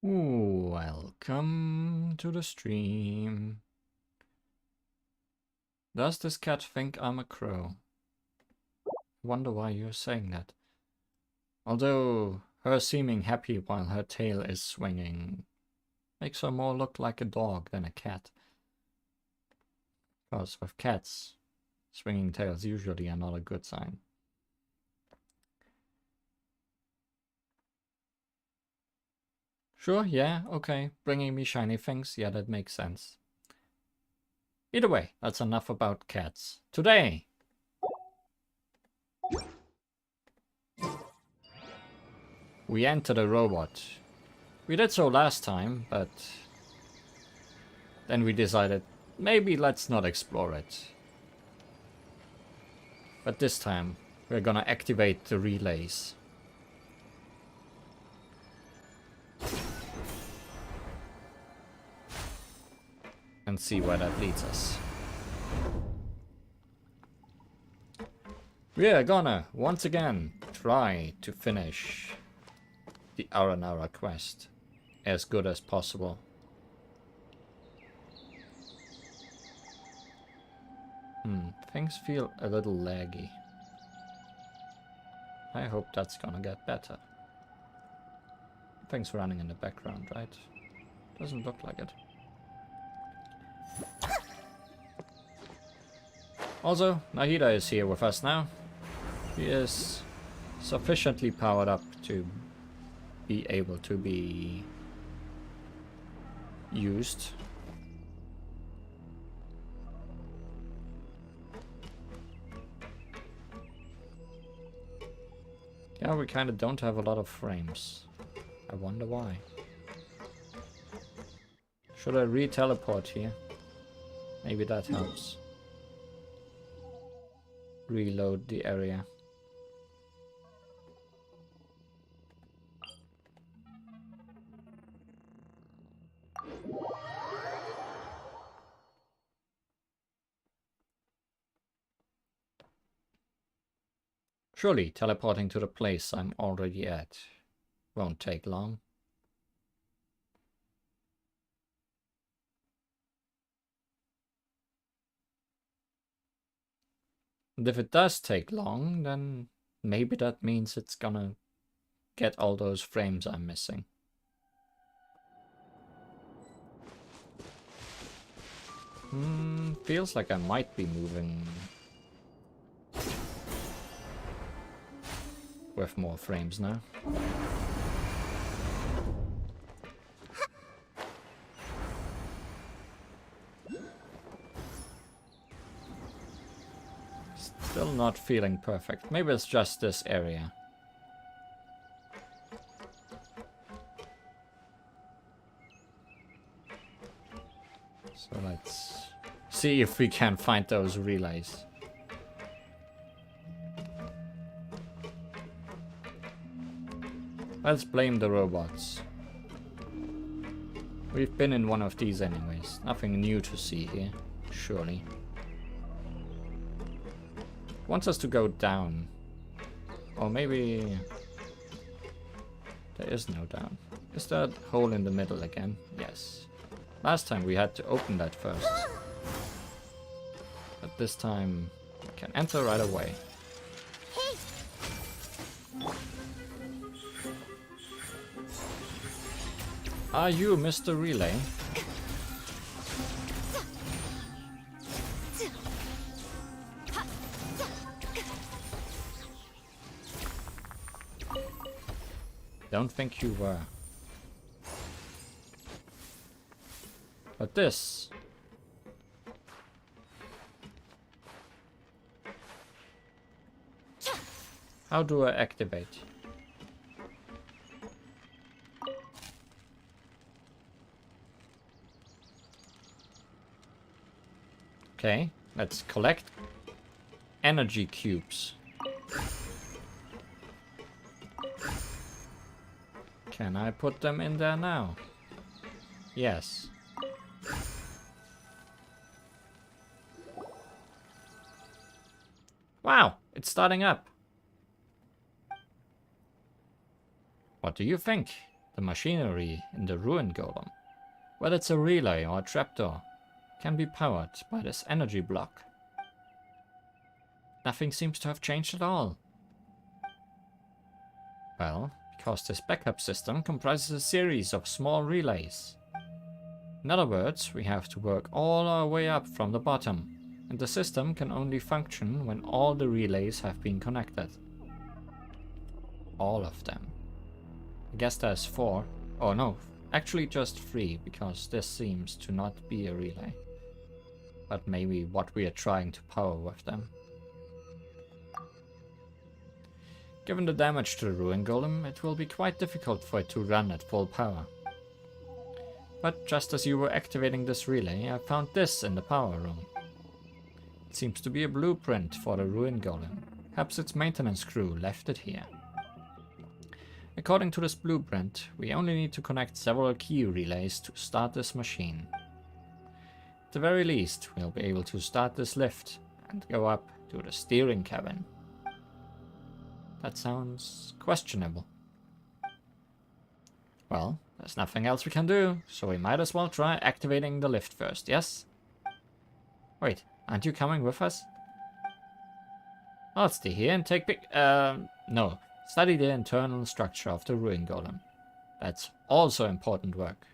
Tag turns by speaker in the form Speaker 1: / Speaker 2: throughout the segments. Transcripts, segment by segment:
Speaker 1: Welcome to the stream. Does this cat think I'm a crow? Wonder why you're saying that. Although her seeming happy while her tail is swinging makes her more look like a dog than a cat. Because with cats, swinging tails usually are not a good sign. Sure, yeah, okay. Bringing me shiny things, yeah, that makes sense. Either way, that's enough about cats. Today! We entered a robot. We did so last time, but then we decided maybe let's not explore it. But this time we're gonna activate the relays. And see where that leads us. We are gonna, once again, try to finish the Aranara quest as good as possible. Things feel a little laggy. I hope that's gonna get better. Things running in the background, right? Doesn't look like it. Also, Nahida is here with us now. He is sufficiently powered up to be able to be used. Yeah, we kind of don't have a lot of frames. I wonder why. Should I re-teleport here? Maybe that helps. Reload the area. Surely teleporting to the place I'm already at won't take long. And if it does take long, then maybe that means it's gonna get all those frames I'm missing. Feels like I might be moving with more frames now. Still not feeling perfect. Maybe it's just this area. So let's see if we can find those relays. Let's blame the robots. We've been in one of these anyways. Nothing new to see here, surely. Wants us to go down. Or maybe there is no down. Is that hole in the middle again? Yes. Last time we had to open that first. But this time we can enter right away. Are you Mr. Relay? Don't think you were. But this... How do I activate? Okay, let's collect energy cubes. Can I put them in there now? Yes. Wow, it's starting up. What do you think? The machinery in the ruin golem, whether it's a relay or a trapdoor, can be powered by this energy block. Nothing seems to have changed at all. Well, because this backup system comprises a series of small relays. In other words, we have to work all our way up from the bottom, and the system can only function when all the relays have been connected. All of them. I guess there's 4. Oh no, actually just 3, because this seems to not be a relay. But maybe what we are trying to power with them. Given the damage to the ruin golem, it will be quite difficult for it to run at full power. But just as you were activating this relay, I found this in the power room. It seems to be a blueprint for the ruin golem. Perhaps its maintenance crew left it here. According to this blueprint, we only need to connect several key relays to start this machine. At the very least, we'll be able to start this lift and go up to the steering cabin. That sounds questionable. Well, there's nothing else we can do, so we might as well try activating the lift first, yes? Wait, aren't you coming with us? I'll stay here and take no. Study the internal structure of the ruin golem. That's also important work.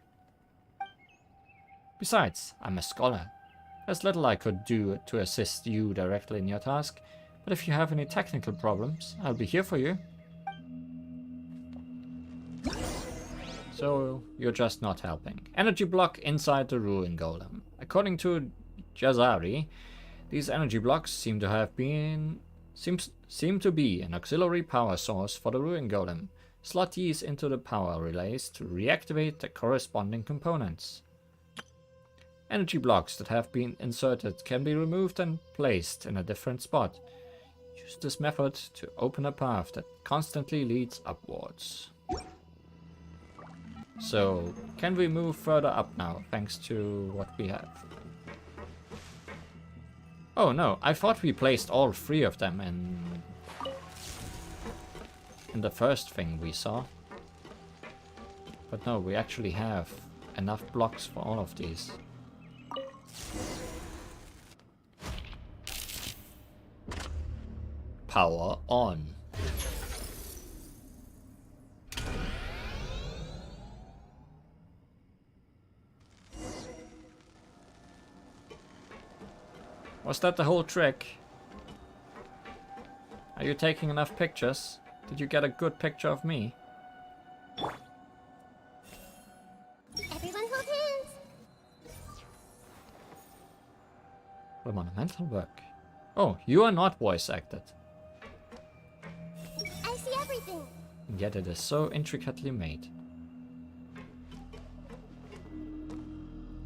Speaker 1: Besides, I'm a scholar. There's little I could do to assist you directly in your task, but if you have any technical problems, I'll be here for you. So, you're just not helping. Energy block inside the ruin golem. According to Jazari, these energy blocks seem to be an auxiliary power source for the ruin golem. Slot these into the power relays to reactivate the corresponding components. Energy blocks that have been inserted can be removed and placed in a different spot. Use this method to open a path that constantly leads upwards. So, can we move further up now, thanks to what we have? Oh no, I thought we placed all 3 of them in the first thing we saw. But no, we actually have enough blocks for all of these. Power on. Was that the whole trick? Are you taking enough pictures? Did you get a good picture of me?
Speaker 2: Everyone hold hands.
Speaker 1: The monumental work. Oh, you are not voice acted.
Speaker 2: I see everything.
Speaker 1: And yet it is so intricately made.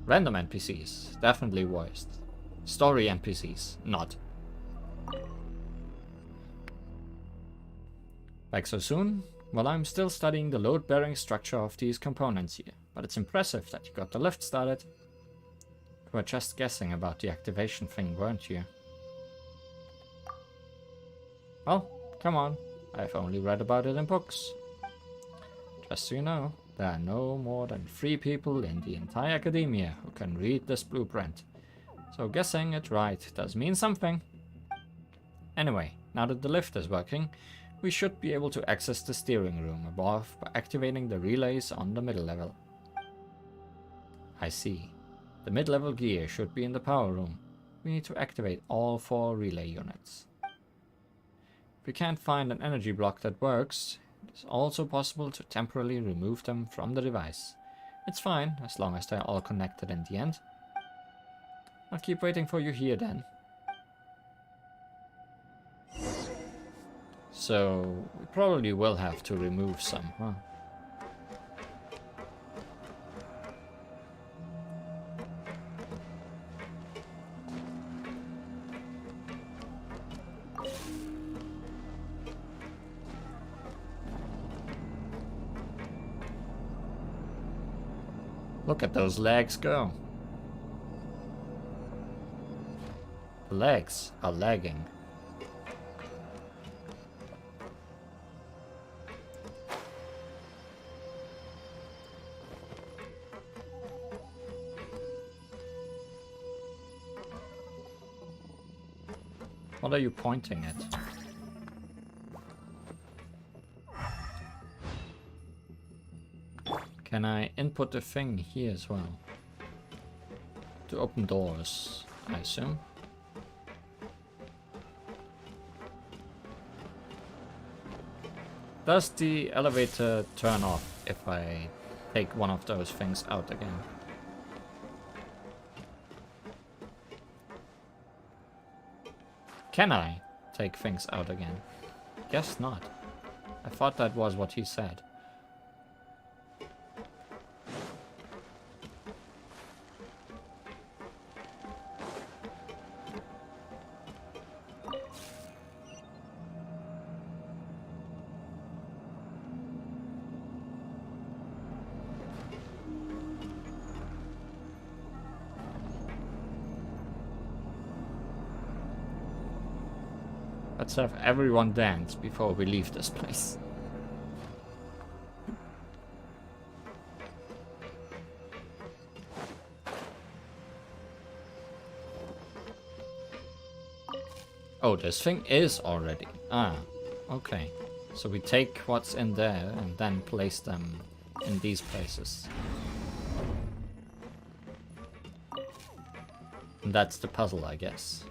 Speaker 1: Random NPCs, definitely voiced. Story NPCs, not. Back so soon? Well, I'm still studying the load-bearing structure of these components here, but it's impressive that you got the lift started. You were just guessing about the activation thing, weren't you? Well, come on. I've only read about it in books. Just so you know, there are no more than 3 people in the entire academia who can read this blueprint. So guessing it right does mean something. Anyway, now that the lift is working, we should be able to access the steering room above by activating the relays on the middle level. I see. The mid-level gear should be in the power room. We need to activate all 4 relay units. If we can't find an energy block that works, it is also possible to temporarily remove them from the device. It's fine, as long as they're all connected in the end. I'll keep waiting for you here then. So, we probably will have to remove some, huh? Look at those legs go. The legs are lagging. What are you pointing at? Can I input the thing here as well? To open doors, I assume. Does the elevator turn off if I take one of those things out again? Can I take things out again? Guess not. I thought that was what he said. Let's have everyone dance before we leave this place. Oh, this thing is already. Ah, okay. So we take what's in there and then place them in these places. And that's the puzzle, I guess.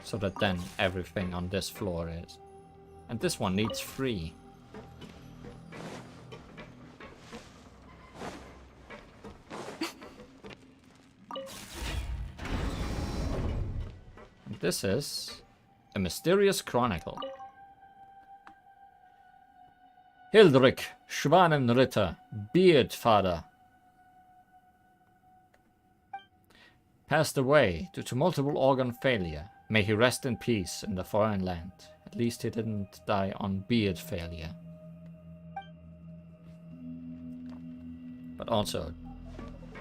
Speaker 1: So that then everything on this floor is. And this one needs 3. And this is a mysterious chronicle. Hildrik Schwanenritter, Beardfather, passed away due to multiple organ failure. May he rest in peace in the foreign land. At least he didn't die on beard failure. But also,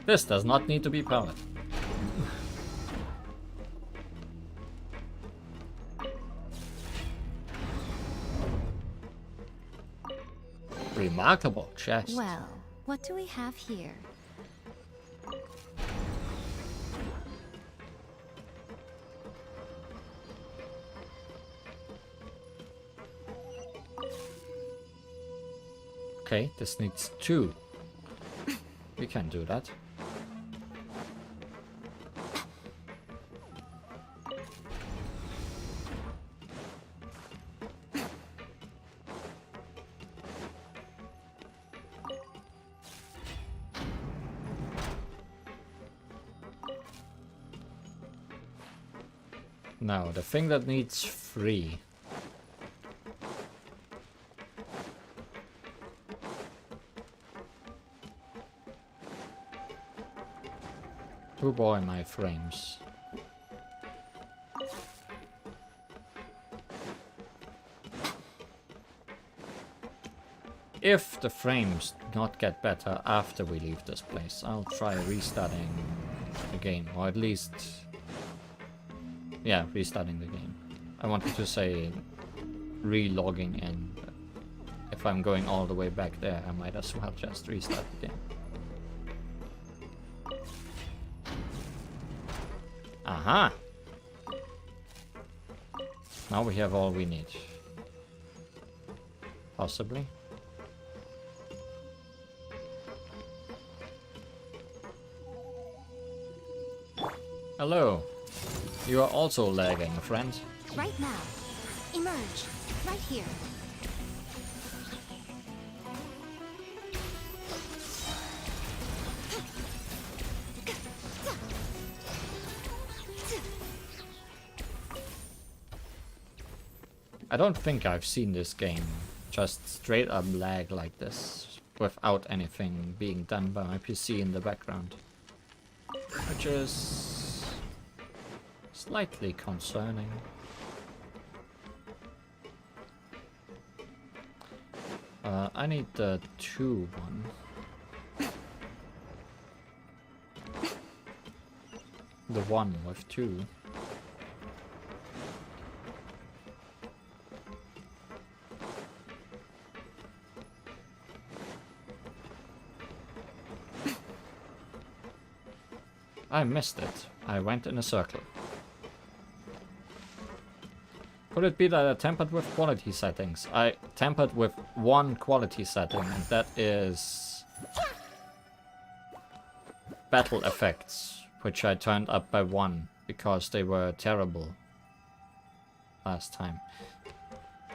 Speaker 1: this does not need to be powered. Remarkable chest.
Speaker 3: Well, what do we have here?
Speaker 1: Okay, this needs 2. We can do that. Now, the thing that needs 3. Oh boy, my frames. If the frames do not get better after we leave this place, I'll try restarting the game, or at least... yeah, restarting the game. I wanted to say re-logging in. If I'm going all the way back there, I might as well just restart the game. Aha! Now we have all we need. Possibly. Hello. You are also lagging, friend.
Speaker 3: Right now. Emerge. Right here.
Speaker 1: I don't think I've seen this game just straight up lag like this without anything being done by my PC in the background. Which is slightly concerning. I need the 2 one. The 1 with 2. I missed it. I went in a circle. Could it be that I tampered with quality settings? I tampered with one quality setting, and that is battle effects, which I turned up by 1 because they were terrible last time.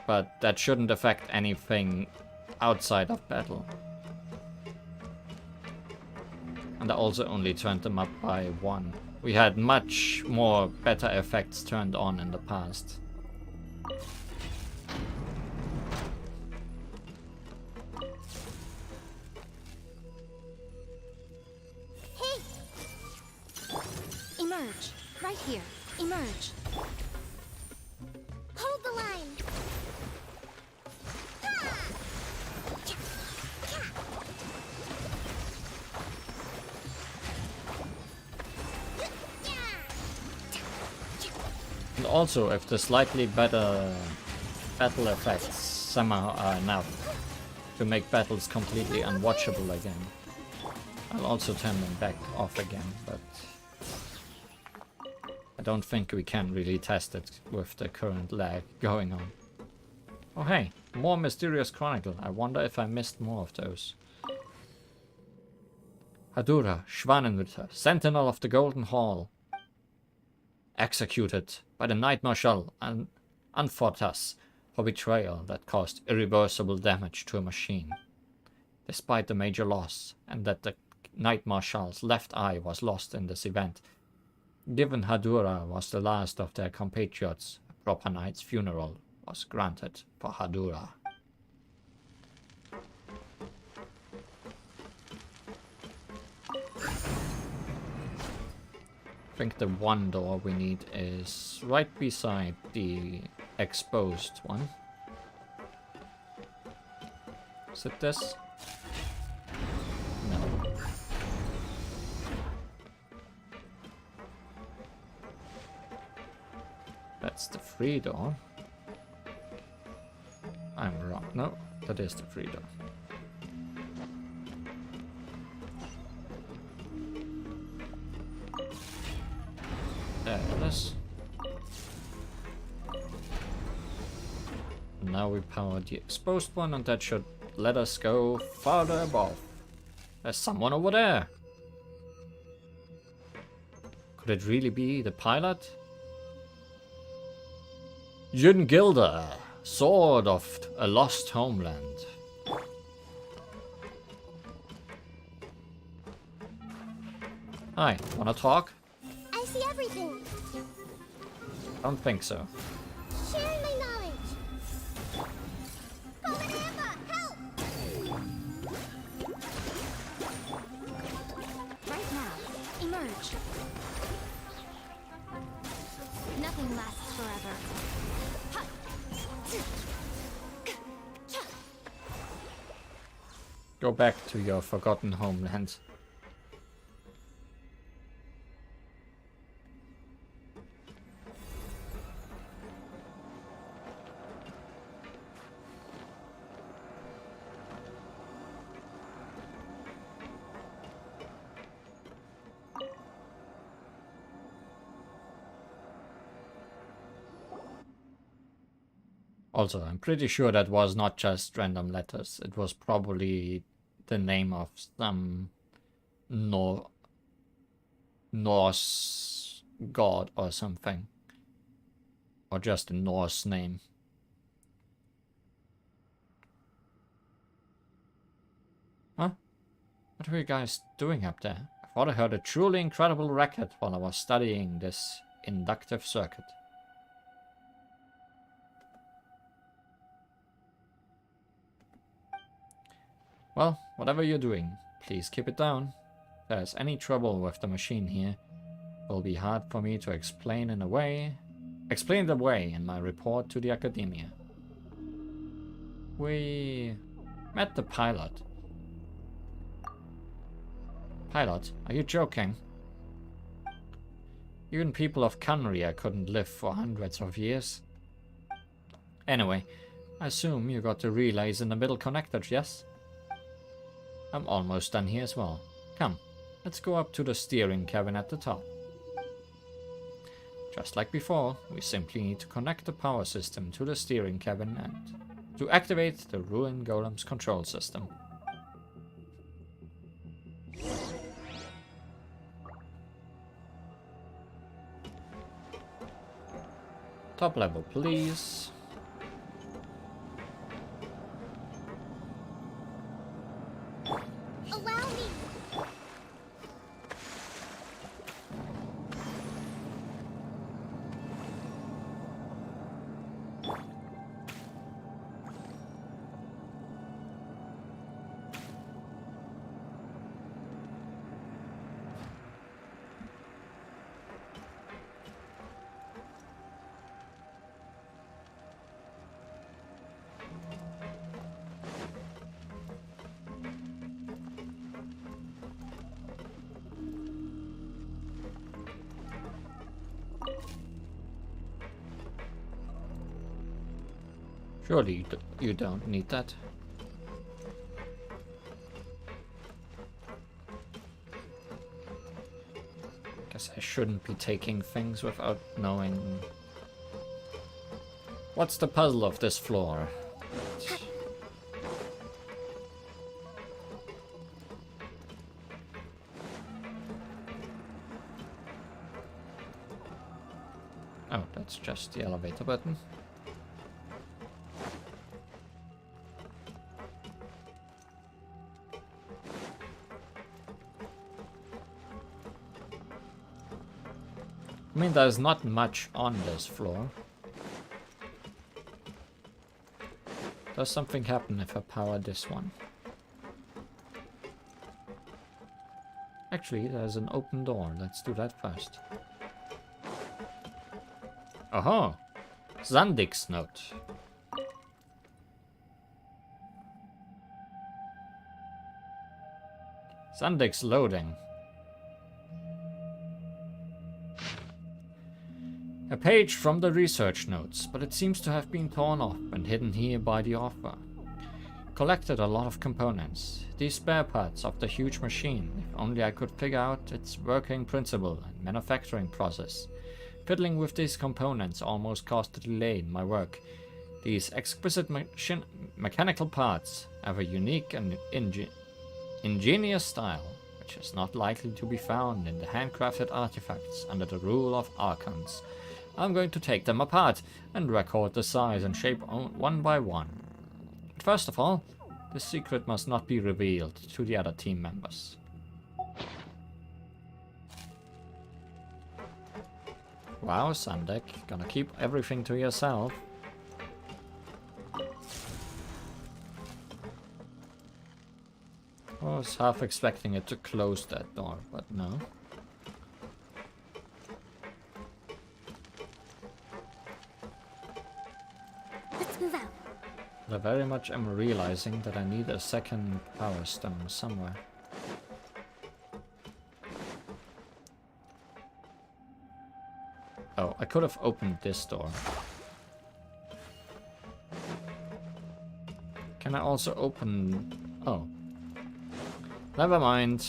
Speaker 1: But that shouldn't affect anything outside of battle. And I also only turned them up by 1. We had much more better effects turned on in the past.
Speaker 2: Hey!
Speaker 3: Emerge. Right here. Emerge.
Speaker 2: Hold the line!
Speaker 1: And also, if the slightly better battle effects somehow are enough to make battles completely unwatchable again, I'll also turn them back off again, but I don't think we can really test it with the current lag going on. Oh hey, more Mysterious Chronicle. I wonder if I missed more of those. Hadura, Schwanenritter, Sentinel of the Golden Hall. Executed by the Knight Marshal and Anfortas for betrayal that caused irreversible damage to a machine. Despite the major loss, and that the Knight Marshal's left eye was lost in this event, given Hadura was the last of their compatriots, a proper knight's funeral was granted for Hadura. I think the one door we need is right beside the exposed one. Is it this? No. That's the free door. I'm wrong. No, that is the free door. There it is. Now we power the exposed one, and that should let us go farther above. There's someone over there. Could it really be the pilot? Jungilda, Sword of a Lost Homeland. Hi, wanna talk?
Speaker 2: I see everything!
Speaker 1: Don't think so.
Speaker 2: Sharing my knowledge! Golden Amber, help!
Speaker 3: Right now. Emerge. Nothing lasts forever.
Speaker 1: Go back to your forgotten homeland. Also, I'm pretty sure that was not just random letters. It was probably the name of some Norse god or something. Or just a Norse name. Huh? What were you guys doing up there? I thought I heard a truly incredible racket while I was studying this inductive circuit. Well, whatever you're doing, please keep it down. If there's any trouble with the machine here, it will be hard for me to explain it away in my report to the Academia. We met the pilot. Pilot, are you joking? Even people of Canria couldn't live for hundreds of years. Anyway, I assume you got the relays in the middle connected, yes? I'm almost done here as well. Come, Let's go up to the steering cabin at the top. Just like before, we simply need to connect the power system to the steering cabin and to activate the Ruin Golem's control system. Top level, please.
Speaker 2: Allow me.
Speaker 1: Surely you don't need that. Guess I shouldn't be taking things without knowing. What's the puzzle of this floor? Oh, that's just the elevator button. I mean, there's not much on this floor. Does something happen if I power this one? Actually, there's an open door. Let's do that first. Oh, Zandik's note. Zandik's loading. A page from the research notes, but it seems to have been torn off and hidden here by the author. Collected a lot of components. These spare parts of the huge machine, if only I could figure out its working principle and manufacturing process. Fiddling with these components almost caused a delay in my work. These exquisite mechanical parts have a unique and ingenious style, which is not likely to be found in the handcrafted artifacts under the rule of Archons. I'm going to take them apart and record the size and shape one by one. But first of all, the secret must not be revealed to the other team members. Wow, Sandek, gonna keep everything to yourself. I was half expecting it to close that door, but no.
Speaker 3: Let's move out.
Speaker 1: I very much am realizing that I need a second power stone somewhere. Oh, I could have opened this door. Can I also open... Oh. Never mind.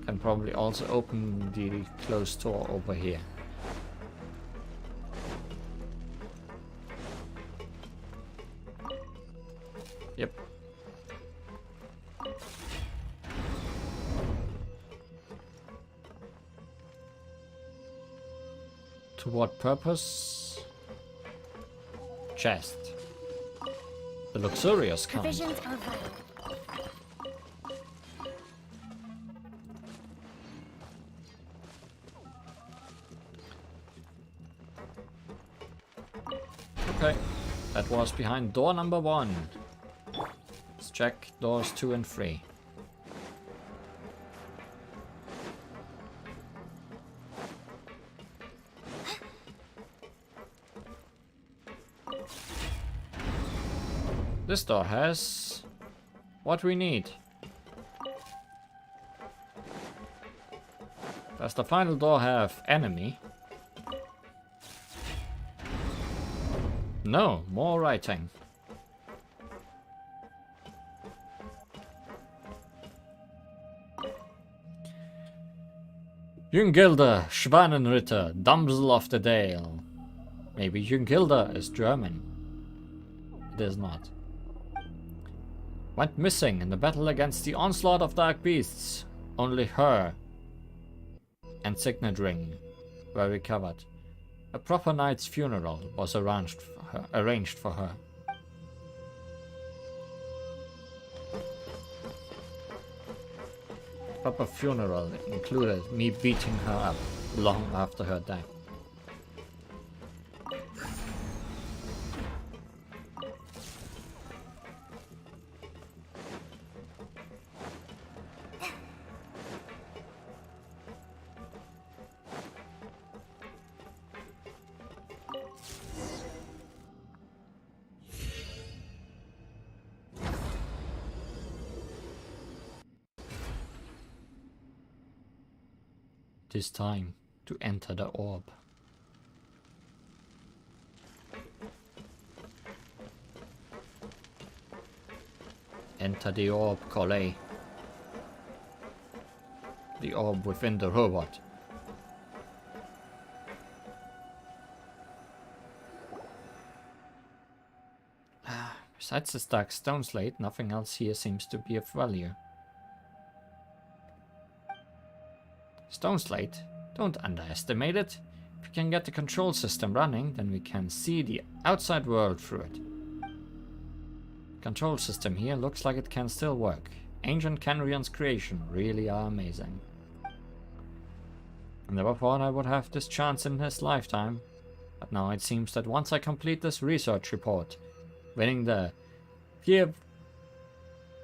Speaker 1: Can probably also open the closed door over here. Yep. To what purpose? Chest. The luxurious kind.
Speaker 3: Provisions are vital.
Speaker 1: Okay. That was behind door number 1. Let's check doors 2 and 3. This door has what we need. Does the final door have enemy? No, more writing. Jungilde, Schwanenritter, Damsel of the Dale. Maybe Jungilde is German. It is not. Went missing in the battle against the onslaught of dark beasts. Only her and signet ring were recovered. A proper knight's funeral was arranged for her. Proper funeral included me beating her up long after her death. It is time to enter the orb. Enter the orb, Collet. The orb within the robot. Besides this dark stone slate, nothing else here seems to be of value. Stone slate? Don't underestimate it. If we can get the control system running, then we can see the outside world through it. Control system here looks like it can still work. Ancient Kenrion's creation really are amazing. I never thought I would have this chance in this lifetime, but now it seems that once I complete this research report, winning the Kiev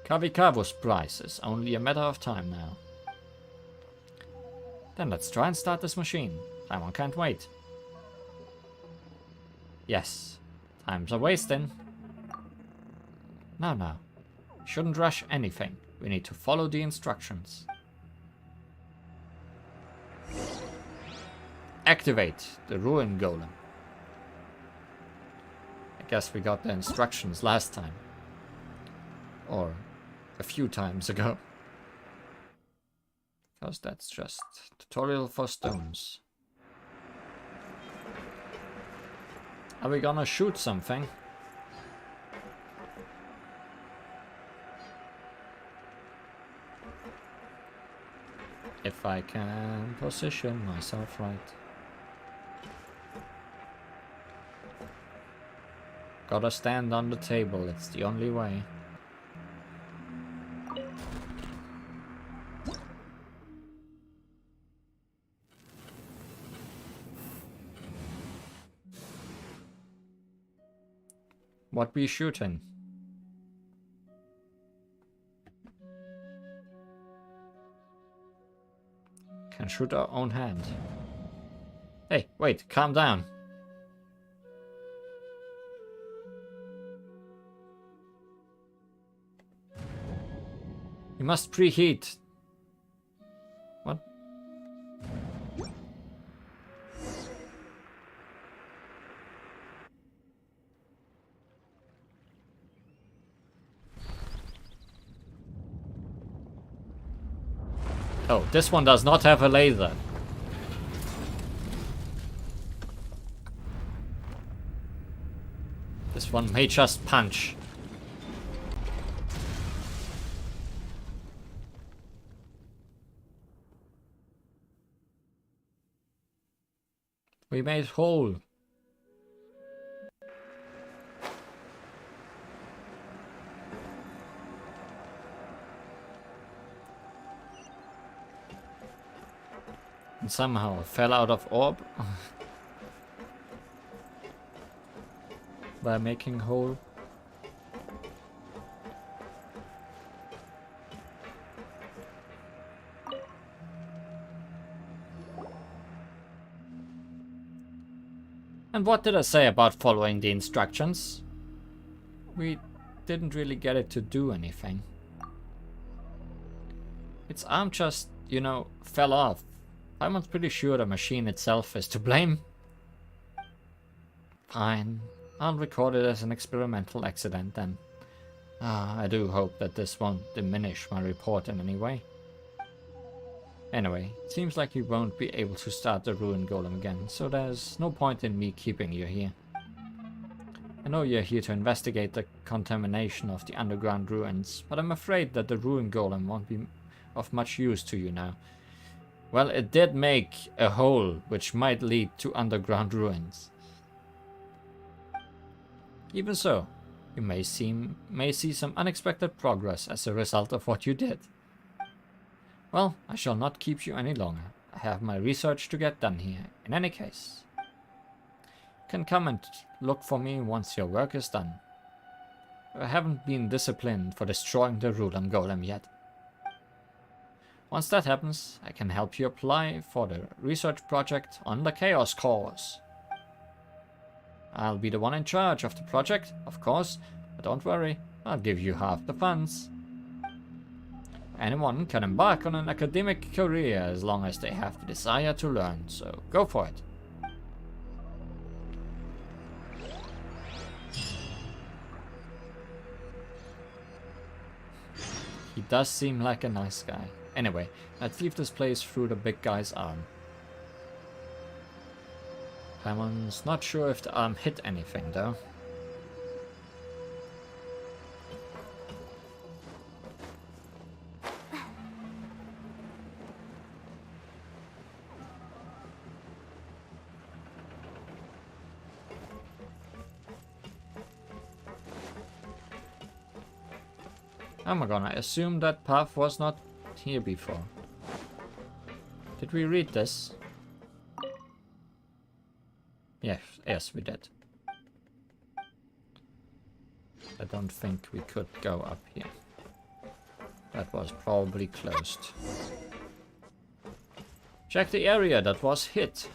Speaker 1: Kavikavus prize is only a matter of time now. Then let's try and start this machine. Simon can't wait. Yes, time's a wasting. Now. Shouldn't rush anything. We need to follow the instructions. Activate the ruin golem. I guess we got the instructions last time. Or a few times ago. Because that's just tutorial for stones. Are we gonna shoot something? If I can position myself right. Gotta stand on the table, it's the only way. What we shooting? Can shoot our own hand. Hey, wait, calm down. You must preheat. What? Oh, this one does not have a laser. This one may just punch. We made hole. And somehow fell out of orb by making hole. And what did I say about following the instructions? We didn't really get it to do anything. Its arm just, you know, fell off. I'm pretty sure the machine itself is to blame. Fine. I'll record it as an experimental accident then. I do hope that this won't diminish my report in any way. Anyway, it seems like you won't be able to start the ruin golem again, so there's no point in me keeping you here. I know you're here to investigate the contamination of the underground ruins, but I'm afraid that the ruin golem won't be of much use to you now. Well, it did make a hole which might lead to underground ruins. Even so, you may see some unexpected progress as a result of what you did. Well, I shall not keep you any longer. I have my research to get done here. In any case, you can come and look for me once your work is done. I haven't been disciplined for destroying the ruin golem yet. Once that happens, I can help you apply for the research project on the Chaos Cores. I'll be the one in charge of the project, of course, but don't worry, I'll give you half the funds. Anyone can embark on an academic career as long as they have the desire to learn, so go for it. He does seem like a nice guy. Anyway, let's leave this place through the big guy's arm. Paimon's not sure if the arm hit anything though. Oh my god, I assume that path was not here before. Did we read this? Yes, we did. I don't think we could go up here. That was probably closed. Check the area that was hit.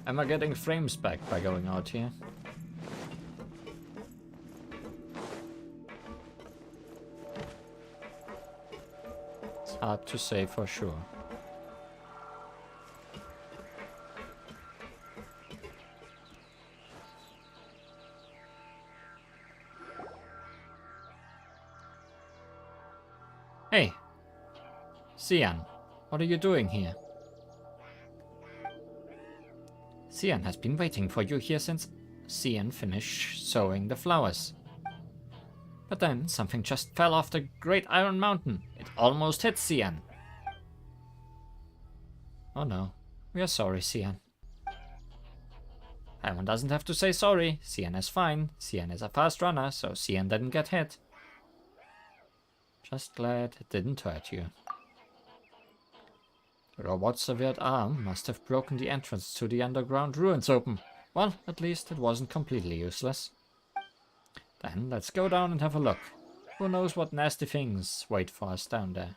Speaker 1: Am I getting frames back by going out here? It's hard to say for sure. Hey! Cian, what are you doing here? Cian has been waiting for you here since Cian finished sowing the flowers. But then something just fell off the Great Iron Mountain. It almost hit Cian. Oh no, we are sorry, Cian. Paimon doesn't have to say sorry. Cian is fine. Cian is a fast runner, so Cian didn't get hit. Just glad it didn't hurt you. The robot's severed arm must have broken the entrance to the underground ruins open. Well, at least it wasn't completely useless. Then let's go down and have a look. Who knows what nasty things wait for us down there.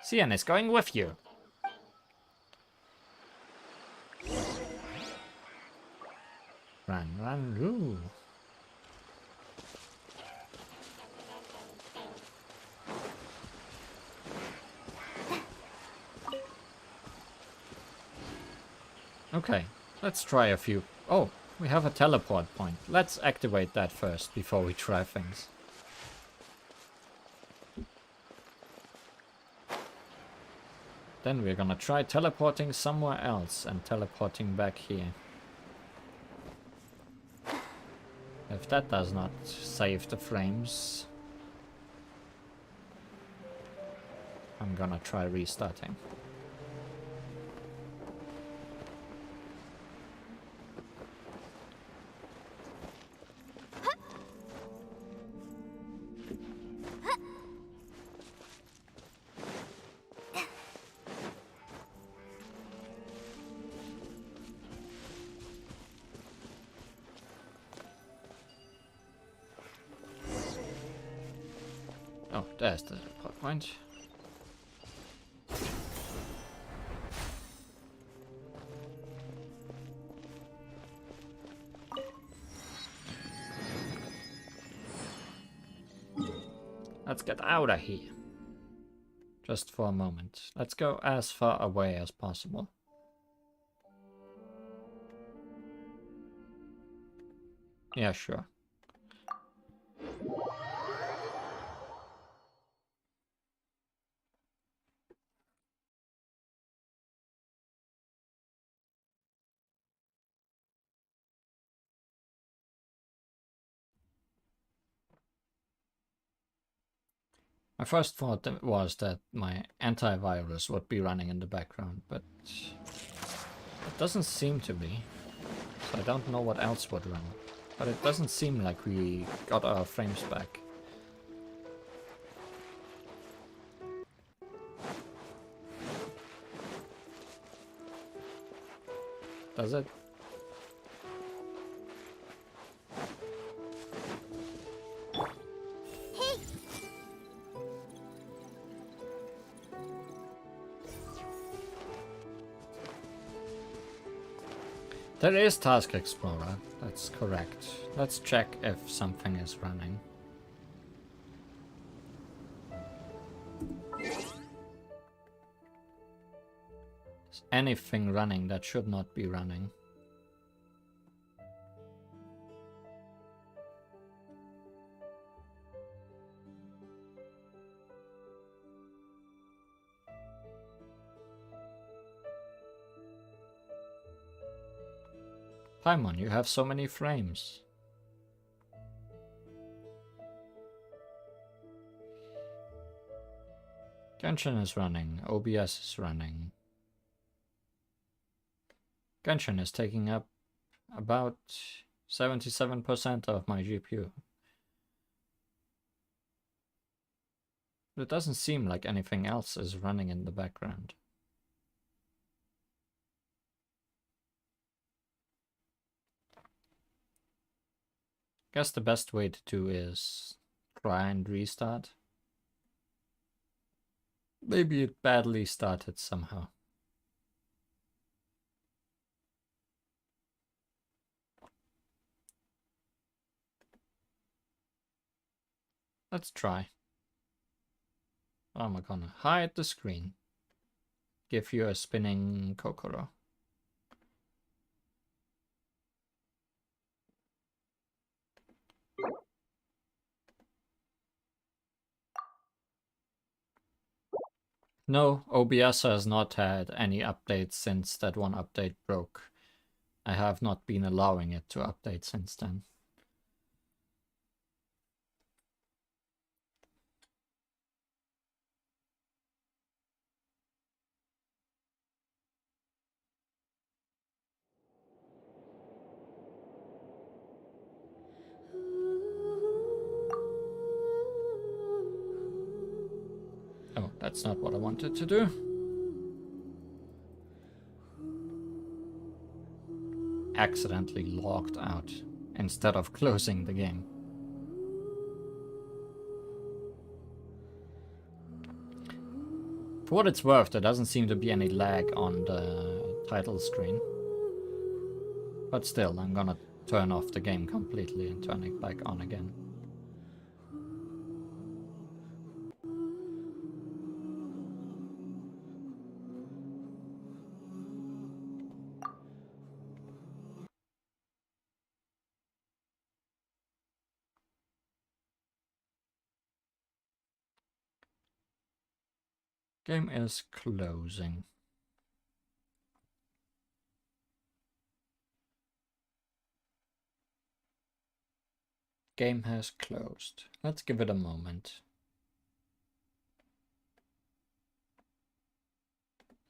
Speaker 1: Cian is going with you. Run, run, roo. Okay, let's try a few. Oh, we have a teleport point. Let's activate that first before we try things. Then we're gonna try teleporting somewhere else and teleporting back here. If that does not save the frames, I'm gonna try restarting. Oh, there's the plot point. Let's get out of here. Just for a moment. Let's go as far away as possible. Yeah, sure. My first thought was that my antivirus would be running in the background, but it doesn't seem to be. So I don't know what else would run. But it doesn't seem like we got our frames back. Does it?
Speaker 2: Hey!
Speaker 1: There is Task Explorer, that's correct. Let's check if something is running. Is anything running that should not be running? Paimon, you have so many frames. Genshin is running, OBS is running. Genshin is taking up about 77% of my GPU. It doesn't seem like anything else is running in the background. Guess the best way to do is try and restart. Maybe it badly started somehow. Let's try. I'm gonna hide the screen. Give you a spinning Kokoro. No, OBS has not had any updates since that one update broke. I have not been allowing it to update since then. Oh, that's not what I wanted to do. Accidentally logged out instead of closing the game. For what it's worth, there doesn't seem to be any lag on the title screen. But still, I'm gonna turn off the game completely and turn it back on again. Game is closing. Game has closed. Let's give it a moment.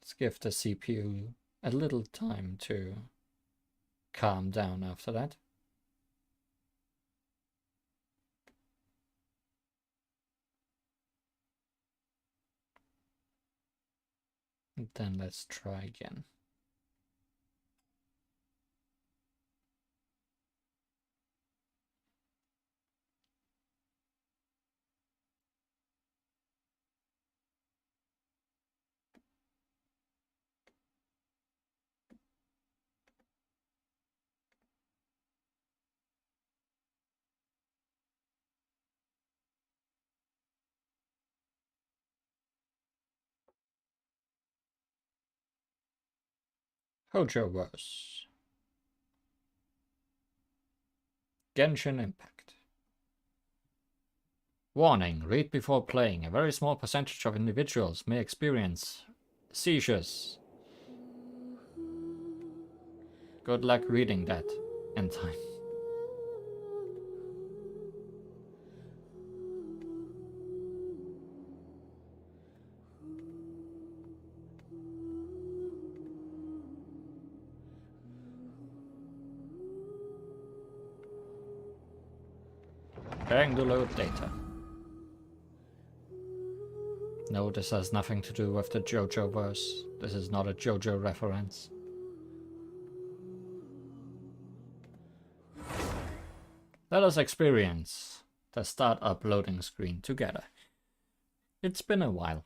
Speaker 1: Let's give the CPU a little time to calm down after that. And then let's try again. Hojo was. Genshin Impact. Warning, read before playing. A very small percentage of individuals may experience seizures. Good luck reading that in time. Preparing to load data. No, this has nothing to do with the JoJo verse. This is not a JoJo reference. Let us experience the startup loading screen together. It's been a while.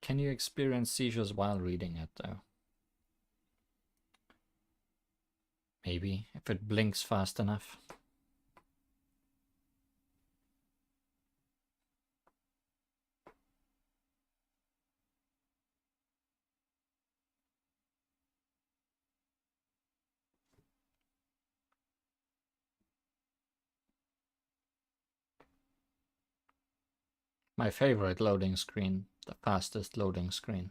Speaker 1: Can you experience seizures while reading it though? Maybe, if it blinks fast enough. My favorite loading screen, the fastest loading screen.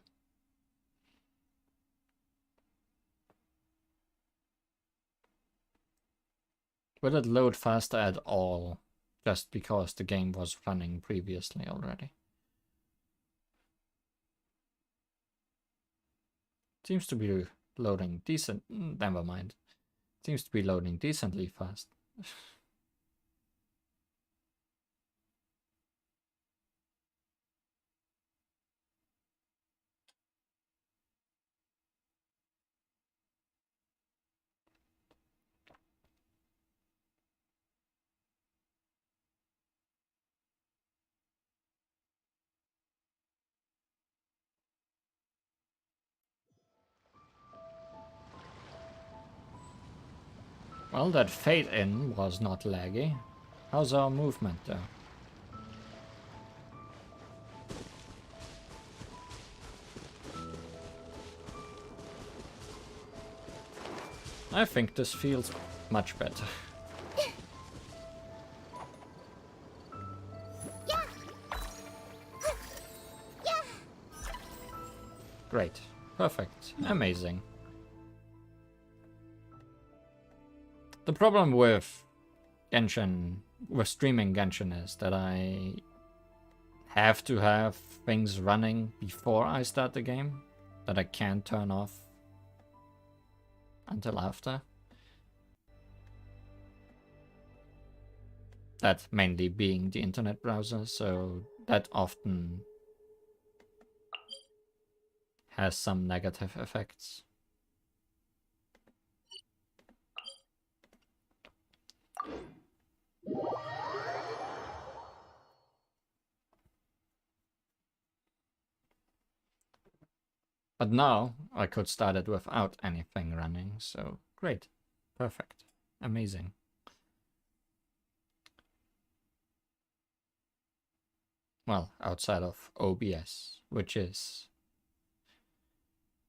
Speaker 1: Will it load faster at all, just because the game was running previously already? Seems to be loading decent. Never mind. Seems to be loading decently fast. Well, that fade in was not laggy. How's our movement though? I think this feels much better. Great. Perfect. Amazing. The problem with Genshin, with streaming Genshin, is that I have to have things running before I start the game that I can't turn off until after. That mainly being the internet browser, so that often has some negative effects. But now I could start it without anything running, so great. Perfect. Amazing. Well, outside of OBS, which is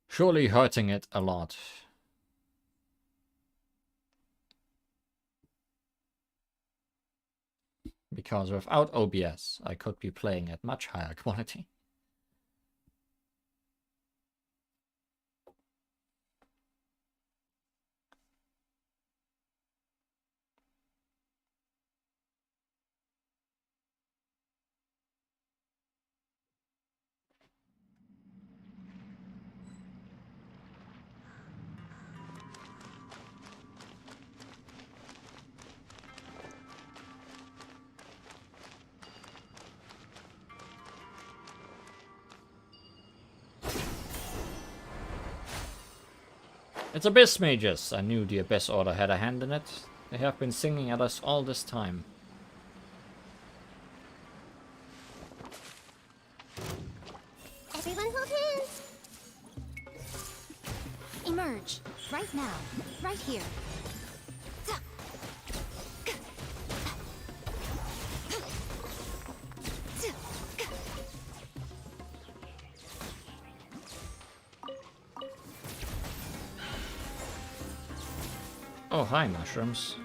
Speaker 1: surely hurting it a lot. Because without OBS, I could be playing at much higher quality. It's Abyss Mages. I knew the Abyss Order had a hand in it. They have been singing at us all this time.
Speaker 2: Everyone hold hands.
Speaker 3: Emerge. Right now. Right here.
Speaker 1: Oh, hi, mushrooms.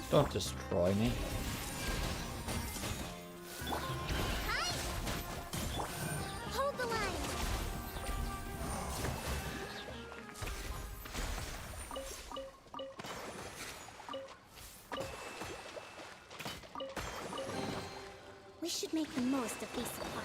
Speaker 1: Don't destroy me.
Speaker 2: Hold the line. We should make the most of these supplies.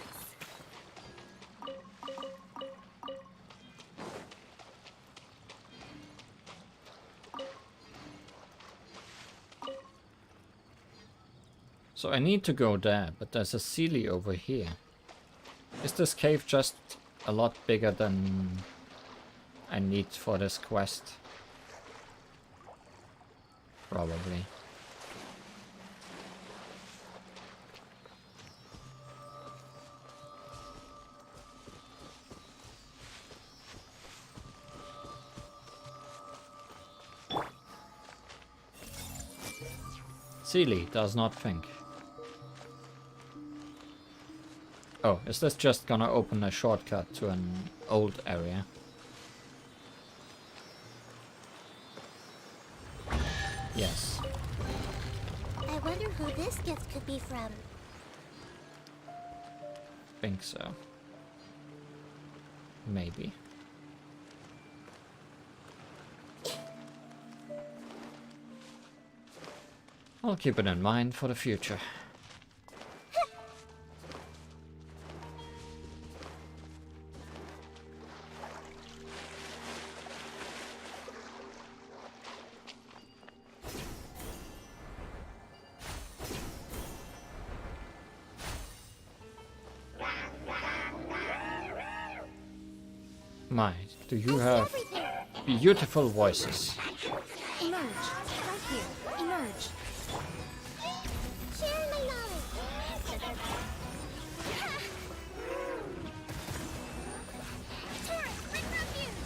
Speaker 1: So I need to go there, but there's a Sealy over here. Is this cave just a lot bigger than I need for this quest? Probably. Sealy does not think. Oh, is this just gonna open a shortcut to an old area? Yes.
Speaker 2: I wonder who this gift could be from.
Speaker 1: Think so. Maybe. I'll keep it in mind for the future. My, do you have beautiful voices?
Speaker 3: Emerge. Right here. Emerge.
Speaker 2: Sharing my knowledge. Taurus, bring refuge.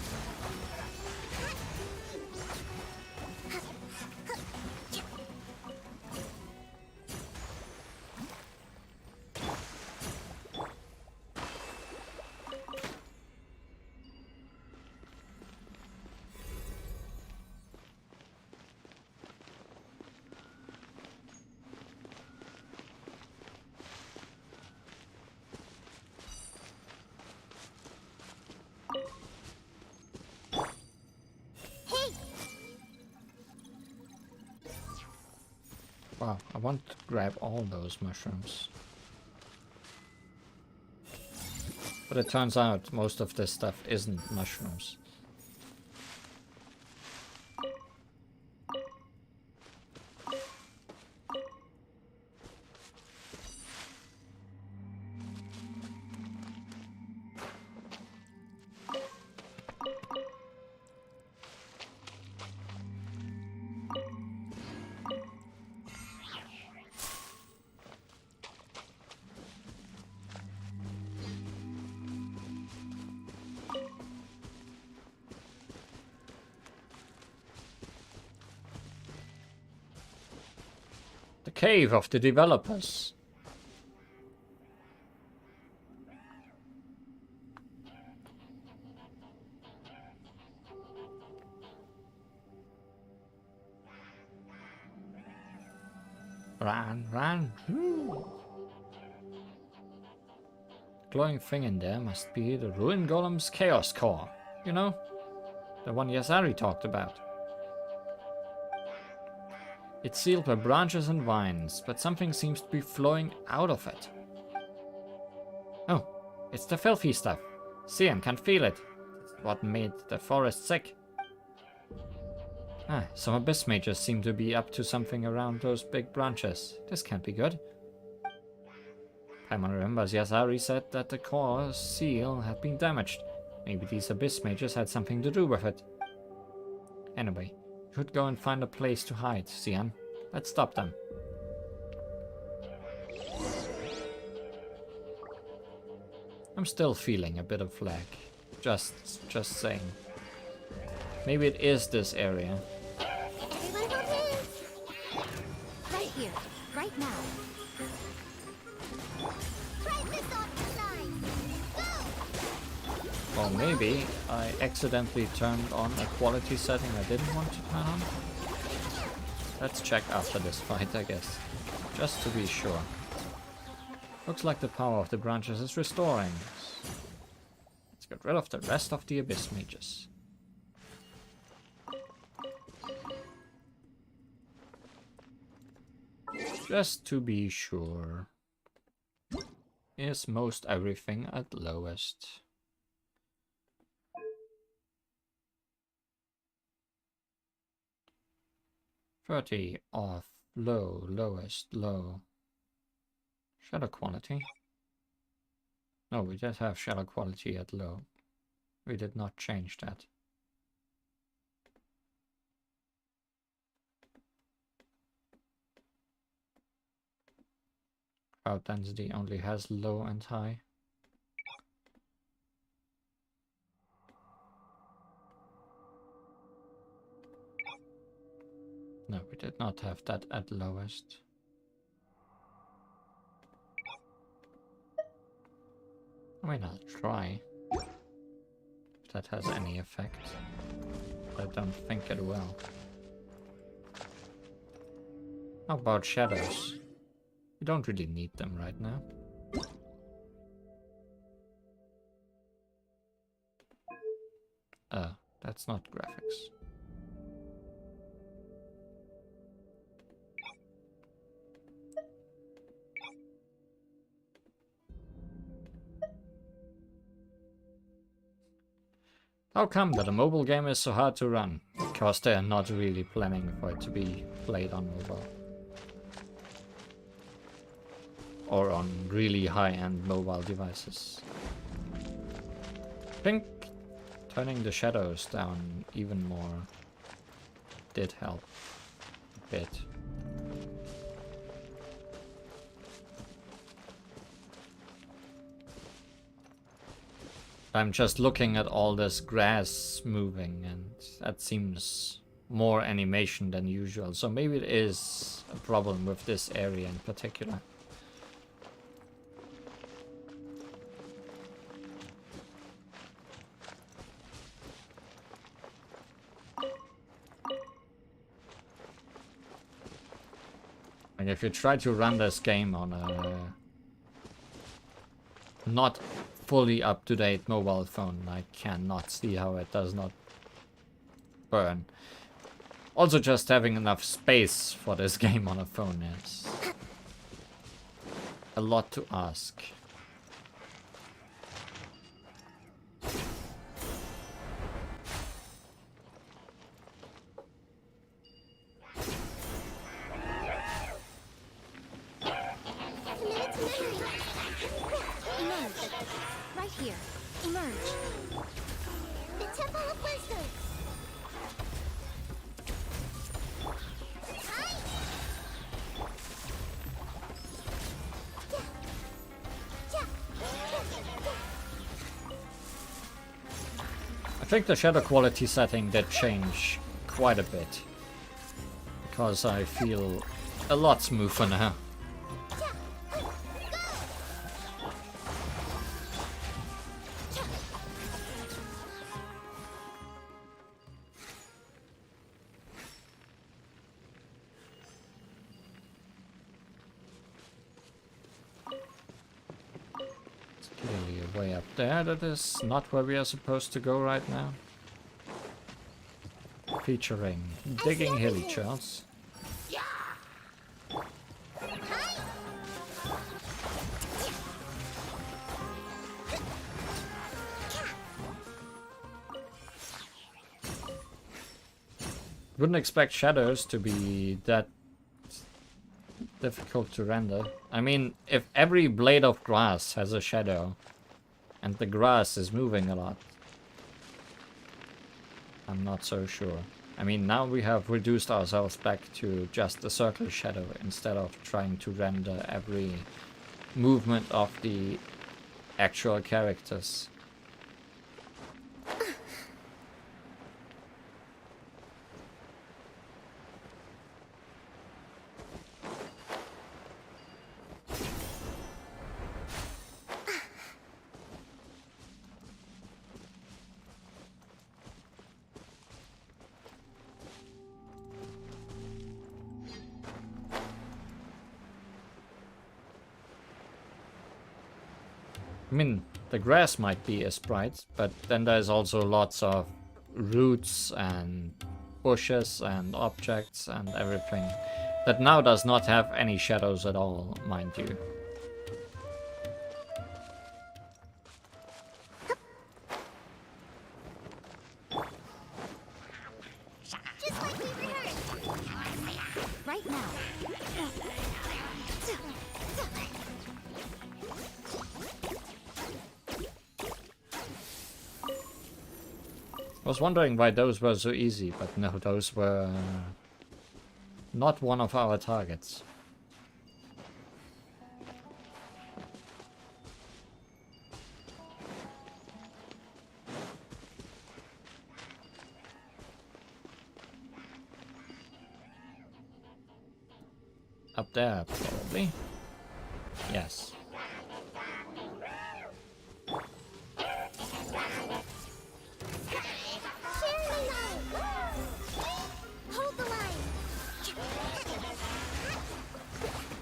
Speaker 2: Hey,
Speaker 1: Wow, I want to grab all those mushrooms. But it turns out most of this stuff isn't mushrooms. The cave of the developers. Run, run. Glowing thing in there must be the Ruin Golem's Chaos Core. You know? The one Yasari talked about. It's sealed by branches and vines, but something seems to be flowing out of it. Oh, it's the filthy stuff. See, I can feel it. It's what made the forest sick. Ah, some abyss mages seem to be up to something around those big branches. This can't be good. Paimon remembers Yasari said that the core seal had been damaged. Maybe these abyss mages had something to do with it. Anyway, we should go and find a place to hide, Xian. Let's stop them. I'm still feeling a bit of lag. Just saying. Maybe it is this area.
Speaker 2: everyone hold hands.
Speaker 3: Right here. Right now.
Speaker 2: Try this off the side. Go!
Speaker 1: Oh maybe I accidentally turned on a quality setting I didn't want to turn on. Let's check after this fight, I guess. Just to be sure. Looks like the power of the branches is restoring. Let's get rid of the rest of the Abyss Mages. Just to be sure. Is most everything at lowest? $30 off, low, lowest, low. Shadow quality. No, we did have shadow quality at low. We did not change that. Crowd density only has low and high. No, we did not have that at lowest. I mean, I'll try. If that has any effect. I don't think it will. How about shadows? We don't really need them right now. That's not graphics. How come that a mobile game is so hard to run? Because they are not really planning for it to be played on mobile. Or on really high-end mobile devices. I think turning the shadows down even more did help a bit. I'm just looking at all this grass moving, and that seems more animation than usual. So maybe it is a problem with this area in particular. Like if you try to run this game on a not fully up-to-date mobile phone, I cannot see how it does not burn. Also, just having enough space for this game on a phone is a lot to ask.
Speaker 3: Emerge. Right here. Emerge.
Speaker 2: The Temple of Wisdom.
Speaker 1: I think the shadow quality setting did change quite a bit. Because I feel a lot smoother now. Clearly a way up there. That is not where we are supposed to go right now. Featuring digging hilly charts. Wouldn't expect shadows to be that difficult to render. I mean, if every blade of grass has a shadow and the grass is moving a lot, I'm not so sure. I mean, now we have reduced ourselves back to just a circle shadow instead of trying to render every movement of the actual characters. I mean, the grass might be a sprite, but then there's also lots of roots and bushes and objects and everything that now does not have any shadows at all, mind you.
Speaker 3: Just like we rehearsed. Right now.
Speaker 1: I was wondering why those were so easy, but no, those were not one of our targets. Up there, probably. Yes.
Speaker 3: Hold the line.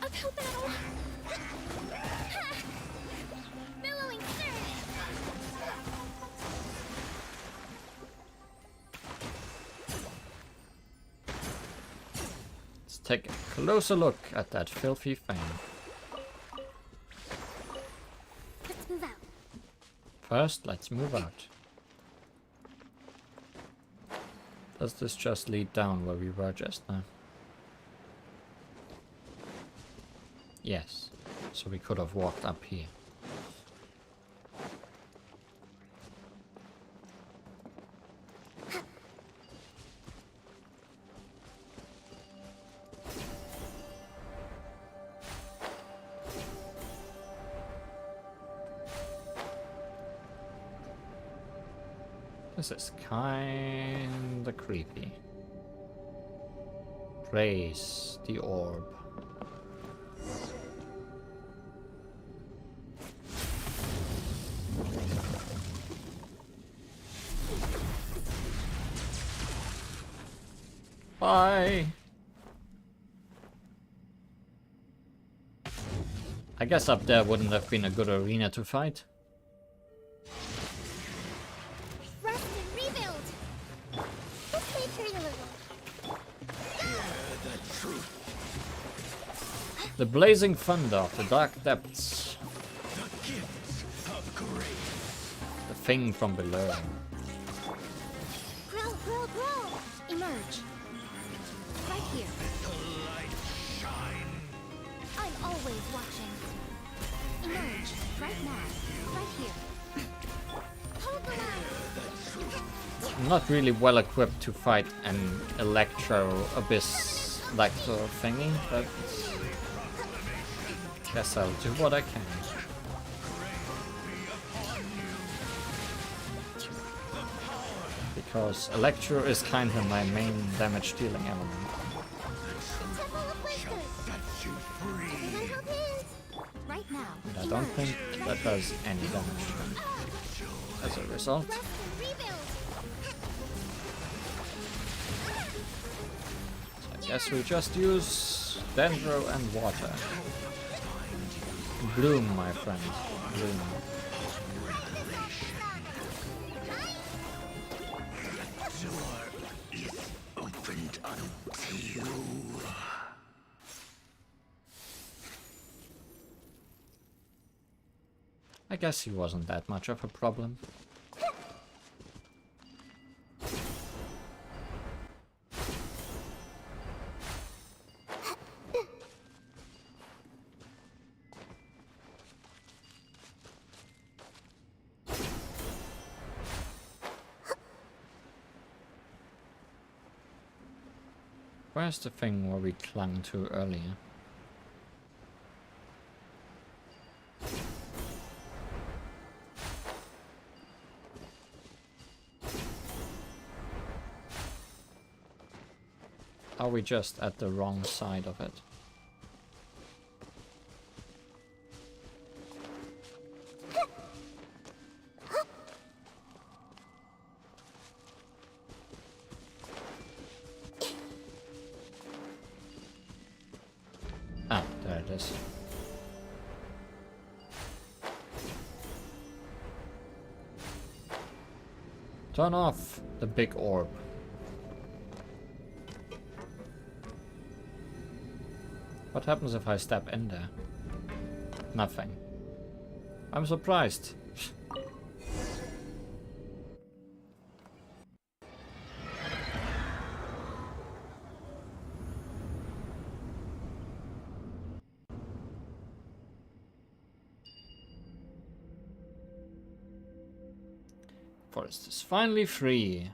Speaker 3: Uphill battle. Billowing surge.
Speaker 1: Let's take a closer look at that filthy thing.
Speaker 3: Let's move out.
Speaker 1: First, let's move out. Does this just lead down where we were just now? Yes. So we could have walked up here. This is kinda creepy. Praise the orb. Bye! I guess up there wouldn't have been a good arena to fight.
Speaker 3: Rest and rebuild. Let's make her a little.
Speaker 1: The blazing thunder of the dark depths. The thing from below.
Speaker 3: Grow, grow, grow. Emerge. Right here. I'm always watching. Emerge. Right now. Right here. Hold the line.
Speaker 1: I'm not really well equipped to fight an electro abyss lector thingy, but guess I'll do what I can. Because electro is kinda my main damage dealing element.
Speaker 3: Temple of Wisdom. Can I help his? Right now.
Speaker 1: And I don't think that does any damage to him. As a result,
Speaker 3: Rest and rebuild.
Speaker 1: I guess we just use Dendro and water. Bloom, my friend. Bloom. I guess he wasn't that much of a problem. Where's the thing where we clung to earlier? Are we just at the wrong side of it? Ah, there it is. Turn off the big orb. What happens if I step in there? Nothing. I'm surprised. Forest is finally free.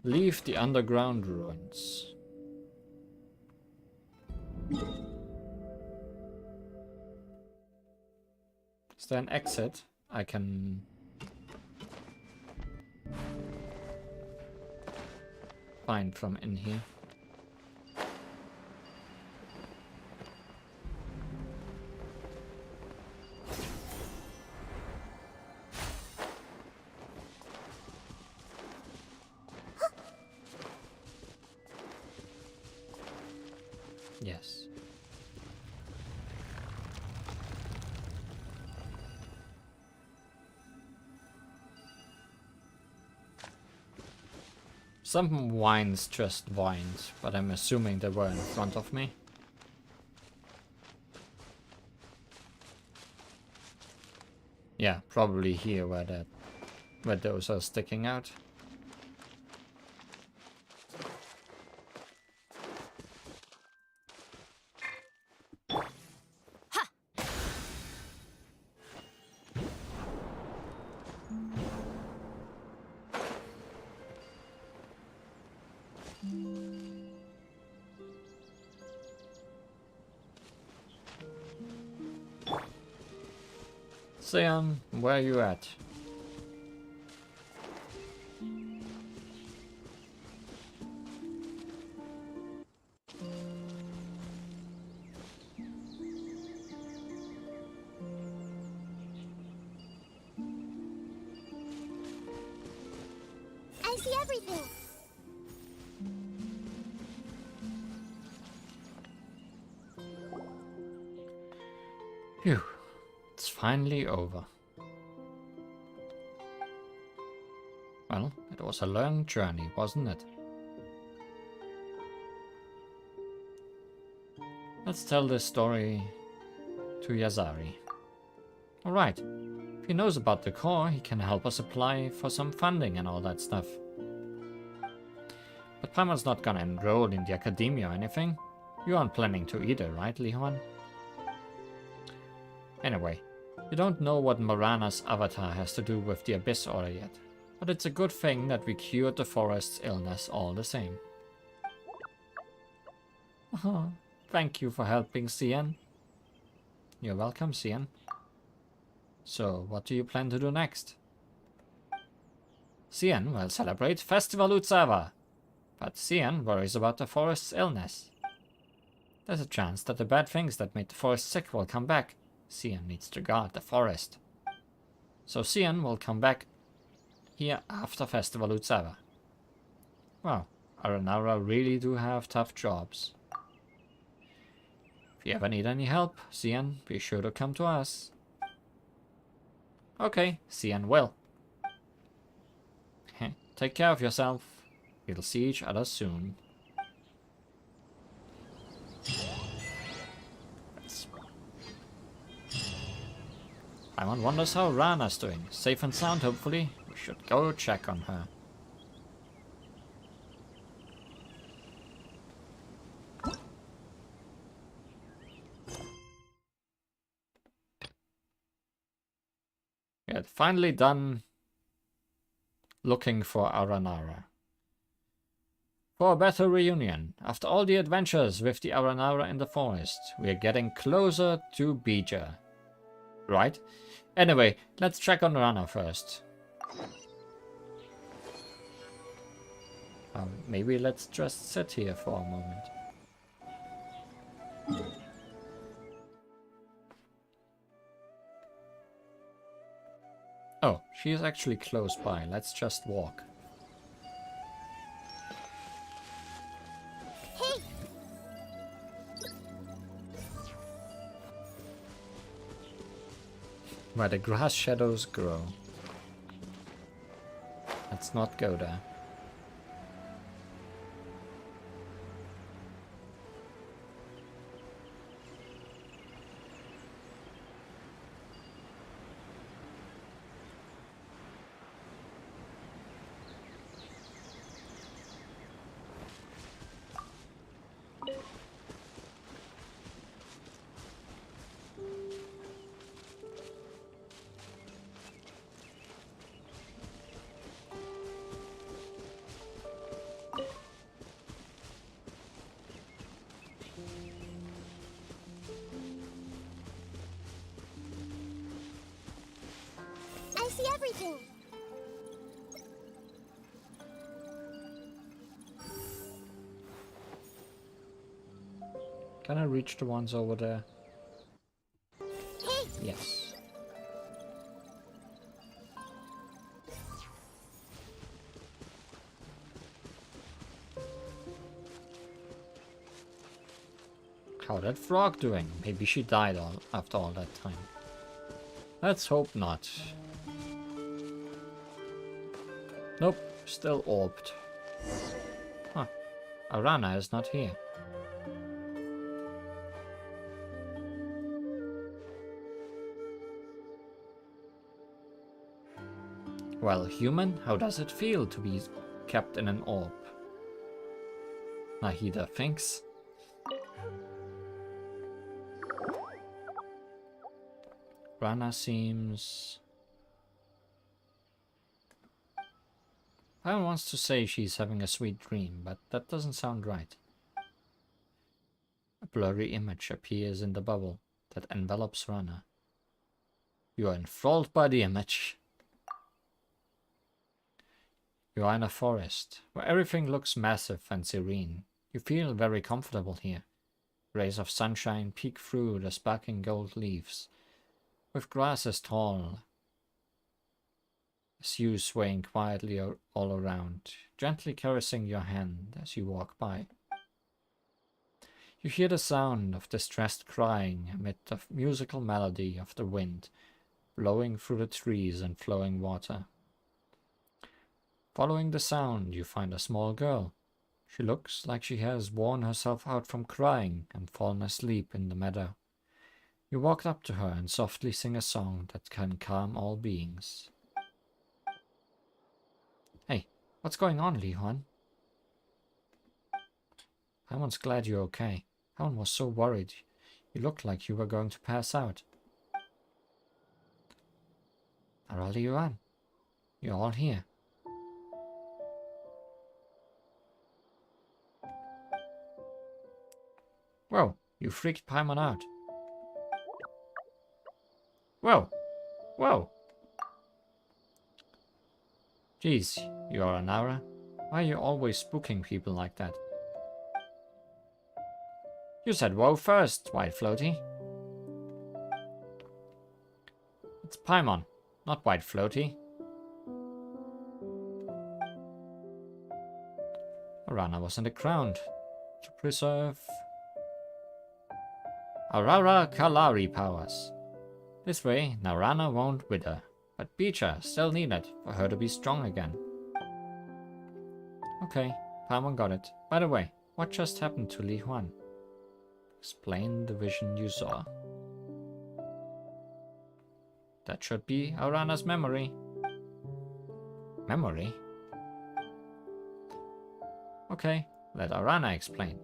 Speaker 1: Leave the underground ruins. Is there an exit I can find from in here? Yes. Some wines just whined, but I'm assuming they were in front of me. Yeah, probably here where those are sticking out. Sam, where are you at?
Speaker 3: I see everything.
Speaker 1: Phew, it's finally over. Well, it was a long journey, wasn't it? Let's tell this story to Yazari. Alright, if he knows about the core, he can help us apply for some funding and all that stuff. But Paimon's not gonna enroll in the academia or anything. You aren't planning to either, right, Lihuan? Anyway, you don't know what Marana's avatar has to do with the Abyss Order yet, but it's a good thing that we cured the forest's illness all the same. Oh, thank you for helping, Cian. You're welcome, Cian. So, what do you plan to do next? Cian will celebrate Festival Utsava, but Cian worries about the forest's illness. There's a chance that the bad things that made the forest sick will come back. Cian needs to guard the forest. So Cian will come back here after Festival Utsava. Wow, Aranara really do have tough jobs. If you ever need any help, Cian, be sure to come to us. Okay, Cian will. Take care of yourself. We'll see each other soon. Paimon wonders how Rana's doing. Safe and sound, hopefully. We should go check on her. We had finally done looking for Aranara. For a better reunion. After all the adventures with the Aranara in the forest, we are getting closer to Bija. Right? Anyway, let's check on Rana first. Maybe let's just sit here for a moment. Oh, she is actually close by. Let's just walk.
Speaker 3: Hey!
Speaker 1: Where the grass shadows grow. Let's not go there.
Speaker 3: I see everything.
Speaker 1: Can I reach the ones over there?
Speaker 3: Hey,
Speaker 1: Yes. How that frog doing? Maybe she died after all that time. Let's hope not. Nope, still orbed. Huh. Arana is not here. Well, human, how does it feel to be kept in an orb? Nahida thinks. Rana seems... Paimon wants to say she's having a sweet dream, but that doesn't sound right. A blurry image appears in the bubble that envelops Rana. You are enthralled by the image. You are in a forest, where everything looks massive and serene. You feel very comfortable here. Rays of sunshine peek through the sparkling gold leaves, with grass as tall as you swaying quietly all around, gently caressing your hand as you walk by. You hear the sound of distressed crying amid the musical melody of the wind, blowing through the trees and flowing water. Following the sound, you find a small girl. She looks like she has worn herself out from crying and fallen asleep in the meadow. You walk up to her and softly sing a song that can calm all beings. Hey, what's going on, Li Huan? Paimon's glad you're okay. Paimon was so worried. You looked like you were going to pass out. Nara Li Huan, you're all here. Whoa, you freaked Paimon out. Whoa, whoa. Geez, you are a Nara. Why are you always spooking people like that? You said whoa first, White Floaty. It's Paimon, not White Floaty. Arana was in the ground to preserve Aurora Kalari powers. This way, Narana won't wither, but Beecher still needed for her to be strong again. Okay, Paimon got it. By the way, what just happened to Li Huan? Explain the vision you saw. That should be Arana's memory. Memory? Okay, let Arana explain.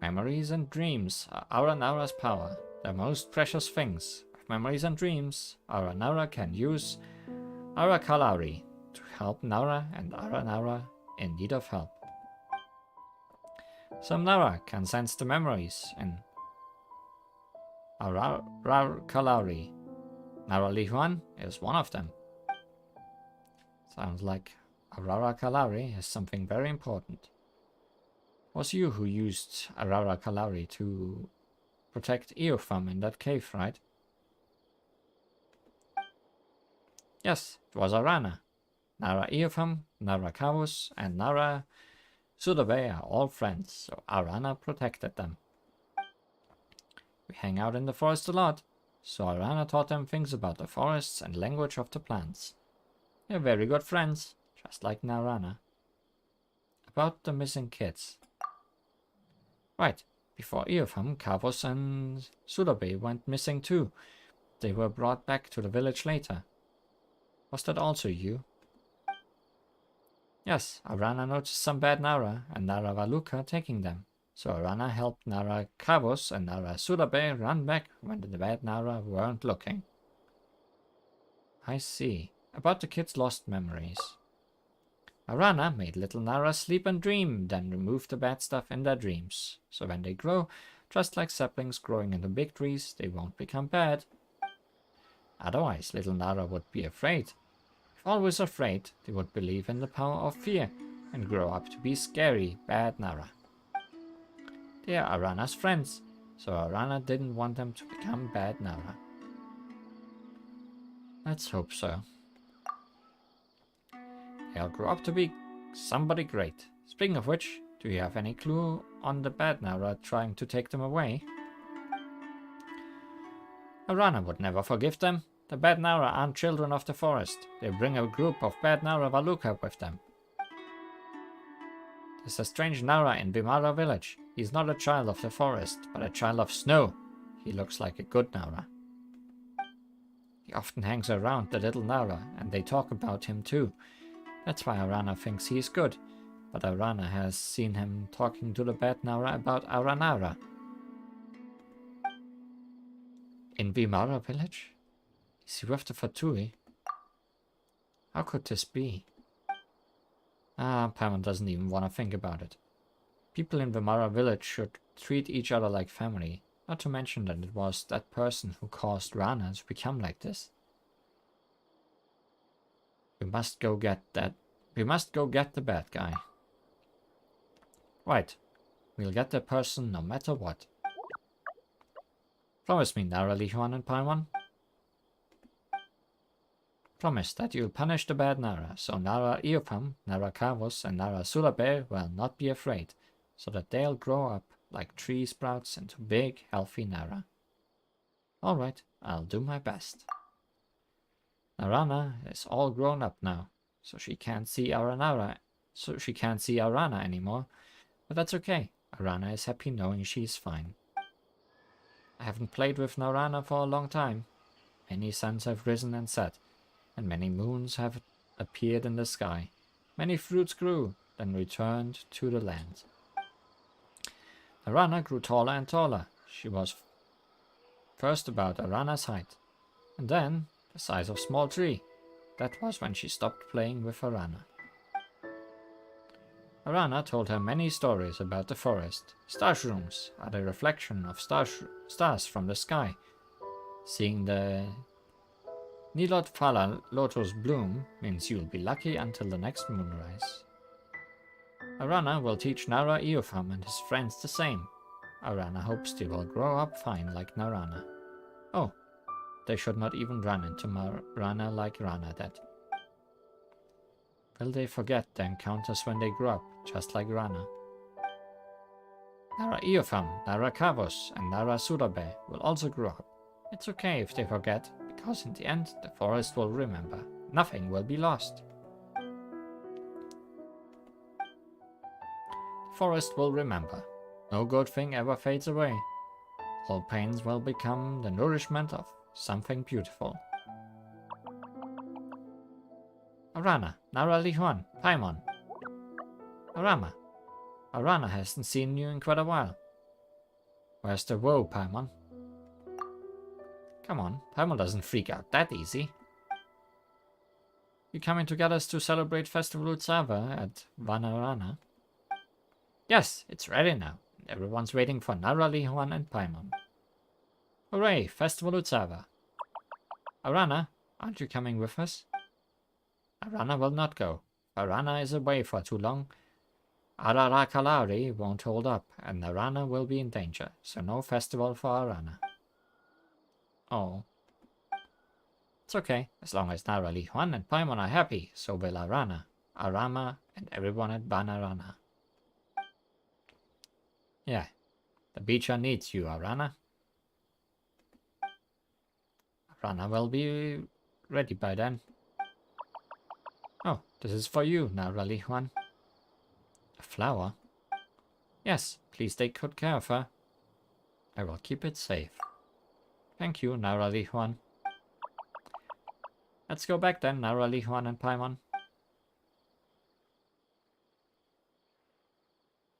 Speaker 1: Memories and dreams are Aranara's power, the most precious things. With memories and dreams, Aranara can use Arakalari to help Nara and Aranara in need of help. Some Nara can sense the memories in Arakalari. Nara Li Huan is one of them. Sounds like Arakalari is something very important. It was you who used Arakalari to protect Eotham in that cave, right? Yes, it was Arana. Nara Eotham, Nara Kavus, and Nara Sudabe are all friends, so Arana protected them. We hang out in the forest a lot. so Arana taught them things about the forests and language of the plants. They're very good friends, just like Narana. About the missing kids. Right, before Eotham, Kavos and Sudabe went missing too. They were brought back to the village later. Was that also you? Yes, Arana noticed some bad Nara and Nara Valuka taking them. So Arana helped Nara Kavos and Nara Sudabe run back when the bad Nara weren't looking. I see. About the kids' lost memories. Arana made little Nara sleep and dream, then removed the bad stuff in their dreams. So when they grow, just like saplings growing into big trees, they won't become bad. Otherwise, little Nara would be afraid. If always afraid, they would believe in the power of fear and grow up to be scary, bad Nara. They are Arana's friends, so Arana didn't want them to become bad Nara. Let's hope so. They'll grow up to be somebody great. Speaking of which, do you have any clue on the bad Nara trying to take them away? Arana would never forgive them. The bad Nara aren't children of the forest. They bring a group of bad Nara Valuka with them. There's a strange Nara in Bimara village. He's not a child of the forest, but a child of snow. He looks like a good Nara. He often hangs around the little Nara, and they talk about him too. That's why Arana thinks he's good, but Arana has seen him talking to the bad Nara about Aranara. In Bimara village? Is he with the Fatui? How could this be? Paimon doesn't even want to think about it. People in Vimara village should treat each other like family, not to mention that it was that person who caused Rana to become like this. We must go get the bad guy. Right. We'll get the person no matter what. Promise me, Nara Lihuan and Paimon. Promise that you'll punish the bad Nara, so Nara Eopham, Nara Kavos, and Nara Sulabe will not be afraid, so that they'll grow up like tree sprouts into big, healthy Nara. Alright, I'll do my best. Narana is all grown up now, so she can't see Arana anymore, but that's okay. Arana is happy knowing she's fine. I haven't played with Narana for a long time. Many suns have risen and set, and many moons have appeared in the sky. Many fruits grew, then returned to the land. Arana grew taller and taller. She was first about Arana's height, and then the size of a small tree. That was when she stopped playing with Arana. Arana told her many stories about the forest. Starshrooms are the reflection of stars from the sky. Seeing the Nilot Phala Lotus bloom means you'll be lucky until the next moonrise. Arana will teach Nara Eopham and his friends the same. Arana hopes they will grow up fine like Narana. Oh, they should not even run into Rana like Rana did. Will they forget the encounters when they grow up, just like Rana? Nara Eopham, Nara Kavos, and Nara Surabe will also grow up. It's okay if they forget, because in the end, the forest will remember. Nothing will be lost. The forest will remember. No good thing ever fades away. All pains will become the nourishment of something beautiful. Arana, Nara Lihuan, Paimon. Arana hasn't seen you in quite a while. Where's the woe, Paimon? Come on, Paimon doesn't freak out that easy. You coming to get us to celebrate Festival Utsava at Vanarana? Yes, it's ready now, and everyone's waiting for Nara Lihuan and Paimon. Hooray, Festival Utsava. Arana, aren't you coming with us? Arana will not go. Arana is away for too long. Ararakalari won't hold up, and Arana will be in danger, so no festival for Arana. Oh. It's okay, as long as Nara Lihuan and Paimon are happy, so will Arana, Arama, and everyone at Banarana. Yeah, the beacher needs you, Arana. Rana will be ready by then. Oh, this is for you, Narali Juan. A flower? Yes, please take good care of her. I will keep it safe. Thank you, Narali Juan. Let's go back then, Narali Juan and Paimon.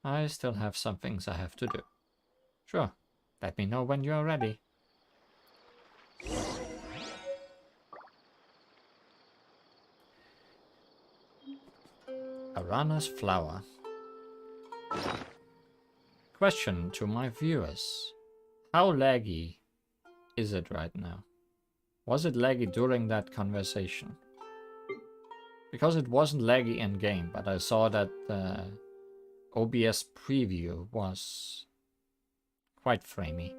Speaker 1: I still have some things I have to do. Sure, let me know when you are ready. Arana's flower. Question to my viewers. How laggy is it right now? Was it laggy during that conversation? Because it wasn't laggy in game, but I saw that the OBS preview was quite framey.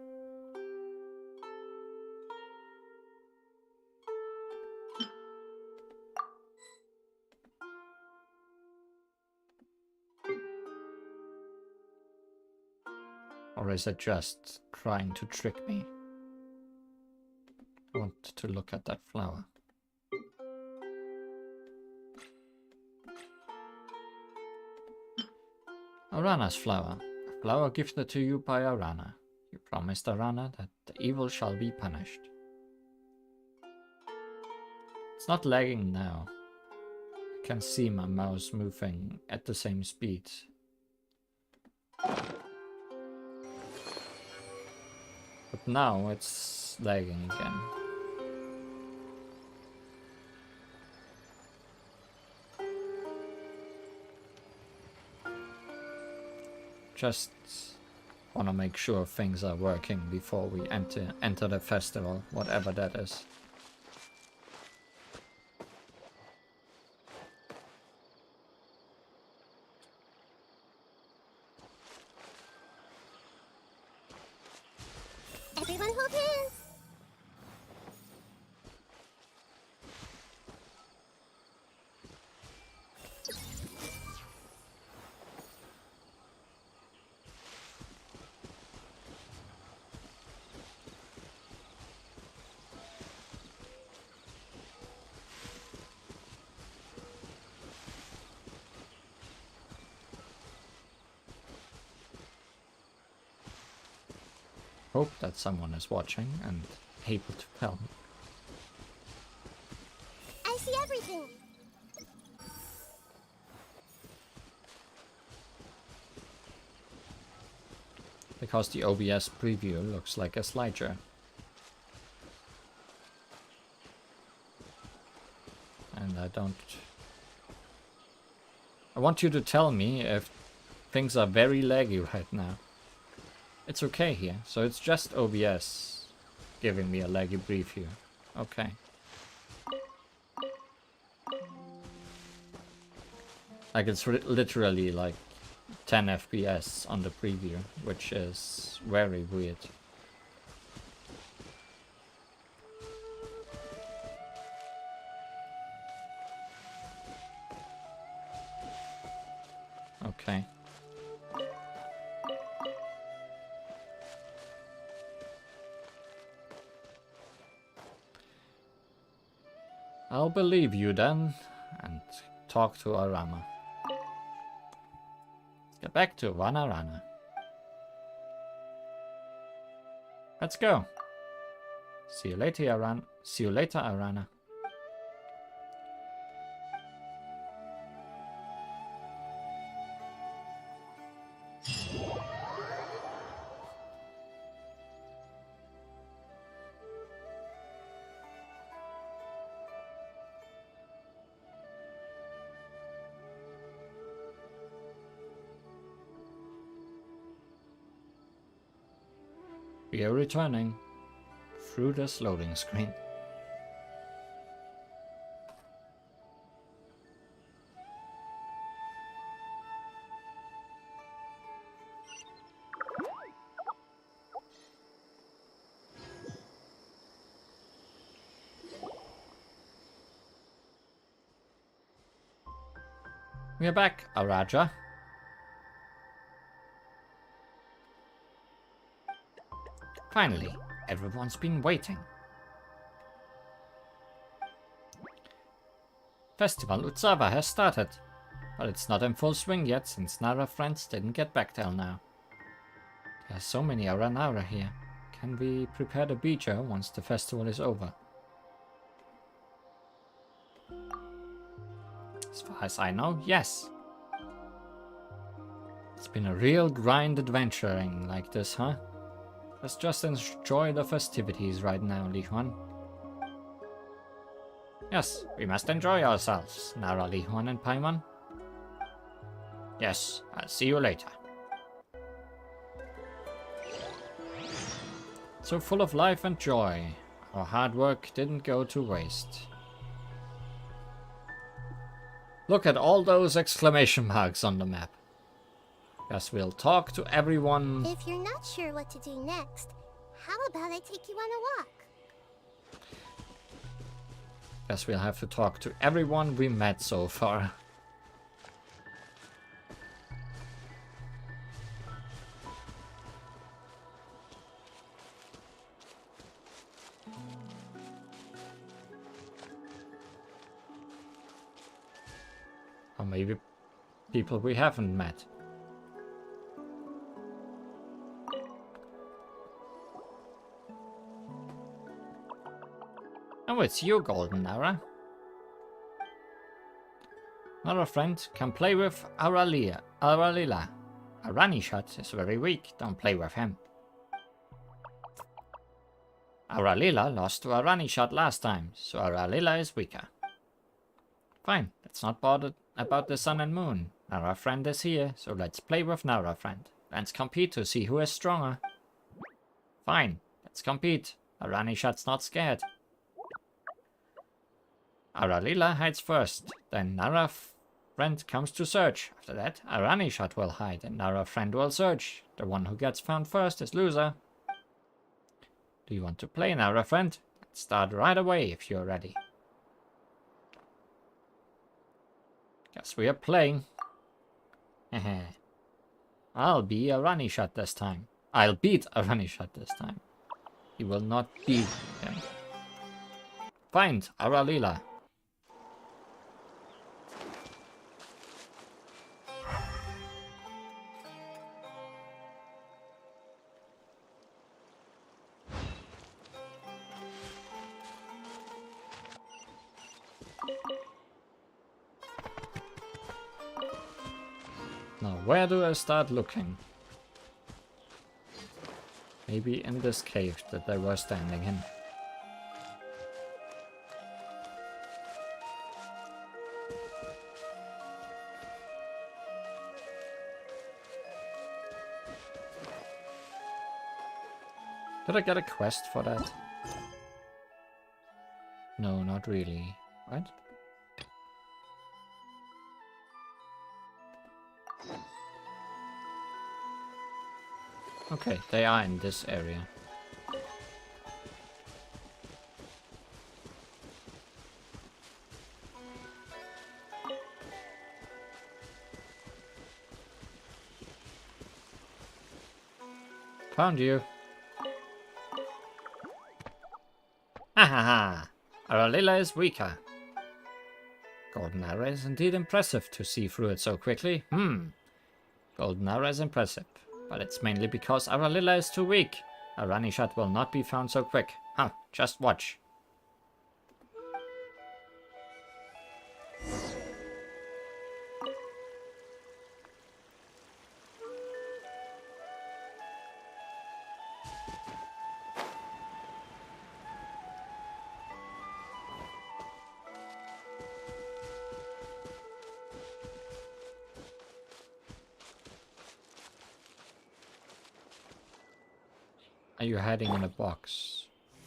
Speaker 1: Or is it just trying to trick me? I want to look at that flower. Arana's flower. A flower gifted to you by Arana. You promised Arana that the evil shall be punished. It's not lagging now. I can see my mouse moving at the same speed. But now it's lagging again. Just want to make sure things are working before we enter the festival, whatever that is.
Speaker 3: Everyone hold hands.
Speaker 1: Hope that someone is watching and able to tell me.
Speaker 3: I see everything.
Speaker 1: Because the OBS preview looks like a slideshow. And I want you to tell me if things are very laggy right now. It's okay here, so it's just OBS giving me a laggy preview. Okay. Like it's literally like 10 FPS on the preview, which is very weird. Okay. I'll believe you then, and talk to Arama. Let's get back to Vanarana. Let's go. See you later, Arana. See you later, Arana. We are returning through this loading screen. We are back, Araja. Finally, everyone's been waiting. Festival Utsava has started, but it's not in full swing yet since Nara friends didn't get back till now. There are so many Aranara here. Can we prepare the beacher once the festival is over? As far as I know, yes. It's been a real grind adventuring like this, huh? Let's just enjoy the festivities right now, Li Huan. Yes, we must enjoy ourselves, Nara, Li Huan, and Paimon. Yes, I'll see you later. So full of life and joy. Our hard work didn't go to waste. Look at all those exclamation marks on the map. Guess we'll talk to everyone.
Speaker 3: If you're not sure what to do next, how about I take you on a walk?
Speaker 1: Guess we'll have to talk to everyone we met so far. Or maybe people we haven't met. Oh, it's you, Golden Nara. Another friend can play with Auralila. Aranishat is very weak, don't play with him. Auralila lost to Aranishat last time, so Auralila is weaker. Fine, let's not bother about the sun and moon. Nara friend is here, so let's play with Nara friend. Let's compete to see who is stronger. Fine, let's compete. Aranishat's not scared. Auralila hides first, then Nara friend comes to search. After that, Aranishat will hide and Nara friend will search. The one who gets found first is loser. Do you want to play, Nara friend? Let's start right away if you're ready. Guess we are playing. I'll be Aranishat this time. I'll beat Aranishat this time. He will not beat him. Find Auralila. Now, where do I start looking? Maybe in this cave that they were standing in. Did I get a quest for that? No, not really. Right? Okay, they are in this area. Found you. Ha ha ha! Auralila is weaker. Golden Arrow is indeed impressive to see through it so quickly. Golden Arrow is impressive, but it's mainly because Auralila is too weak. Aranishat will not be found so quick. Huh, just watch. Are you hiding in a box?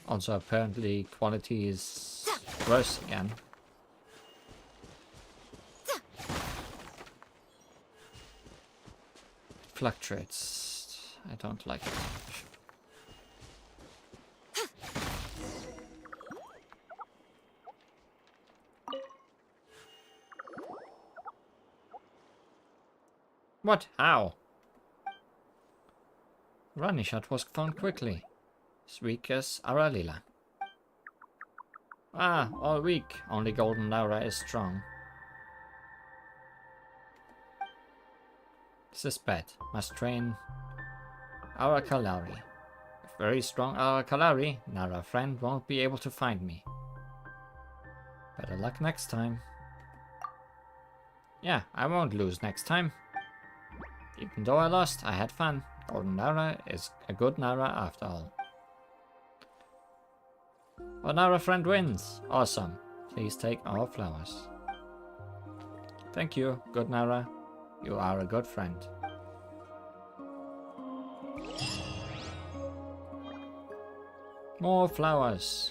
Speaker 1: Also, apparently quality is worse again. Fluctuates. I don't like it. What? How? Ranishat was found quickly. As weak as Auralila. Ah, all weak. Only Golden Laura is strong. This is bad. Must train our Kalari. If very strong our Kalari, Nara friend won't be able to find me. Better luck next time. Yeah, I won't lose next time. Even though I lost, I had fun. Golden Nara is a good Nara after all. Our Nara friend wins. Awesome. Please take our flowers. Thank you, good Nara. You are a good friend. More flowers.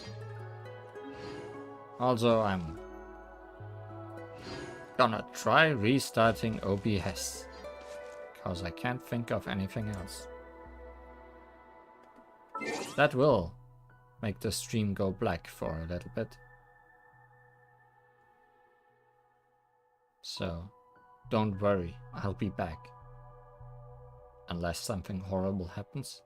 Speaker 1: Also, I'm gonna try restarting OBS. Because I can't think of anything else. That will make the stream go black for a little bit. So, don't worry, I'll be back. Unless something horrible happens.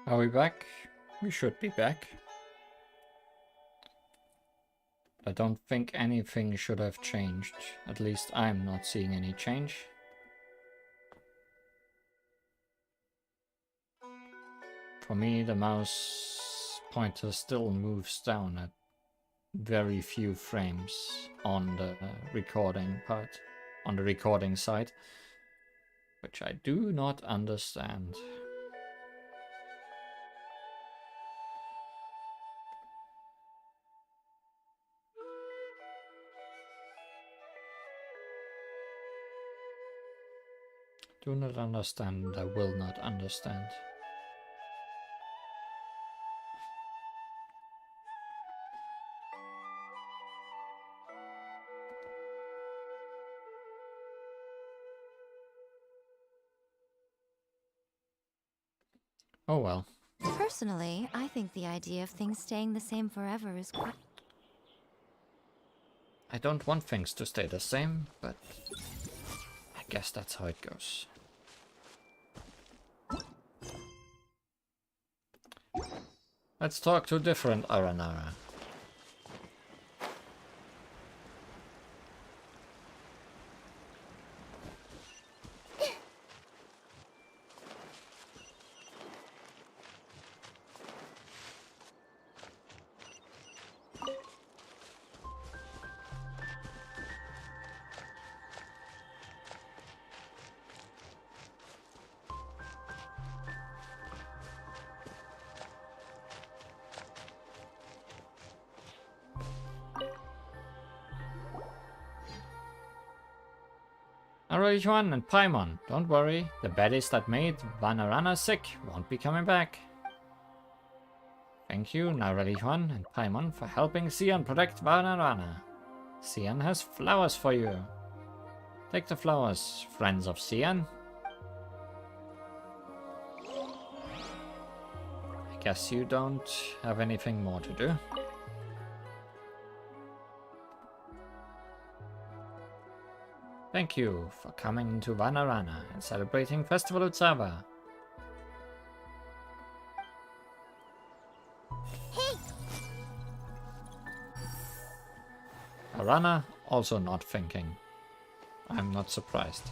Speaker 1: Are we back? We should be back. I don't think anything should have changed. At least I'm not seeing any change. For me, the mouse pointer still moves down at very few frames on the recording part, on the recording side, which I do not understand. Do not understand, I will not understand. Oh well.
Speaker 3: Personally, I think the idea of things staying the same forever is quite...
Speaker 1: I don't want things to stay the same, but I guess that's how it goes. Let's talk to different Aranara. Juan and Paimon, don't worry. The baddies that made Vanarana sick won't be coming back. Thank you, Juan and Paimon, for helping Xian protect Vanarana. Xian has flowers for you. Take the flowers, friends of Xian. I guess you don't have anything more to do. Thank you for coming to Vanarana and celebrating Festival Utsava.
Speaker 3: Hey!
Speaker 1: Arana also not thinking. I'm not surprised.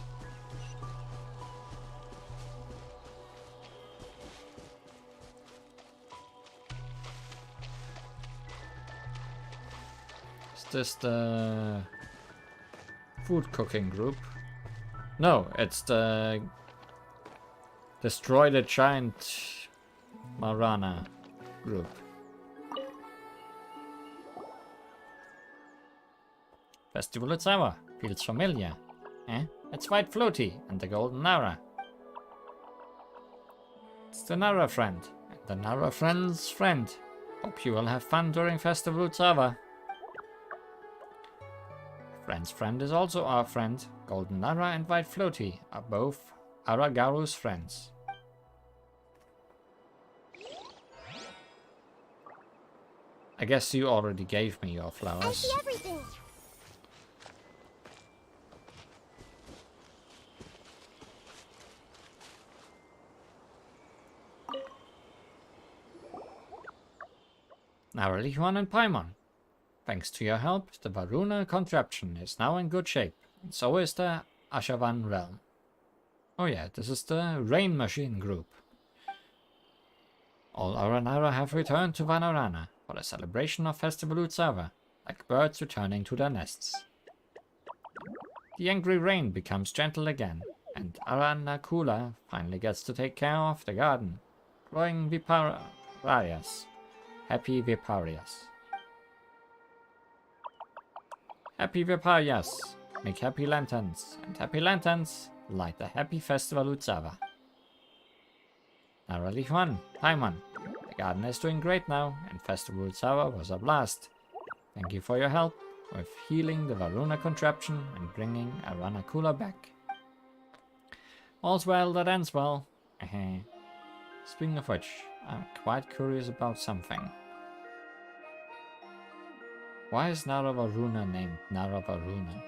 Speaker 1: Is this the food cooking group? No, it's the Destroy the Giant Marana group. Festival Utsava. Feels familiar. Eh? It's White Floaty and the Golden Nara. It's the Nara friend. And the Nara friend's friend. Hope you will have fun during Festival Utsava. Friend's friend is also our friend. Golden Nara and White Floaty are both Aragaru's friends. I guess you already gave me your
Speaker 3: I
Speaker 1: flowers.
Speaker 3: see everything.
Speaker 1: Now Juan and Paimon. Thanks to your help, the Varuna contraption is now in good shape, and so is the Ashavan realm. Oh yeah, this is the Rain Machine group. All Aranara have returned to Vanarana for the celebration of Festival Utsava, like birds returning to their nests. The angry rain becomes gentle again, and Aranakula finally gets to take care of the garden, growing Viparias. Happy Viparias. Happy Viparias! Make happy lanterns, and happy lanterns light the happy Festival Utsava. Naralihuan, Paimon, the garden is doing great now, and Festival Utsava was a blast. Thank you for your help with healing the Varuna contraption and bringing Aranakula back. All's well that ends well. Speaking of which, I'm quite curious about something. Why is Naravaruna named Naravaruna?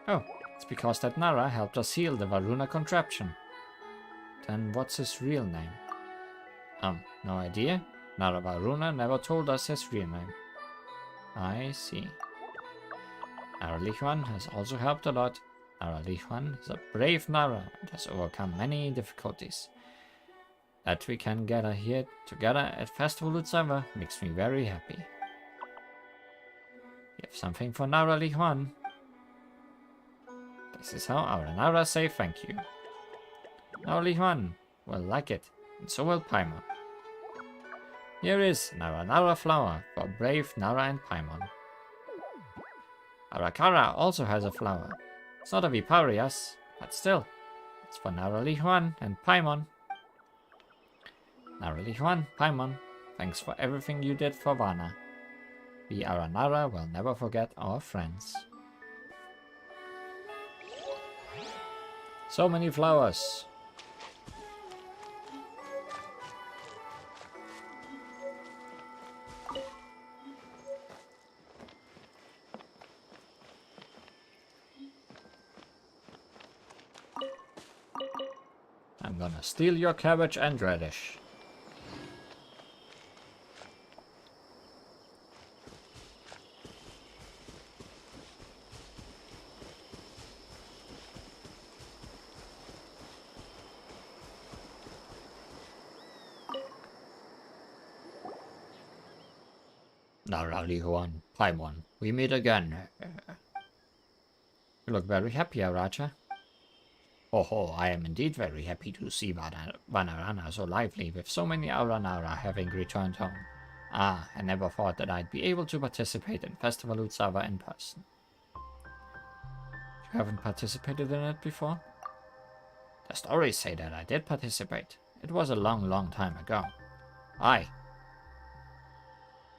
Speaker 1: Oh, it's because that Nara helped us heal the Varuna contraption. Then what's his real name? No idea. Naravaruna never told us his real name. I see. Naralihuan has also helped a lot. Naralihuan is a brave Nara and has overcome many difficulties. That we can gather here together at Festival Utsava makes me very happy. You have something for Naralihuan. This is how our Nara say thank you. Naralihuan will like it, and so will Paimon. Here is Nara flower for brave Nara and Paimon. Arakara also has a flower. It's not a Viparias, but still, it's for Naralihuan and Paimon. Naralihuan, Paimon, thanks for everything you did for Vana. We Aranara will never forget our friends. So many flowers. I'm gonna steal your cabbage and radish. Naralihuan, Paimon, we meet again. You look very happy, Aracha. Oh, I am indeed very happy to see Vanarana so lively, with so many Aranara having returned home. I never thought that I'd be able to participate in Festival Utsava in person. You haven't participated in it before? The stories say that I did participate. It was a long time ago.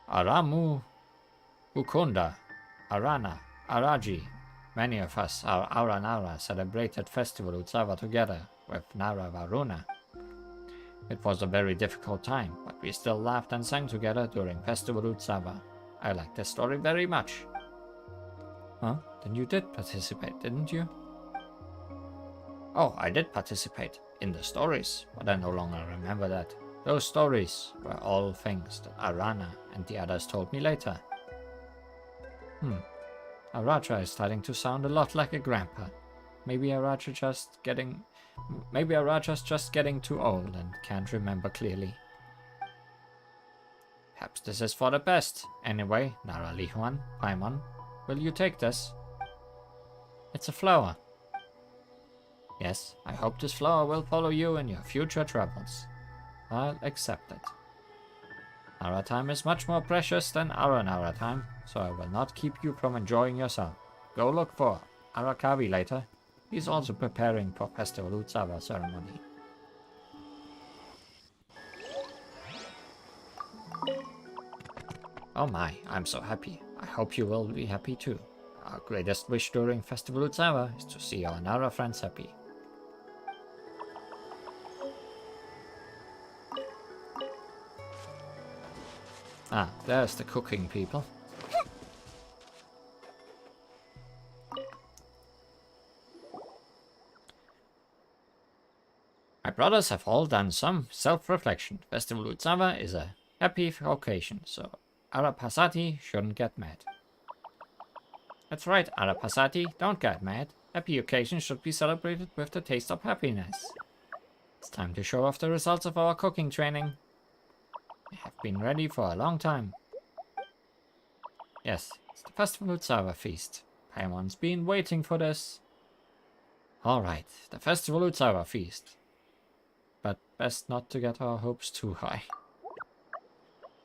Speaker 1: Aramu, Ukunda, Arana, Araji. Many of us, our Aranara, celebrated Festival Utsava together with Nara Varuna. It was a very difficult time, but we still laughed and sang together during Festival Utsava. I like this story very much. Huh? Then you did participate, didn't you? Oh, I did participate in the stories, but I no longer remember that. Those stories were all things that Arana and the others told me later. Aracha is starting to sound a lot like a grandpa. Maybe Aracha's just getting too old and can't remember clearly. Perhaps this is for the best. Anyway, Naralihuan, Paimon, will you take this? It's a flower. Yes, I hope this flower will follow you in your future travels. I'll accept it. Nara time is much more precious than our Nara time, so I will not keep you from enjoying yourself. Go look for Arakavi later. He's also preparing for Festival Utsava ceremony. Oh my, I'm so happy. I hope you will be happy too. Our greatest wish during Festival Utsava is to see our Nara friends happy. Ah, there's the cooking people. My brothers have all done some self-reflection. Festival Utsava is a happy occasion, so Arapasati shouldn't get mad. That's right, Arapasati, don't get mad. Happy occasions should be celebrated with the taste of happiness. It's time to show off the results of our cooking training. I have been ready for a long time. Yes, it's the Festival Utsava feast. Paimon's been waiting for this. Alright, the Festival Utsava feast. But best not to get our hopes too high.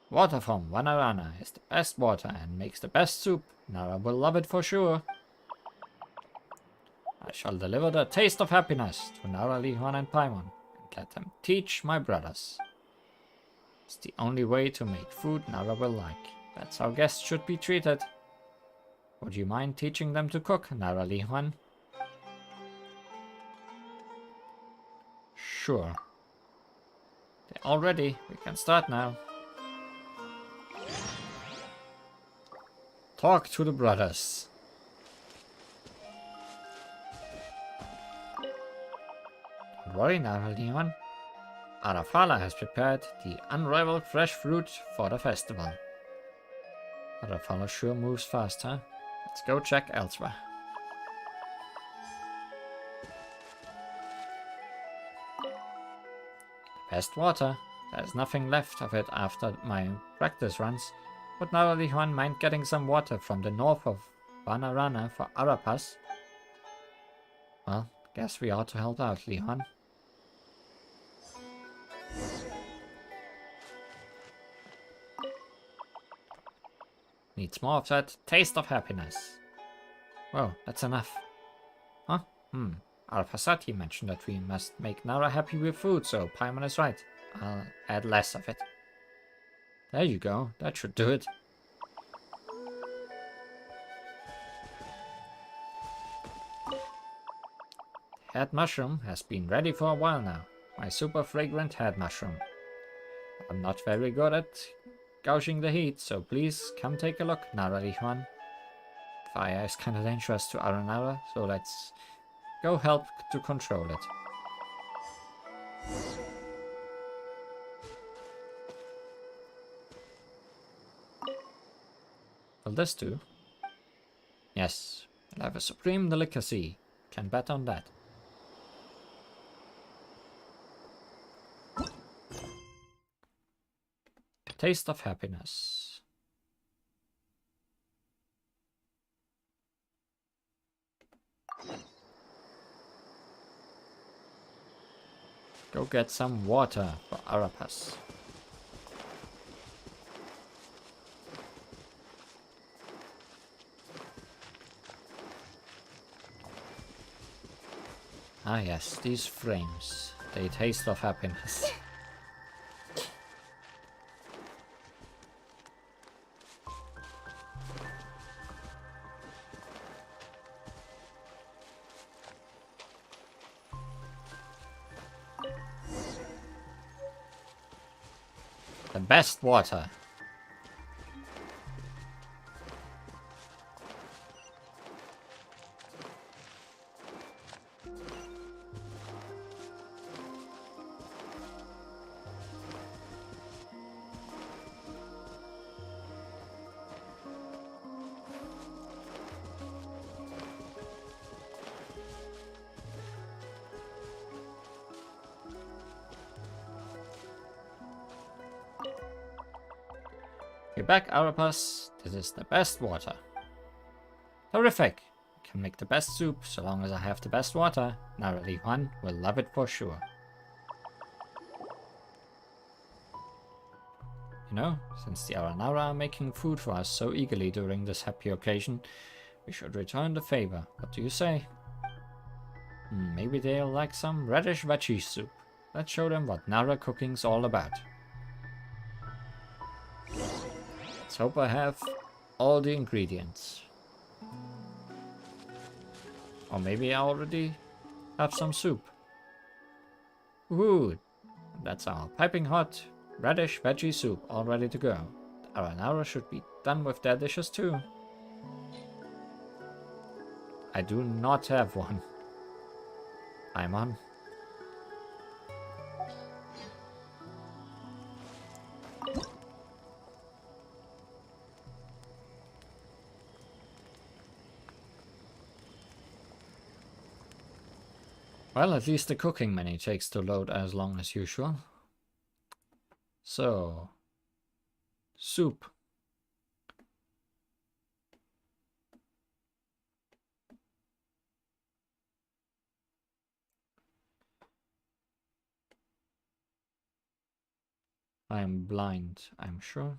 Speaker 1: Water from Vanarana is the best water and makes the best soup. Nara will love it for sure. I shall deliver the taste of happiness to Nara, Lihwan and Paimon and let them teach my brothers. It's the only way to make food Nara will like. That's how guests should be treated. Would you mind teaching them to cook, Nara, Lihwan? Sure. They're all ready. We can start now. Talk to the brothers. Don't worry, Nara, Lihwan. Arafala has prepared the unrivaled fresh fruit for the festival. Arafala sure moves fast, huh? Let's go check elsewhere. Best water. There's nothing left of it after my practice runs. Would Nara, Lihwan mind getting some water from the north of Vanarana for Arapas? Well, guess we ought to help out, Lihwan. Needs more of that taste of happiness. Well, that's enough. Huh? Alphasati mentioned that we must make Nara happy with food, so Paimon is right. I'll add less of it. There you go, that should do it. The head mushroom has been ready for a while now. My super fragrant head mushroom. I'm not very good at gouging the heat, so please come take a look, Nara, Lihwan. Fire is kinda dangerous to Aranara, so let's go help to control it. Will this do? Yes, we'll have a supreme delicacy. Can bet on that. Taste of happiness. Go get some water for Arapas. Ah yes, these frames. They taste of happiness. The best water. You're back, Arapas. This is the best water. Terrific! I can make the best soup so long as I have the best water. Nara, Lihwan will love it for sure. You know, since the Aranara are making food for us so eagerly during this happy occasion, we should return the favor. What do you say? Maybe they'll like some radish veggie soup. Let's show them what Nara cooking's all about. Let's hope I have all the ingredients. Or maybe I already have some soup. Woohoo! That's our piping hot radish veggie soup all ready to go. The Aranara should be done with their dishes too. I do not have one. I'm on. Well, at least the cooking menu takes to load as long as usual. So, soup. I am blind, I'm sure.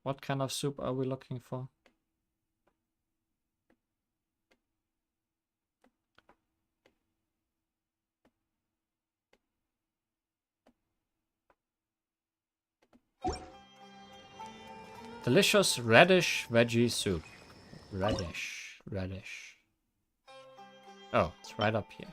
Speaker 1: What kind of soup are we looking for? Delicious radish veggie soup. Radish. Oh, it's right up here.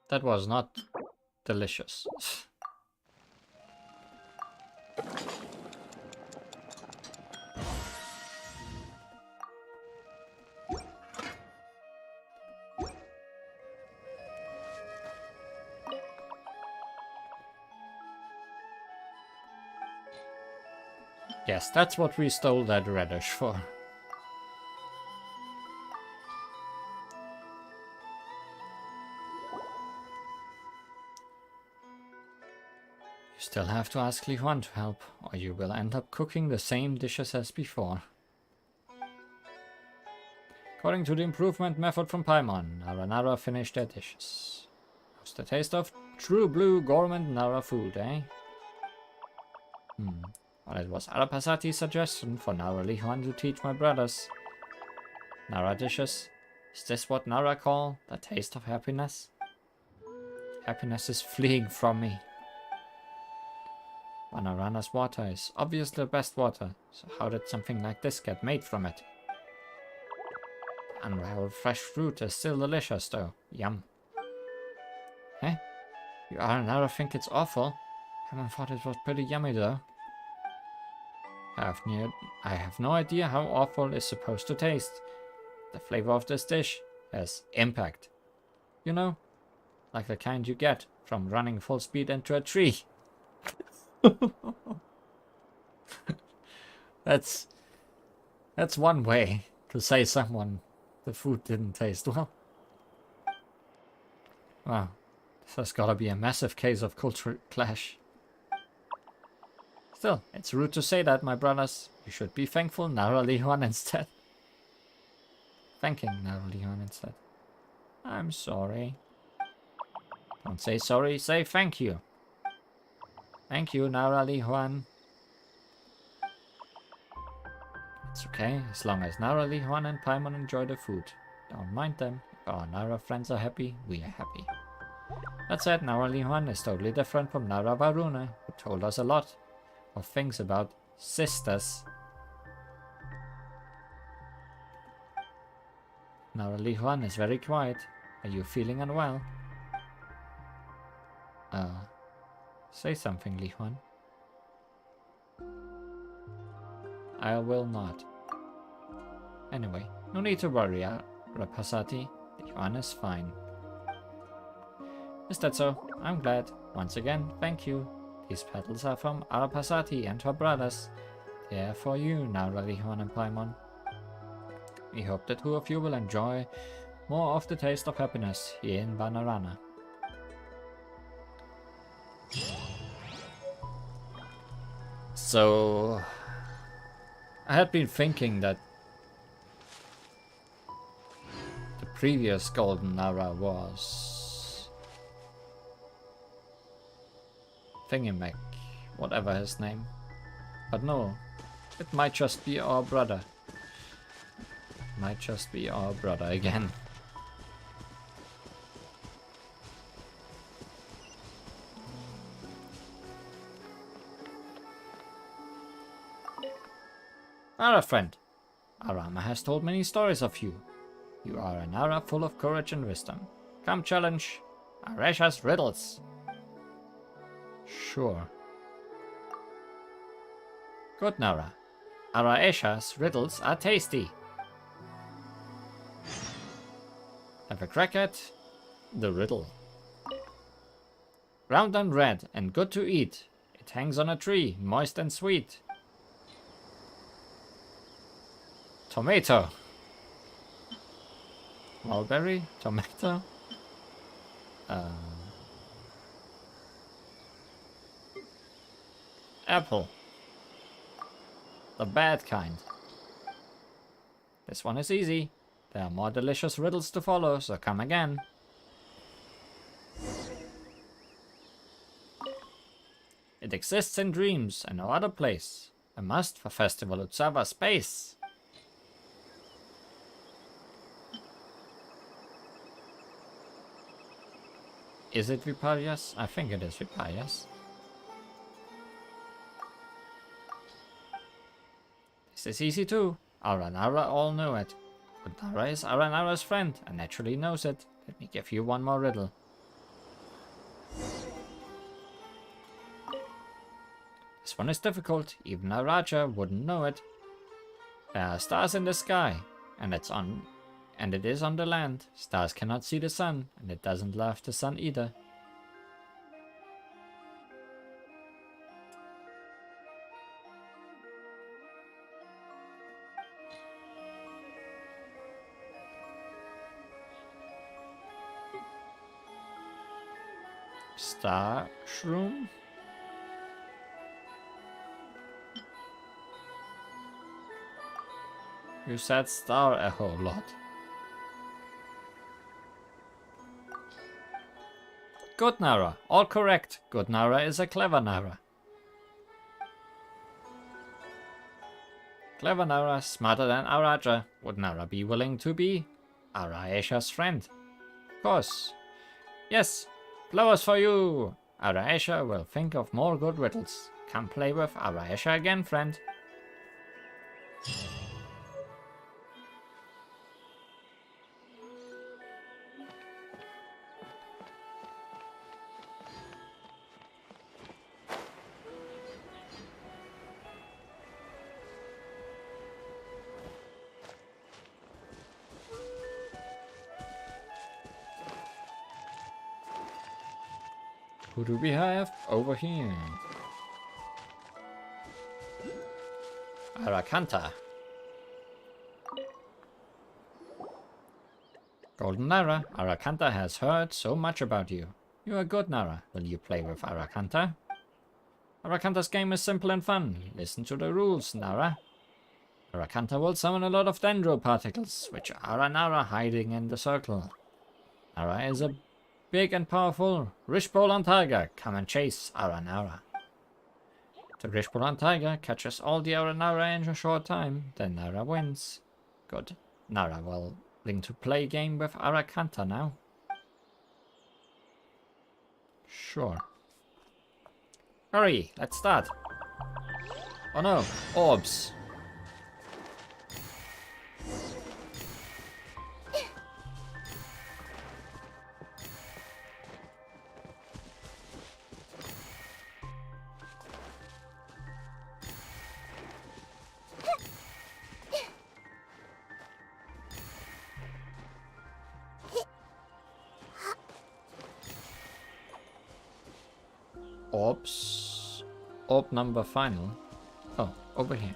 Speaker 1: That was not delicious. Yes, that's what we stole that radish for. You still have to ask Li Huan to help, or you will end up cooking the same dishes as before. According to the improvement method from Paimon, Nara finished their dishes. How's the taste of true blue gourmet Nara food, eh? Well, it was Arapasati's suggestion for Nara Li Huan to teach my brothers. Nara dishes. Is this what Nara call the taste of happiness? Happiness is fleeing from me. Vanarana's water is obviously the best water, so how did something like this get made from it? Unraveled fresh fruit is still delicious though. Yum. Eh? You Aranara think it's awful? Haven't thought it was pretty yummy though. I have no idea how awful is supposed to taste. The flavor of this dish has impact. You know, like the kind you get from running full speed into a tree. That's one way to say someone the food didn't taste well. Wow, this has gotta be a massive case of cultural clash. Still, it's rude to say that, my brothers. You should be thankful Nara Li Huan instead. Thanking Nara Li Huan instead. I'm sorry. Don't say sorry, say thank you. Thank you, Nara Li Huan. It's okay, as long as Nara Li Huan and Paimon enjoy the food. Don't mind them. If our Nara friends are happy, we are happy. That said, Nara Li Huan is totally different from Nara Varuna, who told us a lot of things about sisters. Nara Li Huan is very quiet. Are you feeling unwell? Say something, Li Huan. I will not. Anyway, no need to worry, Rapasati. Li Huan is fine. Is that so? I'm glad. Once again, thank you. These petals are from Arapasati and her brothers. They are for you, Nara Li Huan and Paimon. We hope the two of you will enjoy more of the taste of happiness here in Vanarana. So, I had been thinking that the previous Golden Nara was Thingamec, whatever his name. But no, it might just be our brother. Might just be our brother again. Nara friend, Arama has told many stories of you. You are a Nara full of courage and wisdom. Come challenge Aresha's riddles. Sure. Good Nara. Aresha's riddles are tasty. Have a crack at the riddle. Round and red and good to eat. It hangs on a tree, moist and sweet. Tomato. Mulberry? Tomato? Apple. The bad kind. This one is easy. There are more delicious riddles to follow, so come again. It exists in dreams and no other place. A must for Festival Utsava space. Is it Viparius? I think it is Viparius. This is easy too. Aranara all know it. Nara is Aranara's friend and naturally knows it. Let me give you one more riddle. This one is difficult. Even a Raja wouldn't know it. There are stars in the sky, and it is on the land. Stars cannot see the sun, and it doesn't love the sun either. Star shroom? You said star a whole lot. Good Nara, all correct. Good Nara is a clever Nara. Clever Nara, smarter than Araja. Would Nara be willing to be Araesha's friend? Of course. Yes, flowers for you. Araesha will think of more good riddles. Come play with Araesha again, friend. Who do we have over here? Arakanta. Golden Nara, Arakanta has heard so much about you. You are good, Nara. Will you play with Arakanta? Arakanta's game is simple and fun. Listen to the rules, Nara. Arakanta will summon a lot of dendro particles, which are Nara hiding in the circle. Nara is a big and powerful Rishbolan tiger. Come and chase Aranara. The Rishbolan tiger catches all the Aranara in a short time. Then Nara wins. Good. Nara will link to play game with Arakanta now. Sure. Hurry, let's start. Oh no, orbs. Orbs. Orb number final. Oh, over here.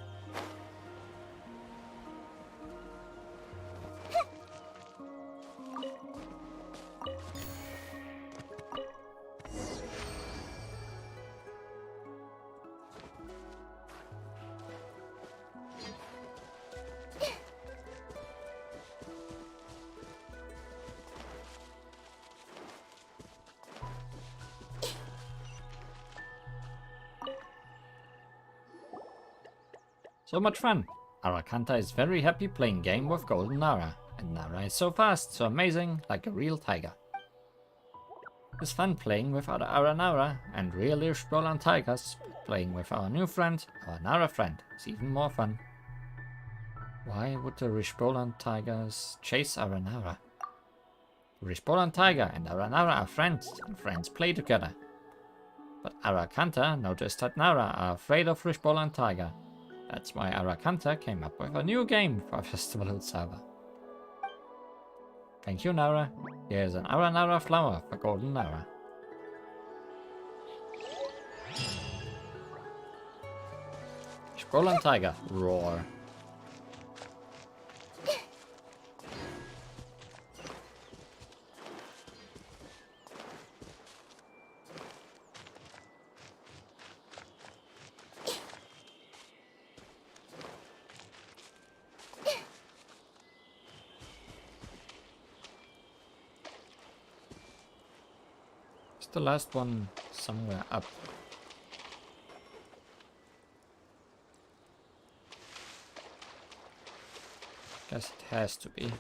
Speaker 1: So much fun! Arakanta is very happy playing game with Golden Nara, and Nara is so fast, so amazing, like a real tiger. It's fun playing with other Aranara and real Rishbolan tigers, but playing with our new friend, our Nara friend, is even more fun. Why would the Rishbolan tigers chase Aranara? The Rishbolan tiger and Aranara are friends, and friends play together. But Arakanta noticed that Nara are afraid of Rishbolan tiger. That's why Arakanta came up with a new game for Festival Utsava. Thank you, Nara. Here's an Aranara flower for Golden Nara. Rishbolan tiger, roar. The last one somewhere up. Guess it has to be.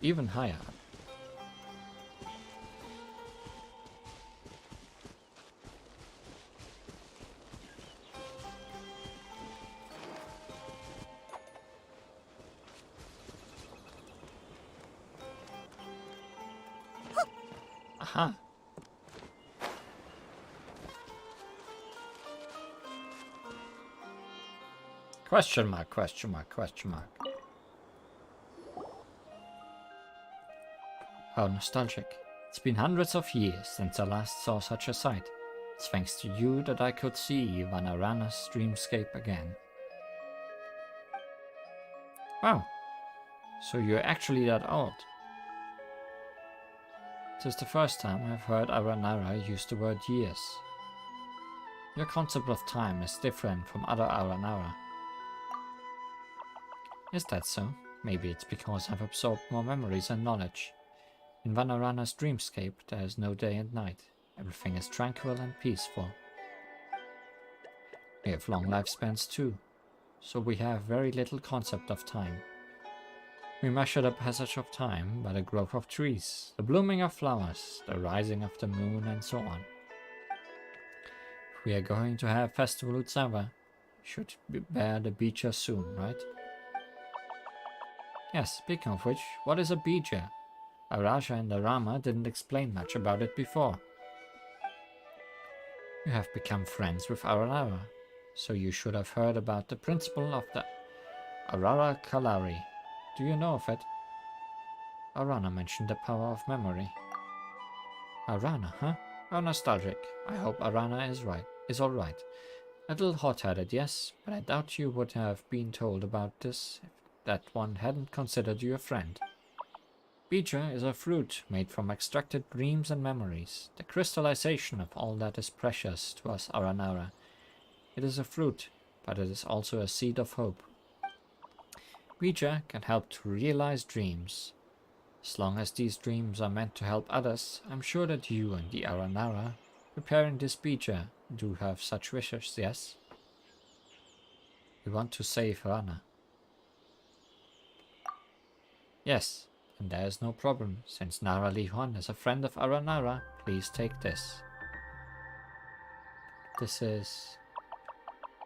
Speaker 1: Even higher up. Aha. Question mark, question mark, question mark. How nostalgic. It's been hundreds of years since I last saw such a sight. It's thanks to you that I could see Vanarana's dreamscape again. Wow. So you're actually that old. This is the first time I've heard Aranara use the word years. Your concept of time is different from other Aranara. Is that so? Maybe it's because I've absorbed more memories and knowledge. In Vanarana's dreamscape, there is no day and night. Everything is tranquil and peaceful. We have long lifespans too, so we have very little concept of time. We measure the passage of time by the growth of trees, the blooming of flowers, the rising of the moon, and so on. If we are going to have Festival Utsava, we should bear the bija soon, right? Yes, speaking of which, what is a bija? Araja and Arama didn't explain much about it before. You have become friends with Aranara, so you should have heard about the principle of the Arara Kalari. Do you know of it? Arana mentioned the power of memory. Arana, huh? How nostalgic. I hope Arana is alright. A little hot-headed, yes, but I doubt you would have been told about this if that one hadn't considered you a friend. Bija is a fruit made from extracted dreams and memories, the crystallization of all that is precious to us Aranara. It is a fruit, but it is also a seed of hope. Bija can help to realize dreams. As long as these dreams are meant to help others, I'm sure that you and the Aranara preparing this bija do have such wishes, yes? We want to save Rana. Yes, and there is no problem. Since Nara Lihuan is a friend of Aranara, please take this. This is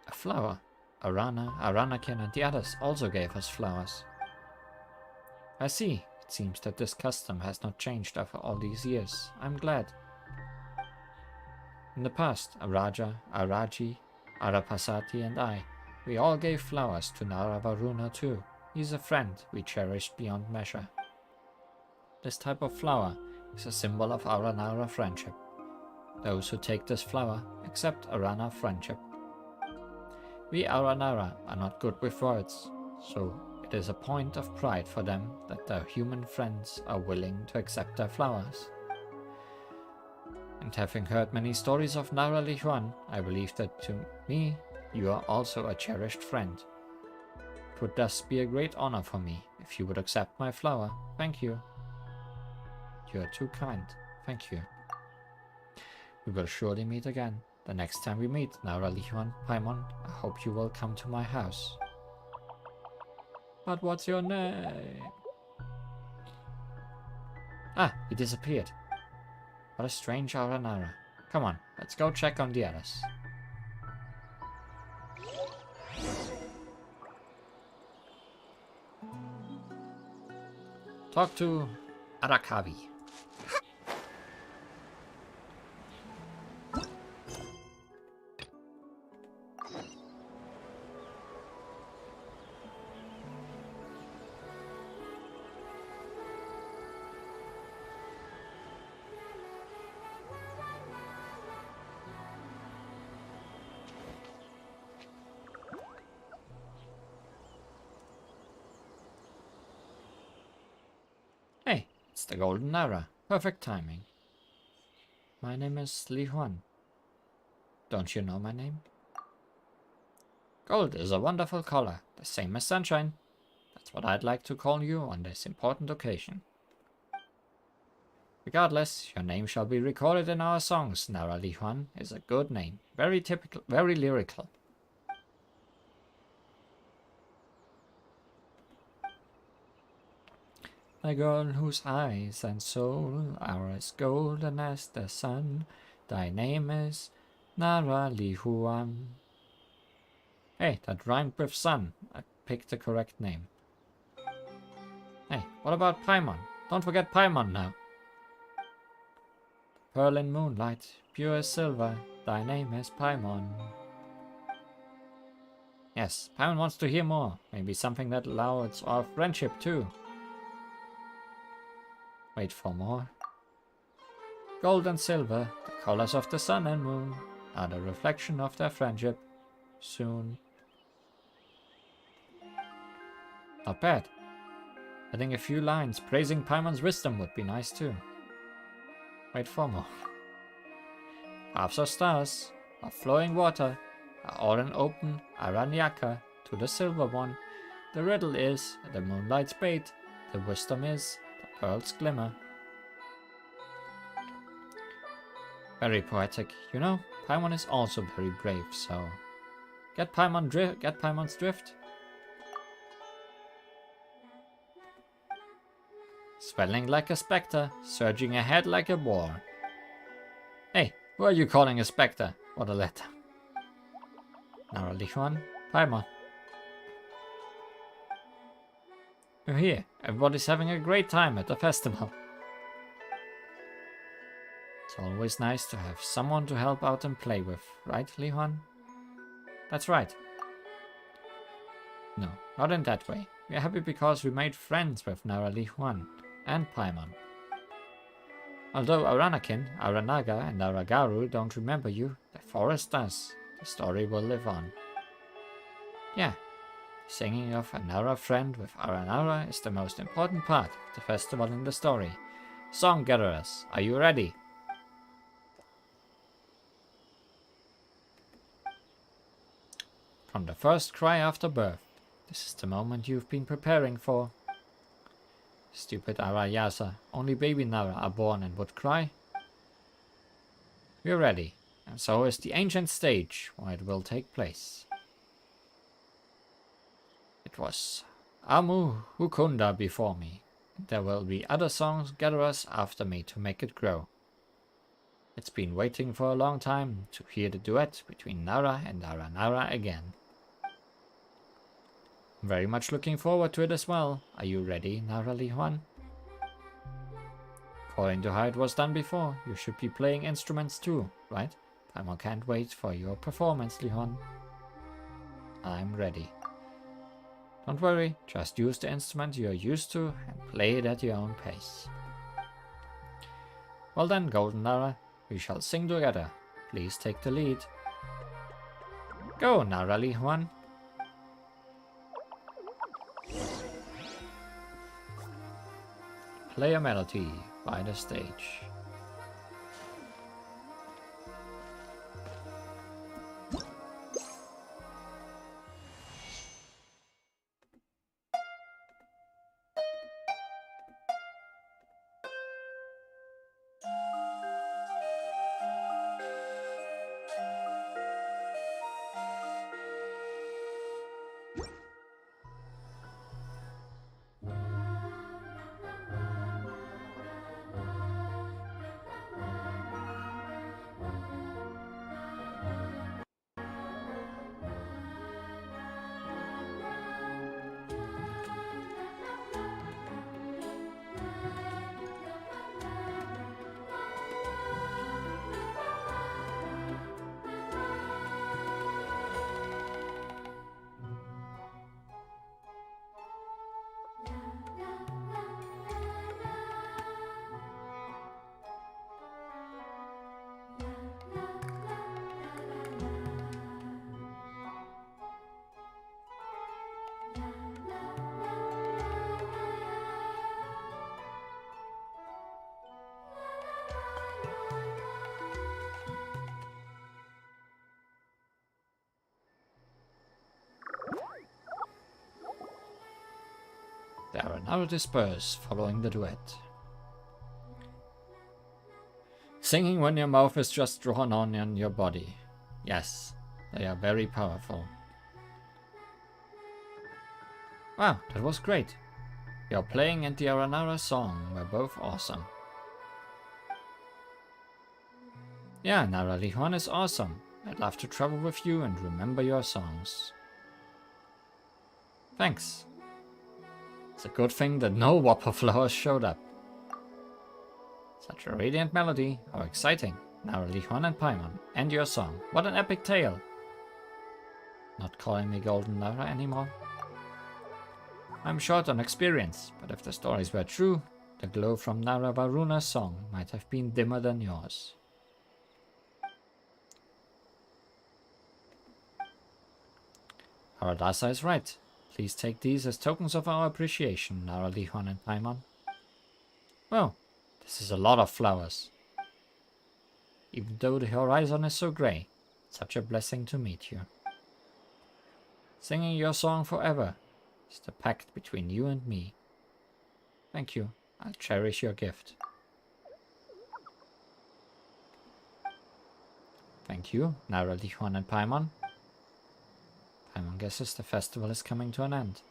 Speaker 1: a flower. Arana, Aranakin and the others also gave us flowers. I see. It seems that this custom has not changed after all these years. I'm glad. In the past, Araja, Araji, Arapasati and I, we all gave flowers to Nara Varuna too. He's a friend we cherished beyond measure. This type of flower is a symbol of Aranara friendship. Those who take this flower accept Arana friendship. We Aranara are not good with words, so it is a point of pride for them that their human friends are willing to accept their flowers. And having heard many stories of Nara Lihuan, I believe that to me, you are also a cherished friend. It would thus be a great honor for me if you would accept my flower. Thank you. You are too kind. Thank you. We will surely meet again. The next time we meet, Nara Lihuan Paimon, I hope you will come to my house. But what's your name? Ah, he disappeared. What a strange Aranara. Come on, let's go check on the others. Talk to Arakabi. Hey, it's the Golden Nara. Perfect timing. My name is Li Huan. Don't you know my name? Gold is a wonderful color, the same as sunshine. That's what I'd like to call you on this important occasion. Regardless, your name shall be recorded in our songs. Nara Li Huan is a good name. Very typical, very lyrical. A girl whose eyes and soul are as golden as the sun. Thy name is Nara Li Huan. Hey, that rhymed with sun. I picked the correct name. Hey, what about Paimon? Don't forget Paimon now. Pearl in moonlight, pure as silver. Thy name is Paimon. Yes, Paimon wants to hear more. Maybe something that allows our friendship too. Wait for more. Gold and silver, the colors of the sun and moon, are the reflection of their friendship. Soon. Not bad. Adding a few lines praising Paimon's wisdom would be nice too. Wait for more. Paths of stars, of flowing water, are all an open Aranyaka to the silver one. The riddle is the moonlight's bait, the wisdom is the pearl's glimmer. Very poetic. You know, Paimon is also very brave, so get Paimon's drift. Swelling like a spectre, surging ahead like a boar. Hey, who are you calling a spectre? What a letter. Nara Li Huan, Paimon. You're here. Everybody's having a great time at the festival. It's always nice to have someone to help out and play with, right, Li Huan? That's right. No, not in that way. We're happy because we made friends with Nara Li Huan and Paimon. Although Aranakin, Aranaga, and Aragaru don't remember you, the forest does. The story will live on. Yeah, singing of a Nara friend with Aranara is the most important part of the festival in the story. Song gatherers, are you ready? From the first cry after birth, this is the moment you've been preparing for. Stupid Arayasa, only baby Nara are born and would cry. We're ready, and so is the ancient stage where it will take place. It was Amu Hukunda before me. There will be other song gatherers after me to make it grow. It's been waiting for a long time to hear the duet between Nara and Aranara again. I'm very much looking forward to it as well. Are you ready, Nara Li Huan? According to how it was done before, you should be playing instruments too, right? Paimon can't wait for your performance, Li Huan. I'm ready. Don't worry, just use the instrument you're used to and play it at your own pace. Well then, Golden Nara, we shall sing together. Please take the lead. Go, Nara Li Huan. Play a melody by the stage. Nara disperse following the duet. Singing when your mouth is just drawn on your body. Yes, they are very powerful. Wow, that was great. Your playing and the Aranara song were both awesome. Yeah, Nara Lihuan is awesome. I'd love to travel with you and remember your songs. Thanks. It's a good thing that no Whopper flowers showed up. Such a radiant melody. How exciting. Nara Lihuan and Paimon. And your song. What an epic tale. Not calling me Golden Nara anymore. I'm short on experience, but if the stories were true, the glow from Nara Varuna's song might have been dimmer than yours. Aradasa is right. Please take these as tokens of our appreciation, Nara Lihuan and Paimon. Well, this is a lot of flowers. Even though the horizon is so grey, such a blessing to meet you. Singing your song forever is the pact between you and me. Thank you. I'll cherish your gift. Thank you, Nara Lihuan and Paimon. Paimon guesses the festival is coming to an end.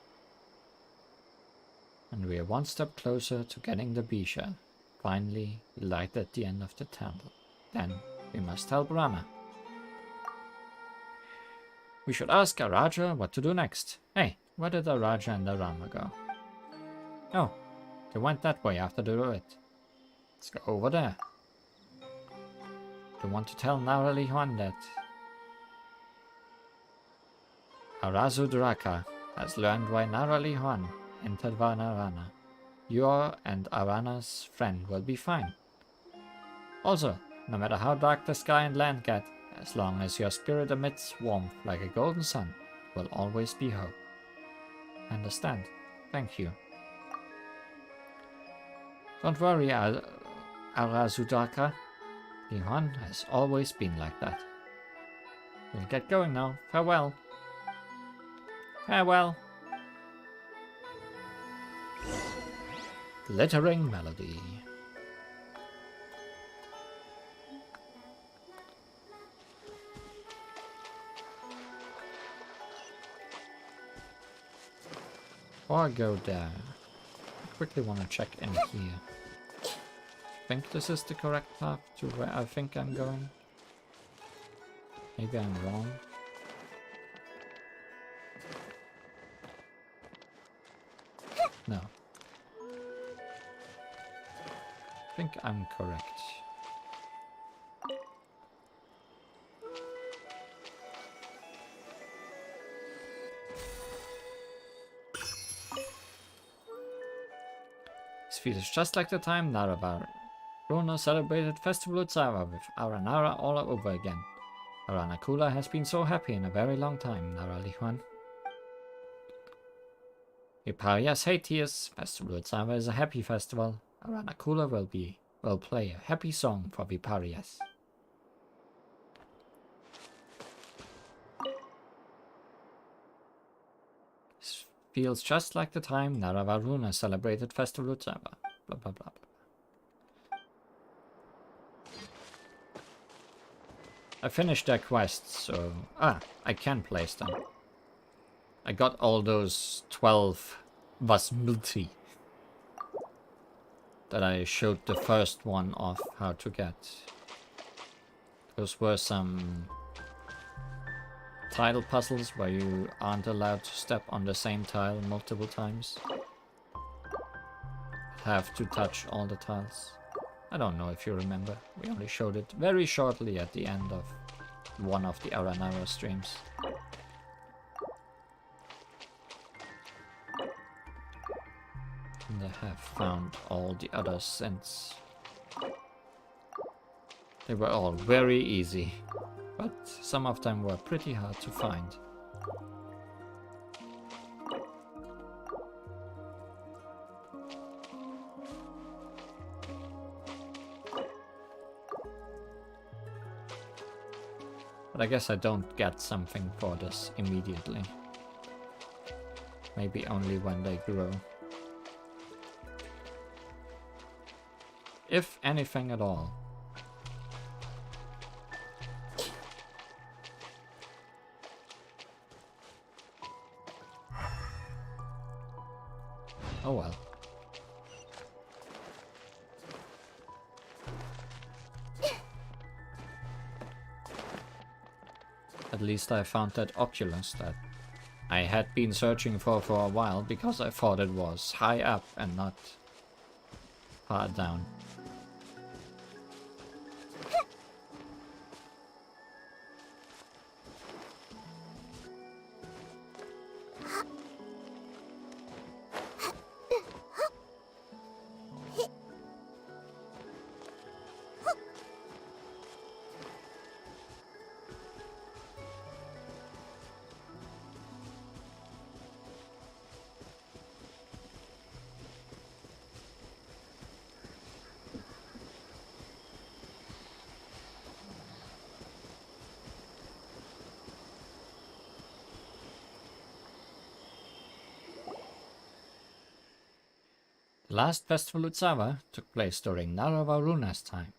Speaker 1: And we are one step closer to getting the Bisha. Finally, light at the end of the tunnel. Then, we must help Rama. We should ask Araja what to do next. Hey, where did Araja and Rama go? Oh, they went that way after the ruin. Let's go over there. They want to tell Nara Lihuan that Arazudraka has learned why Nara Lihuan entered Vanarana. You and Arana's friend will be fine. Also, no matter how dark the sky and land get, as long as your spirit emits warmth like a golden sun, will always be hope. Understand. Thank you. Don't worry, Arazudaka. Lihuan has always been like that. We'll get going now. Farewell. Farewell. Glittering melody. Before I go there, I quickly want to check in here. I think this is the correct path to where I think I'm going. Maybe I'm wrong. No. I think I'm correct. This feels just like the time Nara celebrated Festival Utsava with Aranara all over again. Aranakula has been so happy in a very long time, Nara Lihuan. Viparias hate tears. Festival Utsava is a happy festival. Aranakula will play a happy song for Viparias. This feels just like the time Naravaruna celebrated Festival Utsava. Blah blah blah. I finished their quests, so I can place them. I got all those 12 Vasmilti that I showed the first one of how to get. Those were some tile puzzles where you aren't allowed to step on the same tile multiple times. Have to touch all the tiles. I don't know if you remember. We only showed it very shortly at the end of one of the Aranara streams. And I have found all the others since. They were all very easy, but some of them were pretty hard to find. But I guess I don't get something for this immediately. Maybe only when they grow. if anything at all. Oh well. At least I found that Oculus that I had been searching for a while because I thought it was high up and not far down. The last festival Utsava took place during Naravaruna's time.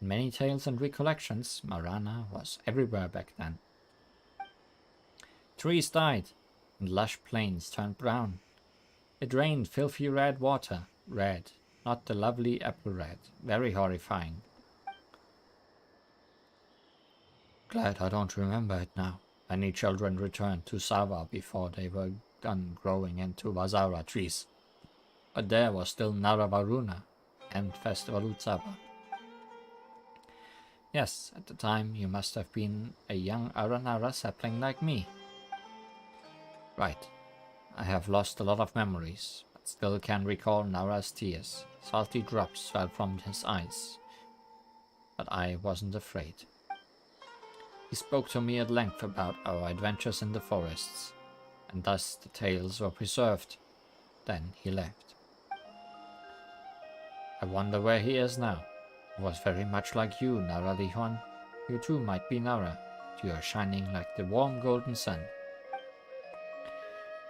Speaker 1: In many tales and recollections, Marana was everywhere back then. Trees died, and lush plains turned brown. It rained filthy red water, red, not the lovely apple red, very horrifying. Glad I don't remember it now. Many children returned to Sava before they were done growing into Vazara trees. But there was still Naravaruna and Festival Utsava. Yes, at the time you must have been a young Aranara sapling like me. Right. I have lost a lot of memories, but still can recall Nara's tears. Salty drops fell from his eyes. But I wasn't afraid. He spoke to me at length about our adventures in the forests, and thus the tales were preserved. Then he left. I wonder where he is now. He was very much like you, Nara Lihuan. You too might be Nara. You are shining like the warm golden sun.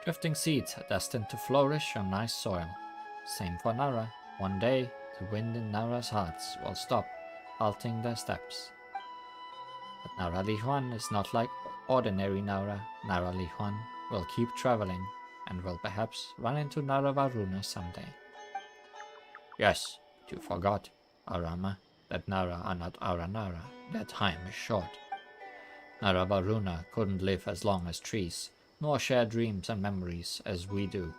Speaker 1: Drifting seeds are destined to flourish on nice soil. Same for Nara. One day, the wind in Nara's hearts will stop, halting their steps. But Nara Lihuan is not like ordinary Nara. Nara Lihuan will keep traveling, and will perhaps run into Naravaruna someday. Yes, but you forgot, Arama, that Nara are not Aranara. Their time is short. Naravaruna couldn't live as long as trees, nor share dreams and memories as we do.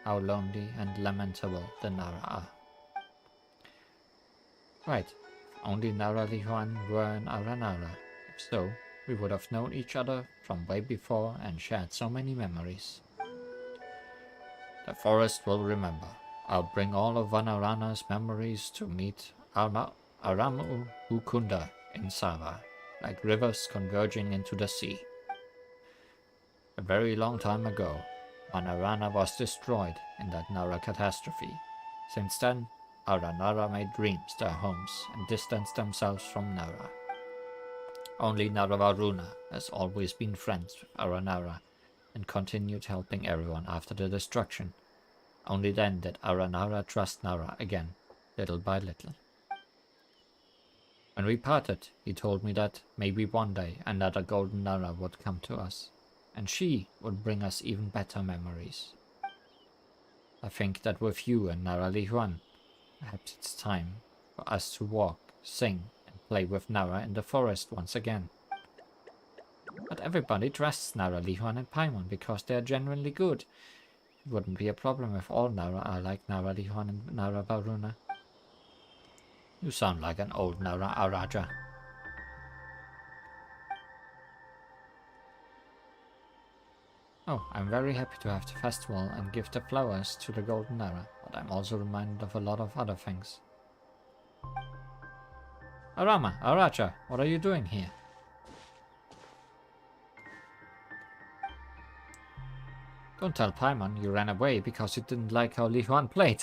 Speaker 1: How lonely and lamentable the Nara are. Right, if only Nara Lihuan were an Aranara. If so, we would have known each other from way before and shared so many memories. The forest will remember. I'll bring all of Vanarana's memories to meet Aramu Ukunda in Sava, like rivers converging into the sea. A very long time ago, Vanarana was destroyed in that Nara catastrophe. Since then, Aranara made dreams their homes and distanced themselves from Nara. Only Naravaruna has always been friends with Aranara and continued helping everyone after the destruction. Only then did Aranara trust Nara again, little by little. When we parted, he told me that maybe one day another golden Nara would come to us, and she would bring us even better memories. I think that with you and Nara Lihuan, perhaps it's time for us to walk, sing, and play with Nara in the forest once again. But everybody trusts Nara Lihuan and Paimon because they are genuinely good. It wouldn't be a problem if all Nara are like Nara Lihuan and Nara Varuna. You sound like an old Nara Araja. Oh, I'm very happy to have the festival and give the flowers to the Golden Nara, but I'm also reminded of a lot of other things. Arama, Araja, what are you doing here? Don't tell Paimon you ran away because you didn't like how Lihuan played.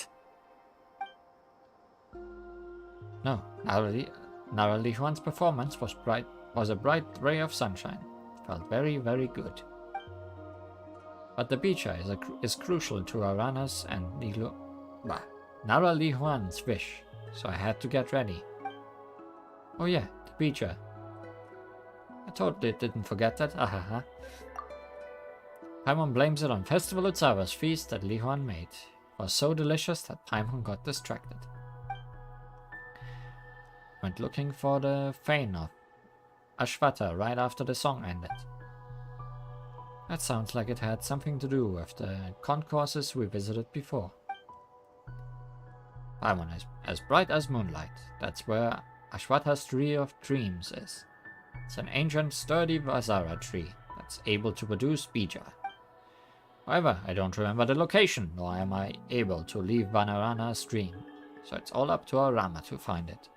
Speaker 1: No, Nara Lihuan's performance was a bright ray of sunshine. It felt very, very good. But the beacher is crucial to Arana's and Nara Lihuan's wish so I had to get ready. Oh yeah, the beecher. I totally didn't forget that, ahaha. Paimon blames it on Festival Utsava's feast that Li Huan made. It was so delicious that Paimon got distracted. Went looking for the fane of Ashvata right after the song ended. That sounds like it had something to do with the concourses we visited before. Paimon is as bright as moonlight. That's where Ashvata's Tree of Dreams is. It's an ancient, sturdy Vazara tree that's able to produce bija. However, I don't remember the location, nor am I able to leave Vanarana's stream, so it's all up to Arama to find it.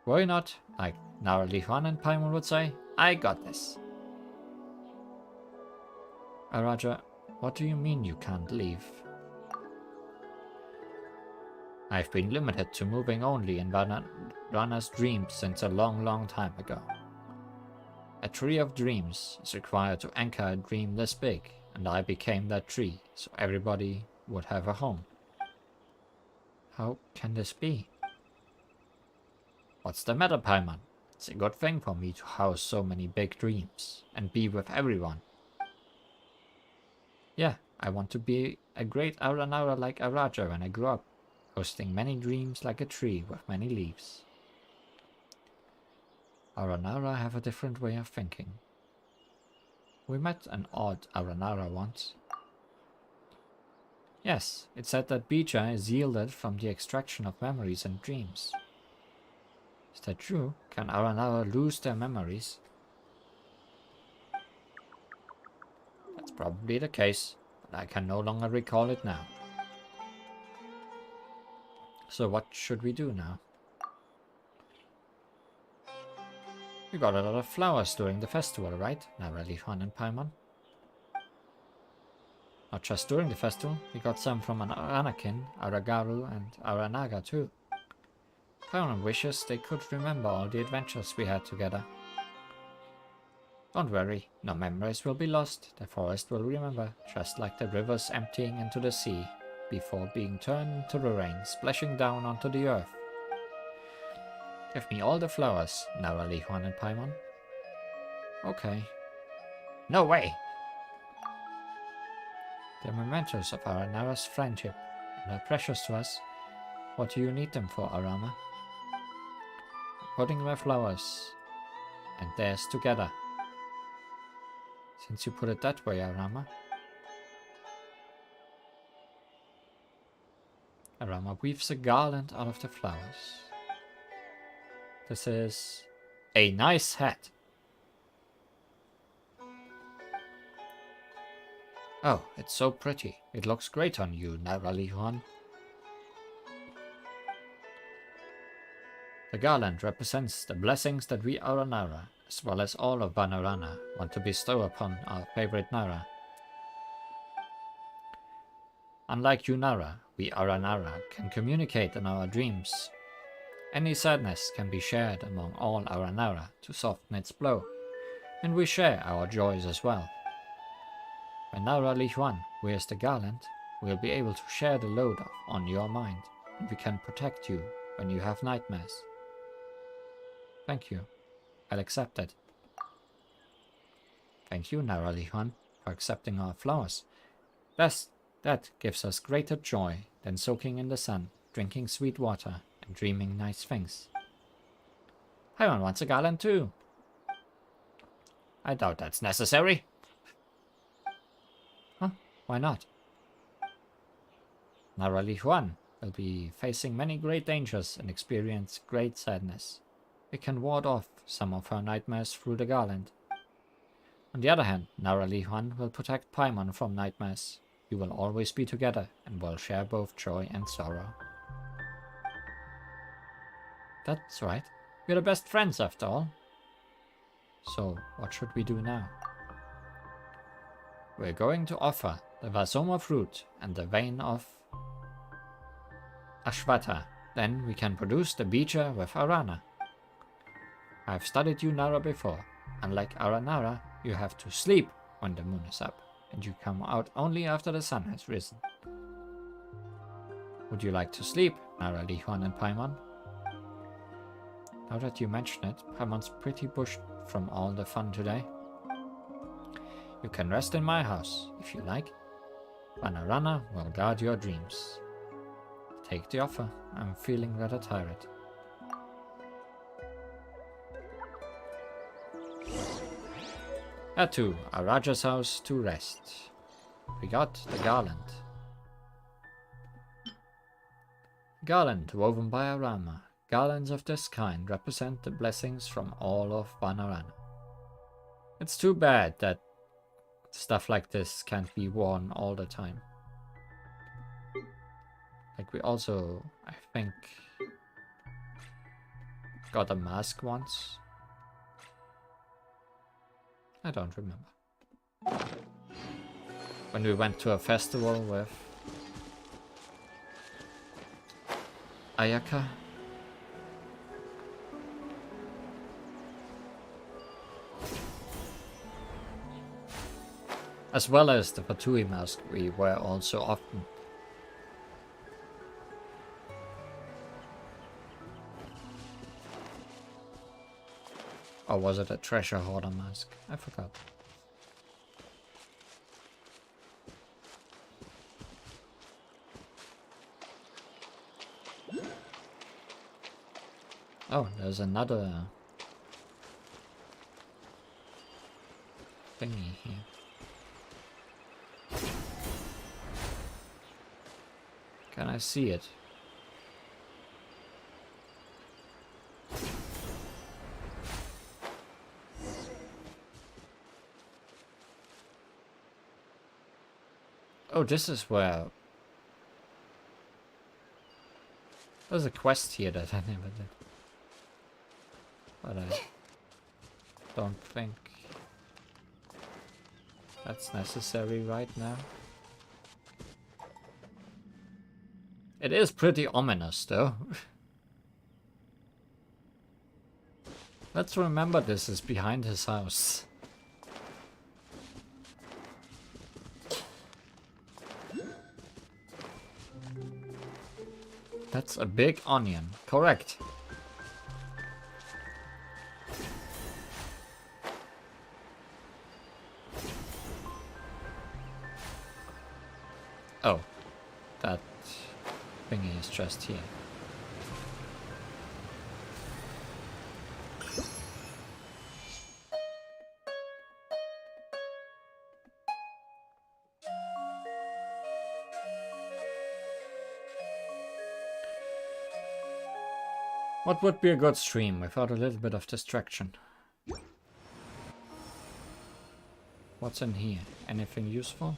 Speaker 1: Worry not, like Nara Li Huan and Paimon would say, I got this. Araja, what do you mean you can't leave? I've been limited to moving only in Vanarana's dreams since a long time ago. A tree of dreams is required to anchor a dream this big, and I became that tree, so everybody would have a home. How can this be? What's the matter, Paimon? It's a good thing for me to house so many big dreams, and be with everyone. Yeah, I want to be a great Aranara like Araja when I grow up, hosting many dreams like a tree with many leaves. Aranara have a different way of thinking. We met an odd Aranara once. Yes, it said that bija is yielded from the extraction of memories and dreams. Is that true? Can Aranara lose their memories? That's probably the case, but I can no longer recall it now. So what should we do now? We got a lot of flowers during the festival, right? Nara Li Huan and Paimon. Not just during the festival, we got some from Anakin, Aragaru, and Aranaga too. Paimon wishes they could remember all the adventures we had together. Don't worry, no memories will be lost. The forest will remember, just like the rivers emptying into the sea, before being turned into the rain, splashing down onto the earth. Give me all the flowers, Nara Li Huan and Paimon. Okay. No way! They're mementos of Aranara's friendship, and are precious to us. What do you need them for, Arama? Putting my flowers and theirs together. Since you put it that way, Arama. Arama weaves a garland out of the flowers. This is a nice hat. Oh, it's so pretty. It looks great on you, Nara Li Huan. The garland represents the blessings that we Aranara, as well as all of Vanarana, want to bestow upon our favorite Nara. Unlike you, Nara, we Aranara can communicate in our dreams. Any sadness can be shared among all Aranara to soften its blow, and we share our joys as well. When Nara Li Huan wears the garland, we'll be able to share the load on your mind, and we can protect you when you have nightmares. Thank you. I'll accept it. Thank you, Nara Li Huan, for accepting our flowers. That gives us greater joy than soaking in the sun, drinking sweet water, and dreaming nice things. Paimon wants a garland too. I doubt that's necessary. Huh? Why not? Nara Li Huan will be facing many great dangers and experience great sadness. We can ward off some of her nightmares through the garland. On the other hand, Nara Li Huan will protect Paimon from nightmares. You will always be together and will share both joy and sorrow. That's right. We're the best friends after all. So, what should we do now? We're going to offer the Vasoma fruit and the vein of Ashvata. Then we can produce the bija with Arana. I've studied you, Nara, before. Unlike Aranara, you have to sleep when the moon is up, and you come out only after the sun has risen. Would you like to sleep, Naralihuan and Paimon? Now that you mention it, Paimon's pretty bushed from all the fun today. You can rest in my house, if you like. Banarana will guard your dreams. Take the offer. I'm feeling rather tired. Head to Araja's house to rest. We got the garland. Garland woven by Arama. Garlands of this kind represent the blessings from all of Banarana. It's too bad that stuff like this can't be worn all the time. Like we also, I think, got a mask once. I don't remember. When we went to a festival with Ayaka. As well as the Fatui mask we wear all so often. Or was it a treasure hoarder mask? I forgot. Oh, there's another thingy here. Can I see it? Oh, this is where... There's a quest here that I never did. But I don't think that's necessary right now. It is pretty ominous, though. Let's remember this is behind his house. That's a big onion. Correct. Oh, that thingy is just here. What would be a good stream without a little bit of distraction? What's in here? Anything useful?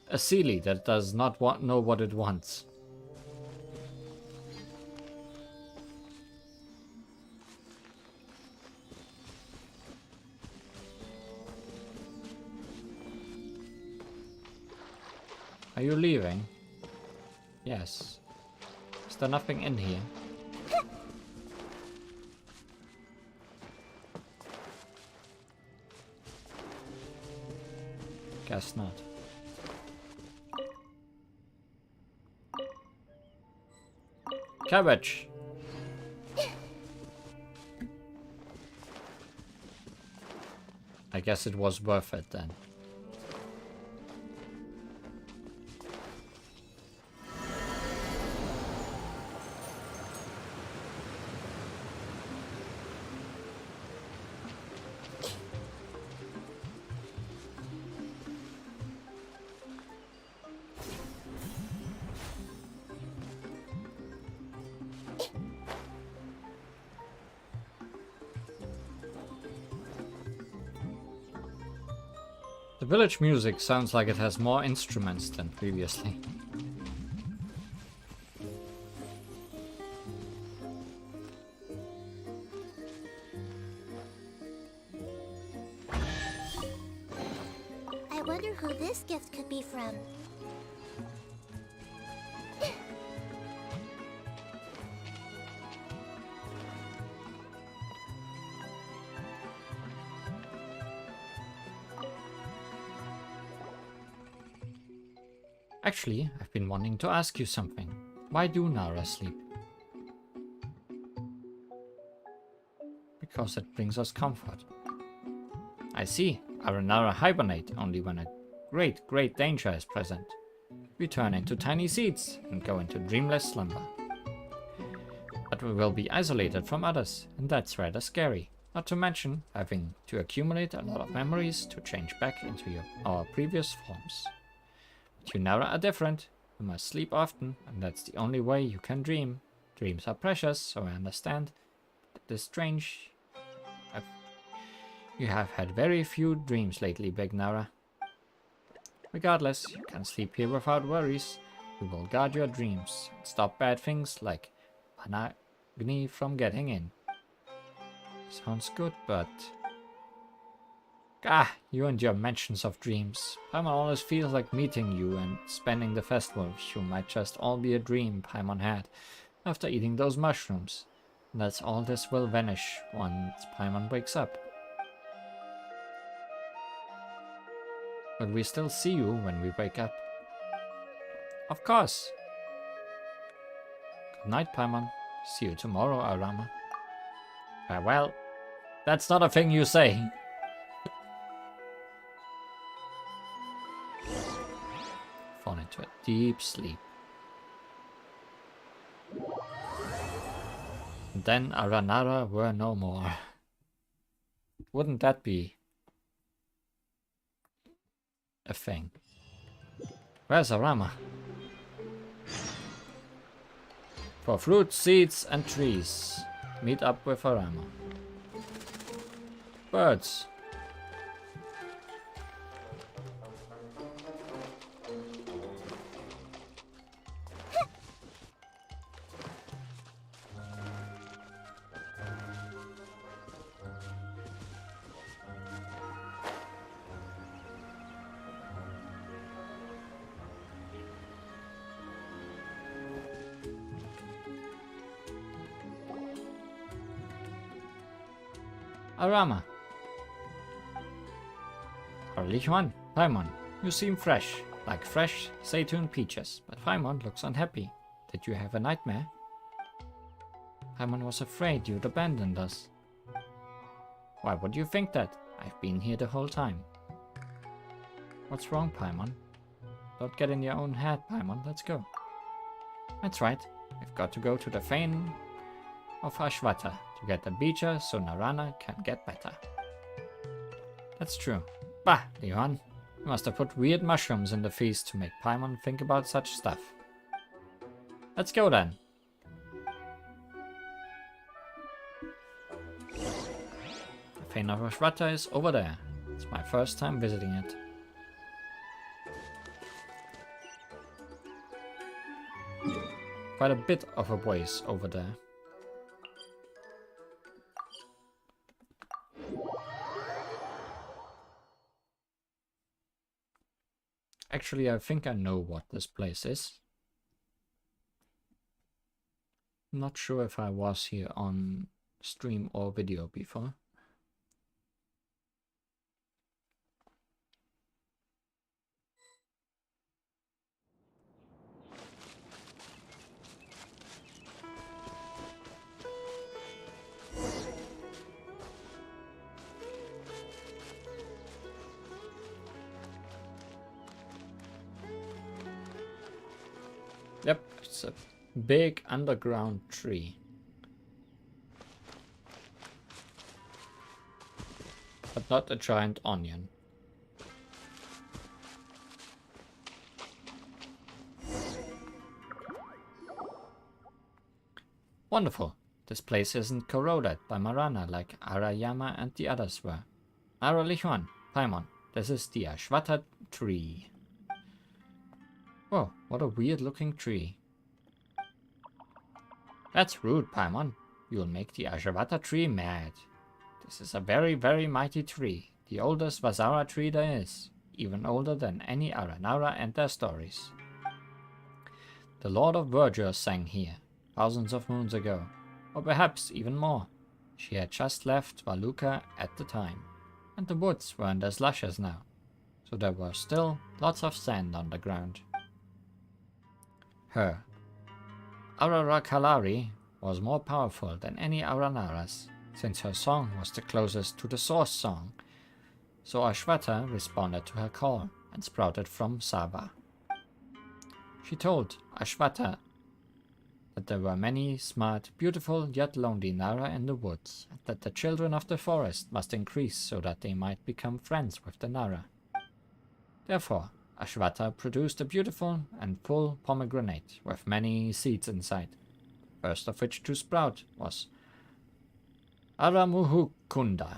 Speaker 1: A Sealy that does not know what it wants. Are you leaving? Yes. Is there nothing in here? Guess not. Cabbage! I guess it was worth it then. The village music sounds like it has more instruments than previously.
Speaker 2: I wonder who this gift could be from.
Speaker 1: Actually, I've been wanting to ask you something. Why do Nara sleep? Because it brings us comfort. I see. Our Nara hibernate only when a great danger is present. We turn into tiny seeds and go into dreamless slumber. But we will be isolated from others, and that's rather scary. Not to mention having to accumulate a lot of memories to change back into our previous forms. But you Nara are different. You must sleep often, and that's the only way you can dream. Dreams are precious, so I understand. But it is strange. You have had very few dreams lately, Big Nara. Regardless, you can sleep here without worries. We will guard your dreams and stop bad things like Panagni from getting in. Sounds good, but... you and your mentions of dreams. Paimon always feels like meeting you and spending the festival with you might just all be a dream Paimon had after eating those mushrooms. And that's all this will vanish once Paimon wakes up. But we still see you when we wake up. Of course. Good night, Paimon. See you tomorrow, Arama. Farewell. That's not a thing you say. Fall into a deep sleep. And then Aranara were no more. Wouldn't that be a thing? Where's Arama? For fruits, seeds, and trees, meet up with Arama. Birds. Arama. Lichuan, Paimon, you seem fresh, like fresh Zaytun peaches, but Paimon looks unhappy. Did you have a nightmare? Paimon was afraid you'd abandoned us. Why would you think that? I've been here the whole time. What's wrong, Paimon? Don't get in your own head, Paimon, let's go. That's right, we've got to go to the Fane of Ashvata to get the beecher so Narana can get better. That's true. Bah, Leon. You must have put weird mushrooms in the feast to make Paimon think about such stuff. Let's go then. The Fane of Ashvata is over there. It's my first time visiting it. Quite a bit of a ways over there. Actually, I think I know what this place is. I'm not sure if I was here on stream or video before. Yep, it's a big underground tree. But not a giant onion. Wonderful. This place isn't corroded by Marana like Arayama and the others were. Aralichuan, Paimon, this is the Ashvata tree. Whoa, what a weird looking tree. That's rude, Paimon. You'll make the Ashvata tree mad. This is a very mighty tree. The oldest Vazara tree there is. Even older than any Aranara and their stories. The Lord of Verdure sang here, thousands of moons ago. Or perhaps even more. She had just left Valuka at the time. And the woods weren't as lush as now. So there were still lots of sand on the ground. her. Aurora Kalari was more powerful than any Auranaras, since her song was the closest to the Source Song. So Ashwata responded to her call and sprouted from Sava. She told Ashwata that there were many smart, beautiful, yet lonely Nara in the woods, and that the children of the forest must increase so that they might become friends with the Nara. Therefore, Ashwata produced a beautiful and full pomegranate with many seeds inside, first of which to sprout was Aramuhukunda.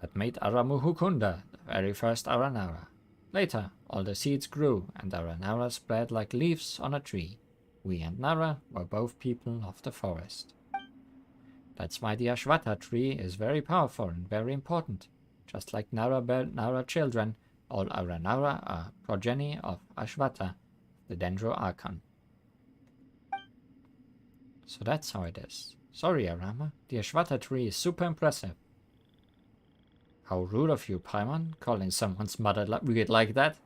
Speaker 1: That made Aramuhukunda the very first Aranara. Later, all the seeds grew, and Aranara spread like leaves on a tree. We and Nara were both people of the forest. That's why the Ashwata tree is very powerful and very important. Just like Nara children, all Aranara are progeny of Ashwata, the Dendro Archon. So that's how it is. Sorry, Arama, the Ashwata tree is super impressive. How rude of you, Paimon, calling someone's mother weird like that.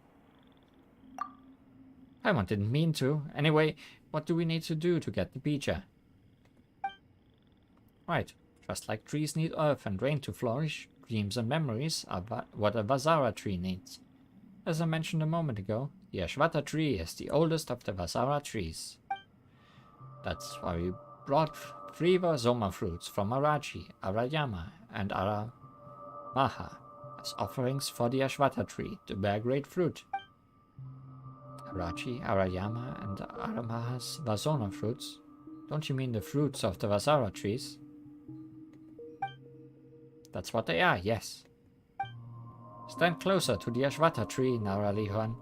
Speaker 1: Paimon didn't mean to. Anyway, what do we need to do to get the Bija? Right, just like trees need earth and rain to flourish, dreams and memories are what a Vazara tree needs. As I mentioned a moment ago, the Ashwata tree is the oldest of the Vazara trees. That's why we brought 3 Vazoma fruits from Arachi, Arayama, and Aramaha as offerings for the Ashwata tree to bear great fruit. Arachi, Arayama, and Aramaha's Vazona fruits? Don't you mean the fruits of the Vazara trees? That's what they are, yes. Stand closer to the Ashwata tree, Naralihuan.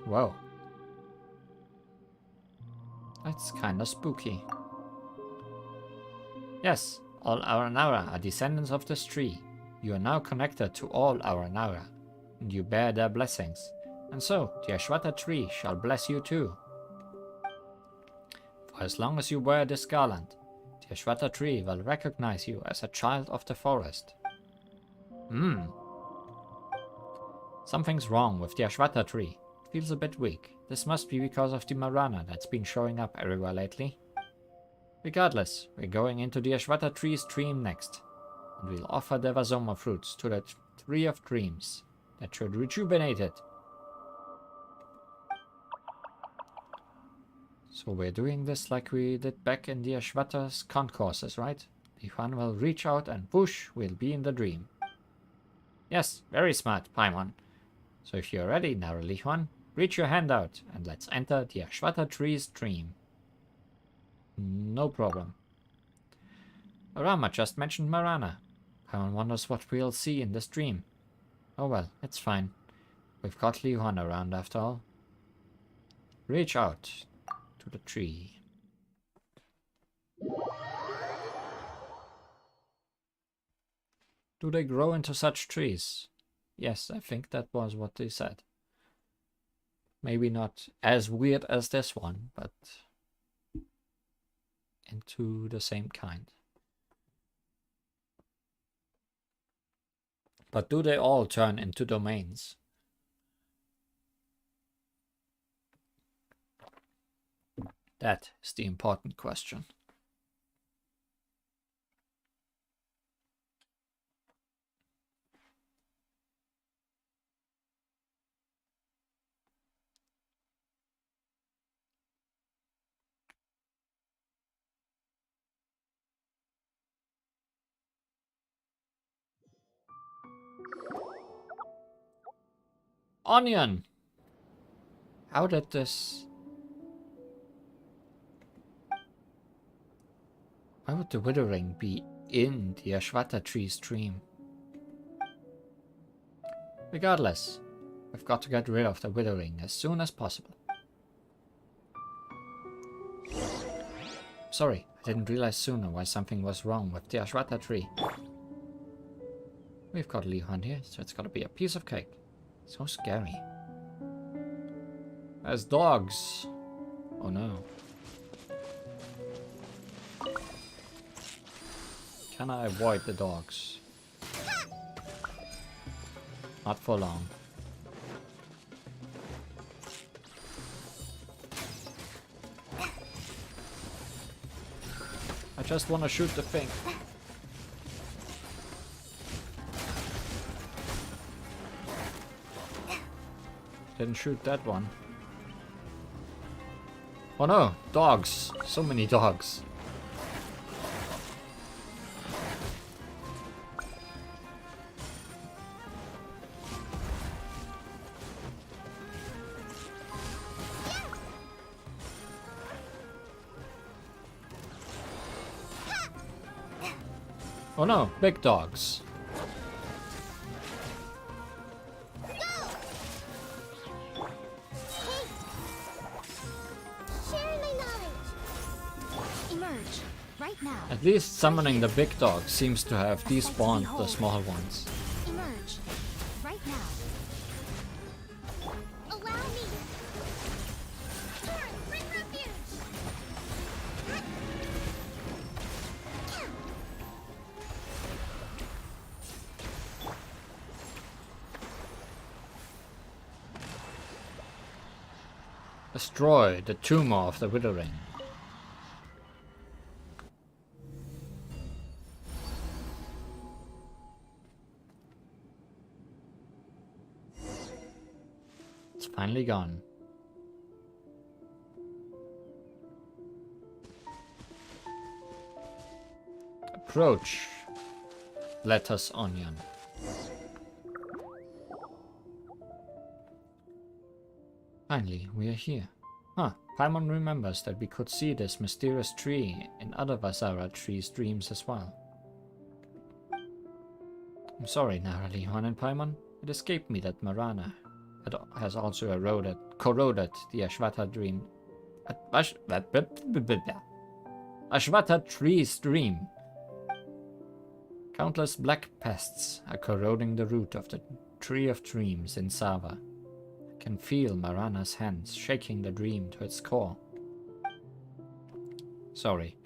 Speaker 1: Whoa. That's kinda spooky. Yes, all Aranara are descendants of this tree. You are now connected to all Aranara, and you bear their blessings. And so, the Ashwata tree shall bless you too. For as long as you wear this garland, the Ashwata tree will recognize you as a child of the forest. Something's wrong with the Ashwata tree. It feels a bit weak. This must be because of the Marana that's been showing up everywhere lately. Regardless, we're going into the Ashwata tree's stream next, and we'll offer the Vazoma fruits to the Tree of Dreams. That should rejuvenate it. So we're doing this like we did back in the Ashwata's concourses, right? Lihuan will reach out and whoosh, we'll be in the dream. Yes, very smart, Paimon. So if you're ready, Naralihuan, reach your hand out and let's enter the Ashwata tree's dream. No problem. Arama just mentioned Marana. Paimon wonders what we'll see in this dream. Oh well, it's fine. We've got Lihuan around after all. Reach out to the tree. Do they grow into such trees? Yes, I think that was what they said. Maybe not as weird as this one, but into the same kind. But do they all turn into domains? That is the important question. Onion! How did this... Why would the withering be in the Ashwata tree stream? Regardless, we've got to get rid of the withering as soon as possible. Sorry, I didn't realize sooner why something was wrong with the Ashwata tree. We've got Lihuan here, so it's gotta be a piece of cake. So scary. There's dogs. Oh no. Can I avoid the dogs? Not for long. I just want to shoot the thing. Didn't shoot that one. Oh no, dogs. So many dogs. Oh no, big dogs. At least summoning the big dog seems to have despawned the small ones.
Speaker 3: Emerge. Right now. Allow me. Turn, bring refuge.
Speaker 1: Destroy the tumor of the withering. It's finally gone. Approach. Lettuce onion. Finally, we are here. Huh, Paimon remembers that we could see this mysterious tree in other Vasara trees' dreams as well. I'm sorry, Naralihan and Paimon. It escaped me that Marana has also corroded the Ashvata dream. Ashvata tree's dream. Countless black pests are corroding the root of the Tree of Dreams in Sava. I can feel Marana's hands shaking the dream to its core. Sorry,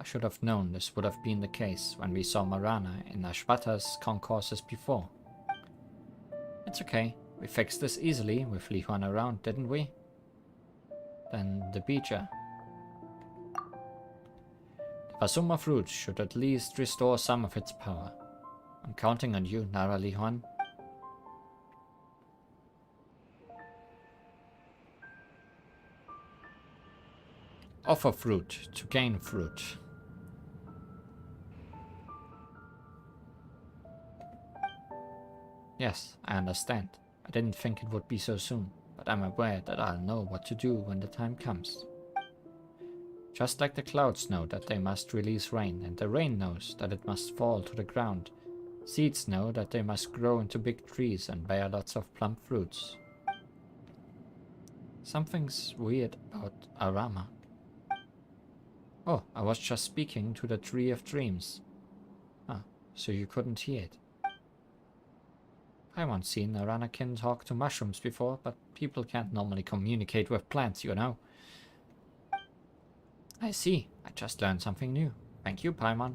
Speaker 1: I should have known this would have been the case when we saw Marana in Ashvata's concourses before. It's okay, we fixed this easily with Lihuan around, didn't we? Then the Beecher. The Vasuma fruit should at least restore some of its power. I'm counting on you, Nara Lihuan. Offer fruit to gain fruit. Yes, I understand. I didn't think it would be so soon, but I'm aware that I'll know what to do when the time comes. Just like the clouds know that they must release rain, and the rain knows that it must fall to the ground, seeds know that they must grow into big trees and bear lots of plump fruits. Something's weird about Arama. Oh, I was just speaking to the Tree of Dreams. Ah, so you couldn't hear it. I haven't seen a Ranakin talk to mushrooms before, but people can't normally communicate with plants, you know. I see. I just learned something new. Thank you, Paimon.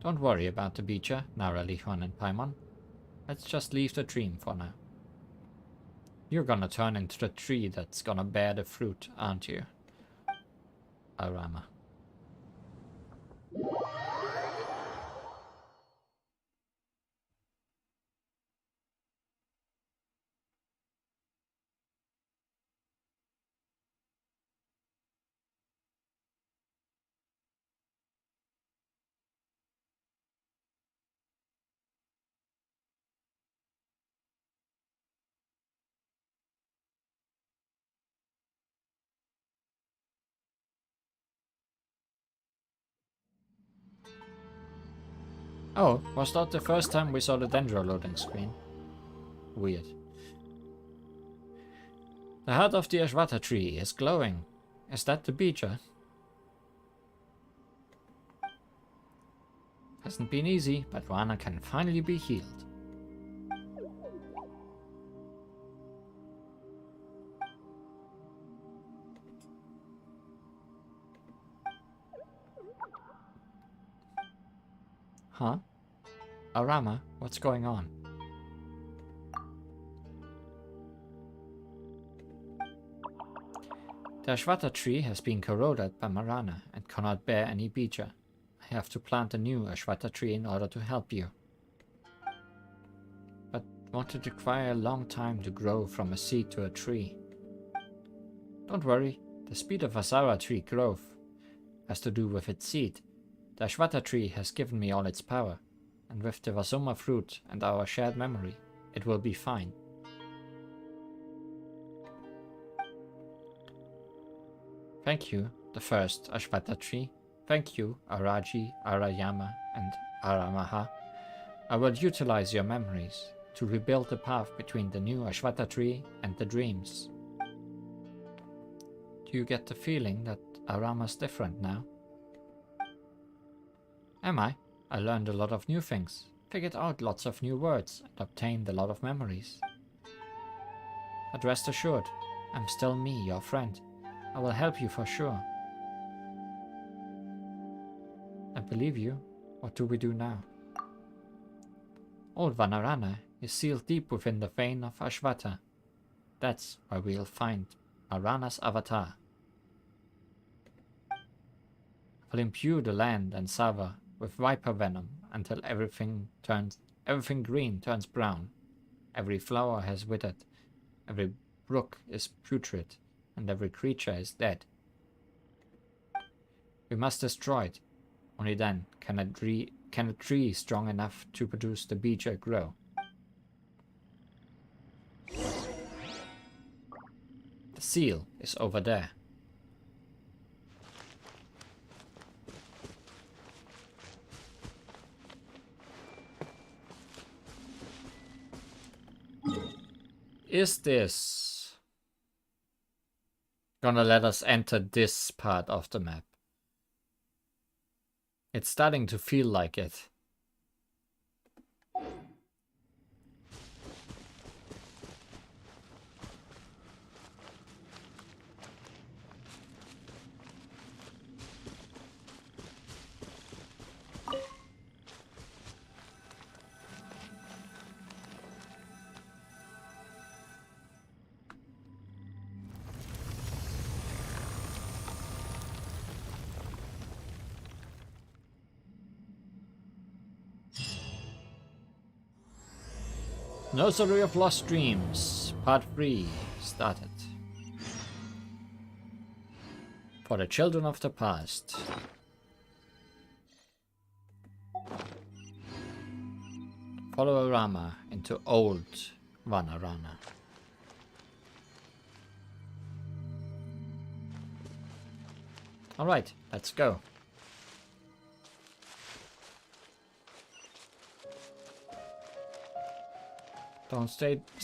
Speaker 1: Don't worry about the Beecher, Nara, Lihuan, and Paimon. Let's just leave the dream for now. You're gonna turn into the tree that's gonna bear the fruit, aren't you? Arama. Oh, was that the first time we saw the Dendro loading screen? Weird. The heart of the Ashvata tree is glowing. Is that the Beecher? Hasn't been easy, but Rana can finally be healed. Huh? Arama, what's going on? The Ashwata tree has been corroded by Marana and cannot bear any bija. I have to plant a new Ashwata tree in order to help you. But won't it require a long time to grow from a seed to a tree? Don't worry, the speed of Asara tree growth has to do with its seed. The Ashwata tree has given me all its power, and with the Vasuma fruit and our shared memory, it will be fine. Thank you, the first Ashwata tree. Thank you, Araji, Arayama, and Aramaha. I will utilize your memories to rebuild the path between the new Ashwata tree and the dreams. Do you get the feeling that Arama's different now? Am I? I learned a lot of new things, figured out lots of new words, and obtained a lot of memories. But rest assured, I'm still me, your friend. I will help you for sure. I believe you. What do we do now? Old Vanarana is sealed deep within the vein of Ashwata. That's where we'll find Marana's avatar. I'll imbue the land and Sava with viper venom until everything green turns brown. Every flower has withered, every brook is putrid, and every creature is dead. We must destroy it. Only then can a tree strong enough to produce the bija grow. The seal is over there. Is this gonna let us enter this part of the map? It's starting to feel like it. Nursery of Lost Dreams, Part 3, started. For the children of the past. Follow Rama into old Vanarana. Alright, let's go.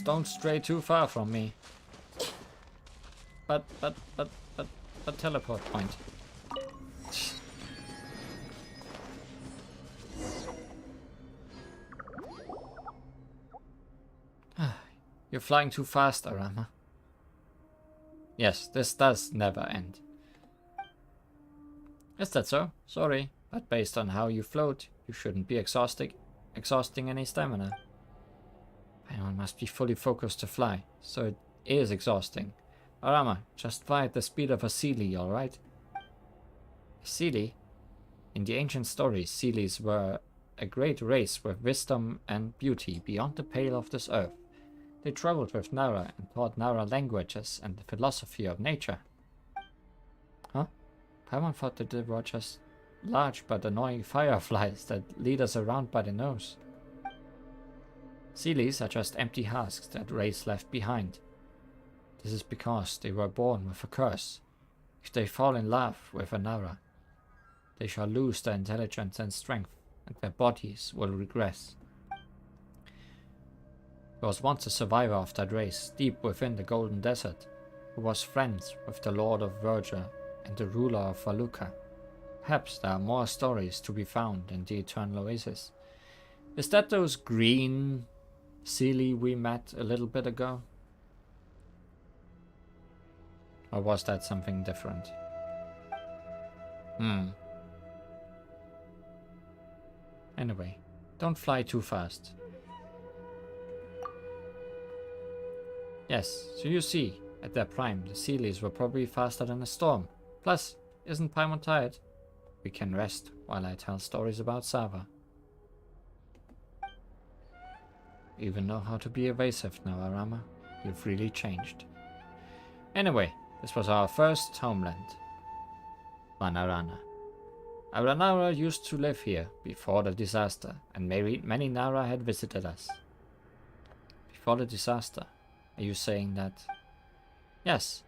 Speaker 1: Don't stray too far from me. But teleport point. You're flying too fast, Arama. Yes, this does never end. Is that so? Sorry, but based on how you float, you shouldn't be exhausting any stamina. Anyone must be fully focused to fly, so it is exhausting. Arama, just fly at the speed of a Seelie, alright? Seelie? In the ancient stories, Seelies were a great race with wisdom and beauty beyond the pale of this earth. They traveled with Nara and taught Nara languages and the philosophy of nature. Huh? Paimon thought that they were just large but annoying fireflies that lead us around by the nose. Seelies are just empty husks that Rays left behind. This is because they were born with a curse. If they fall in love with a Nara, they shall lose their intelligence and strength, and their bodies will regress. There was once a survivor of that race, deep within the Golden Desert, who was friends with the Lord of Verger and the ruler of Valuka. Perhaps there are more stories to be found in the Eternal Oasis. Is that those green Seelie we met a little bit ago? Or was that something different? Anyway, don't fly too fast. Yes, so you see, at their prime, the Sealies were probably faster than a storm. Plus, isn't Paimon tired? We can rest while I tell stories about Sava. You even know how to be evasive now, Arama. You've really changed. Anyway, this was our first homeland, Vanarana. Our Nara used to live here before the disaster, and many Nara had visited us. Before the disaster? Are you saying that? Yes,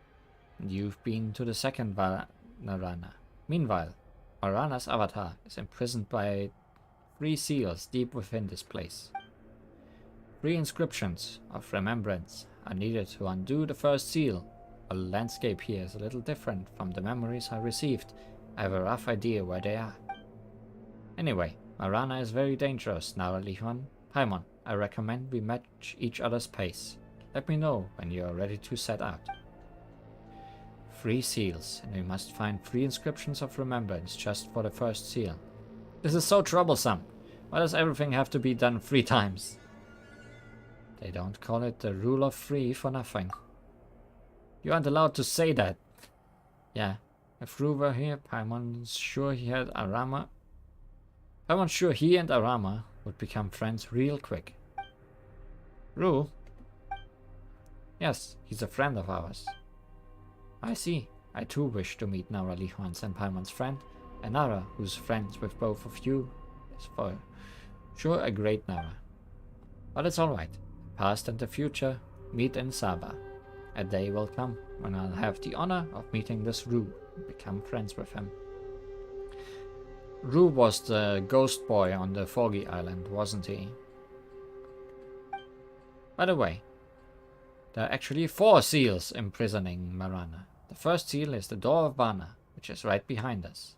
Speaker 1: and you've been to the second Vanarana. Meanwhile, Marana's avatar is imprisoned by 3 seals deep within this place. 3 inscriptions of remembrance are needed to undo the first seal. The landscape here is a little different from the memories I received. I have a rough idea where they are. Anyway, Marana is very dangerous now, Lihon. Paimon, I recommend we match each other's pace. Let me know when you are ready to set out. 3 seals, and we must find 3 inscriptions of remembrance just for the first seal. This is so troublesome. Why does everything have to be done 3 times? They don't call it the rule of 3 for nothing. You aren't allowed to say that. Yeah, if Ru were here, Paimon's sure he and Arama would become friends real quick. Ru? Yes, he's a friend of ours. I see. I too wish to meet Nara Lihwan's and Paimon's friend, and Nara, who's friends with both of you, is for sure a great Nara. But it's alright. Past and the future meet in Saba. A day will come when I'll have the honor of meeting this Ru and become friends with him. Ru was the ghost boy on the Foggy Island, wasn't he? By the way, there are actually 4 seals imprisoning Marana. The first seal is the Door of Vana, which is right behind us.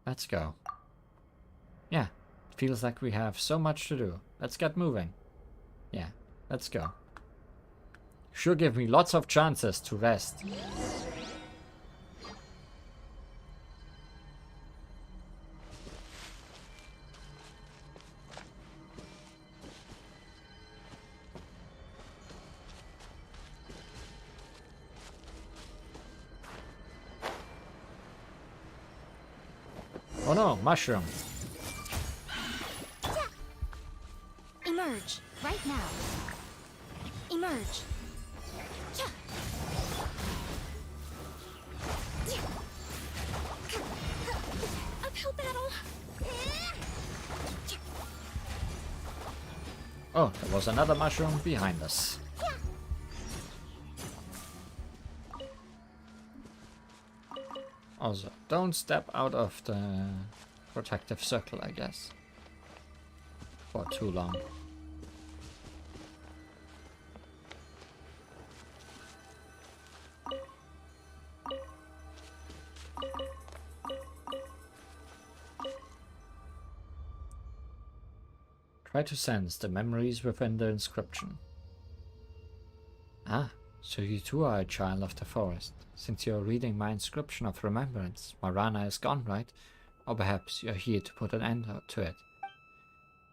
Speaker 1: Let's go. Yeah, it feels like we have so much to do. Let's get moving. Yeah, let's go. Sure give me lots of chances to rest. Oh no, mushroom.
Speaker 3: Emerge, right now. Emerge. Uphill battle.
Speaker 1: Oh, there was another mushroom behind us. Also, don't step out of the protective circle, I guess, for too long. Try to sense the memories within the inscription. Ah, so you too are a child of the forest. Since you're reading my inscription of remembrance, Marana is gone, right? Or perhaps you're here to put an end to it.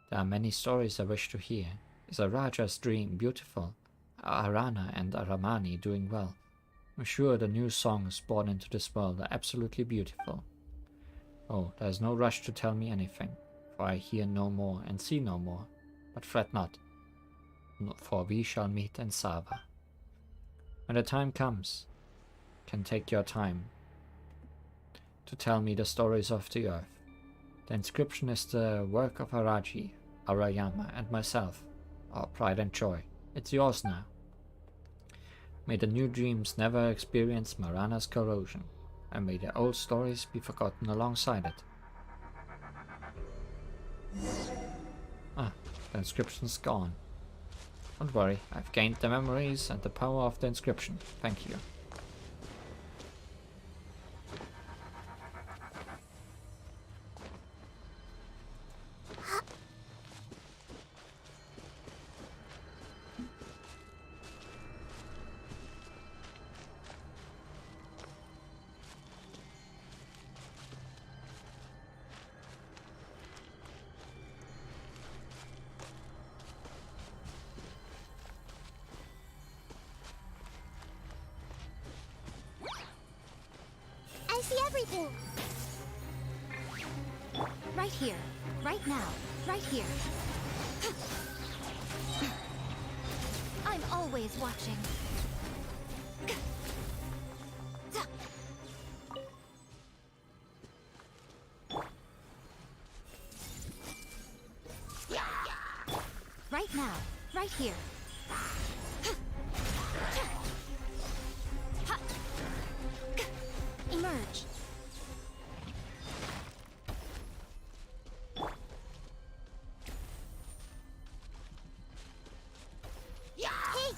Speaker 1: There are many stories I wish to hear. Is a Raja's dream beautiful? Are Arana and Aramani doing well? I'm sure the new songs born into this world are absolutely beautiful. Oh, there's no rush to tell me anything, for I hear no more and see no more. But fret not, for we shall meet in Sava. When the time comes, can take your time to tell me the stories of the earth. The inscription is the work of Araji, Arayama, and myself, our pride and joy. It's yours now. May the new dreams never experience Marana's corrosion, and may the old stories be forgotten alongside it. Ah, the inscription's gone. Don't worry, I've gained the memories and the power of the inscription. Thank you.
Speaker 3: see everything.
Speaker 2: Right here. Right now. Right here. I'm always watching. Right now. Right here. Emerge.
Speaker 3: Hey,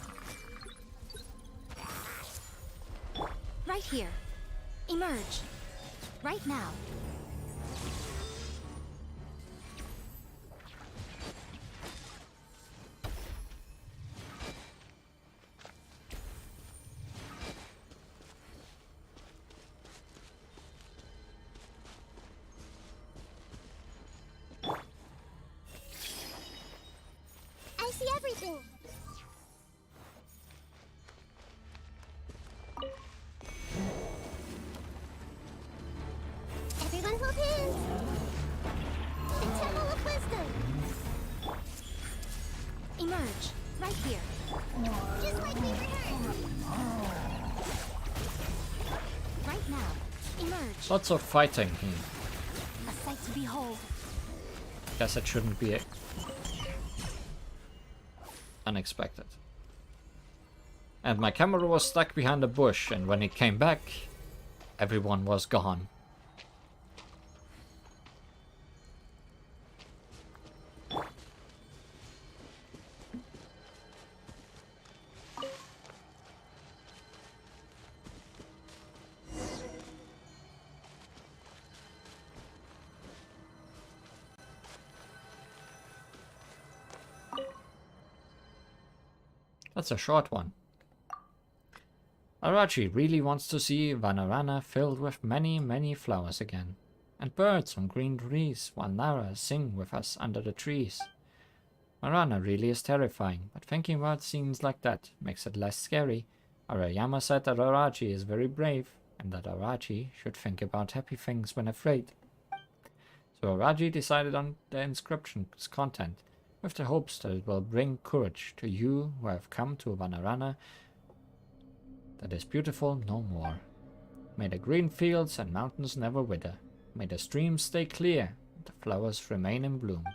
Speaker 2: Right here. Emerge. Right now.
Speaker 3: I see everything. Everyone hold hands. The Temple of Wisdom.
Speaker 2: Emerge. Right here.
Speaker 3: Just like we rehearsed.
Speaker 2: Right now. Emerge.
Speaker 1: Lots of fighting here.
Speaker 2: A sight to behold.
Speaker 1: Guess it shouldn't be unexpected. And my camera was stuck behind a bush, and when it came back, everyone was gone. That's a short one. Arachi really wants to see Vanarana filled with many, many flowers again, and birds on green trees, while Nara sing with us under the trees. Marana really is terrifying, but thinking about scenes like that makes it less scary. Arayama said that Arachi is very brave, and that Arachi should think about happy things when afraid. So Arachi decided on the inscription's content, with the hopes that it will bring courage to you who have come to Vanarana that is beautiful no more. May the green fields and mountains never wither. May the streams stay clear and the flowers remain in bloom.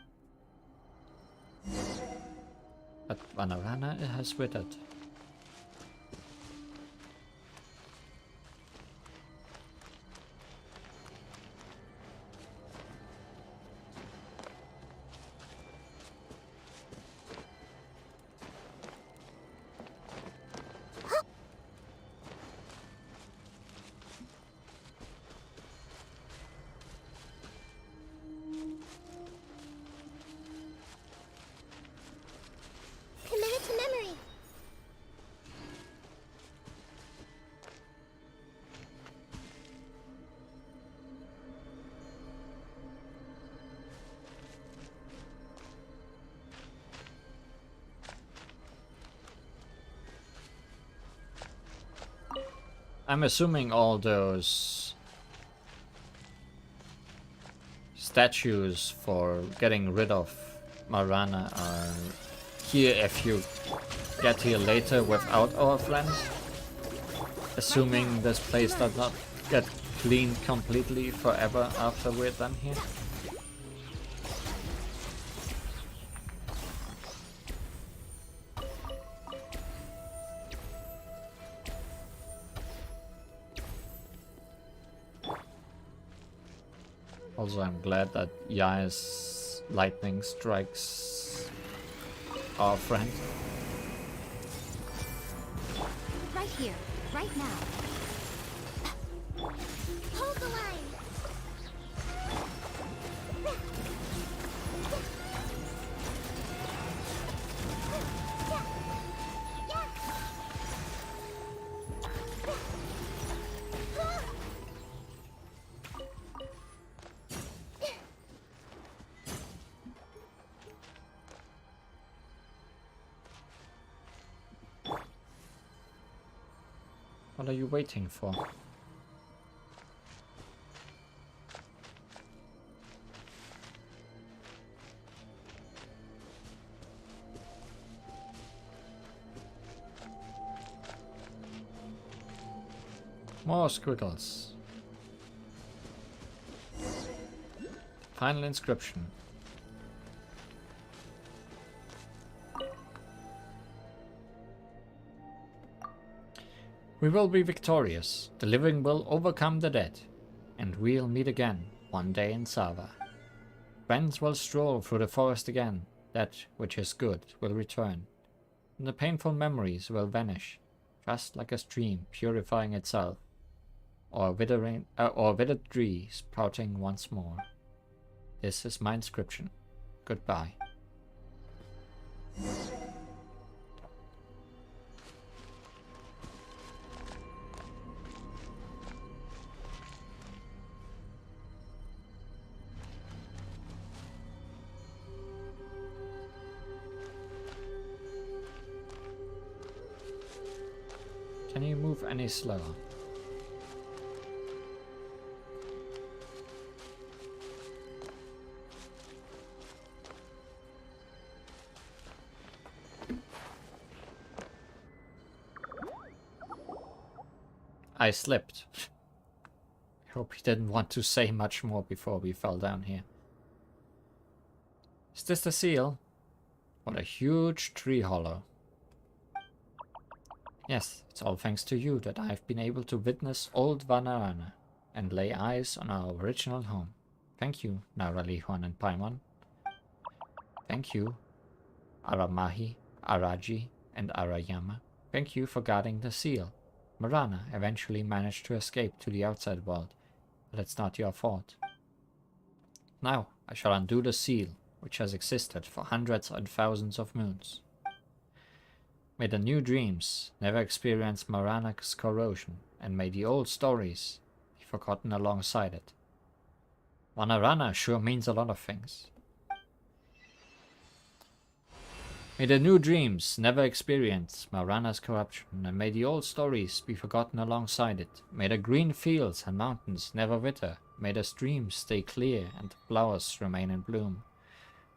Speaker 1: But Vanarana has withered.
Speaker 3: Commit it to memory.
Speaker 1: I'm assuming all those statues for getting rid of Marana are here if you get here later without our friends. Assuming this place does not get cleaned completely forever after we're done here. Also, I'm glad that Yaya's lightning strikes our friend.
Speaker 2: Right here. Right now.
Speaker 3: Hold the line.
Speaker 1: What are you waiting for? More squiggles. Final inscription. We will be victorious. The living will overcome the dead. And we'll meet again one day in Utsava. Friends will stroll through the forest again. That which is good will return. And the painful memories will vanish, just like a stream purifying itself, or a withered tree sprouting once more. This is my inscription. Goodbye. Can you move any slower? I slipped. I hope he didn't want to say much more before we fell down here. Is this the seal? What a huge tree hollow. Yes, it's all thanks to you that I've been able to witness old Vanarana and lay eyes on our original home. Thank you, Naralihuan and Paimon. Thank you, Aramahi, Araji, and Arayama. Thank you for guarding the seal. Marana eventually managed to escape to the outside world, but it's not your fault. Now I shall undo the seal, which has existed for hundreds and thousands of moons. May the new dreams never experience Marana's corrosion, and may the old stories be forgotten alongside it. Vanarana sure means a lot of things. May the new dreams never experience Marana's corruption, and may the old stories be forgotten alongside it. May the green fields and mountains never wither. May the streams stay clear and the flowers remain in bloom.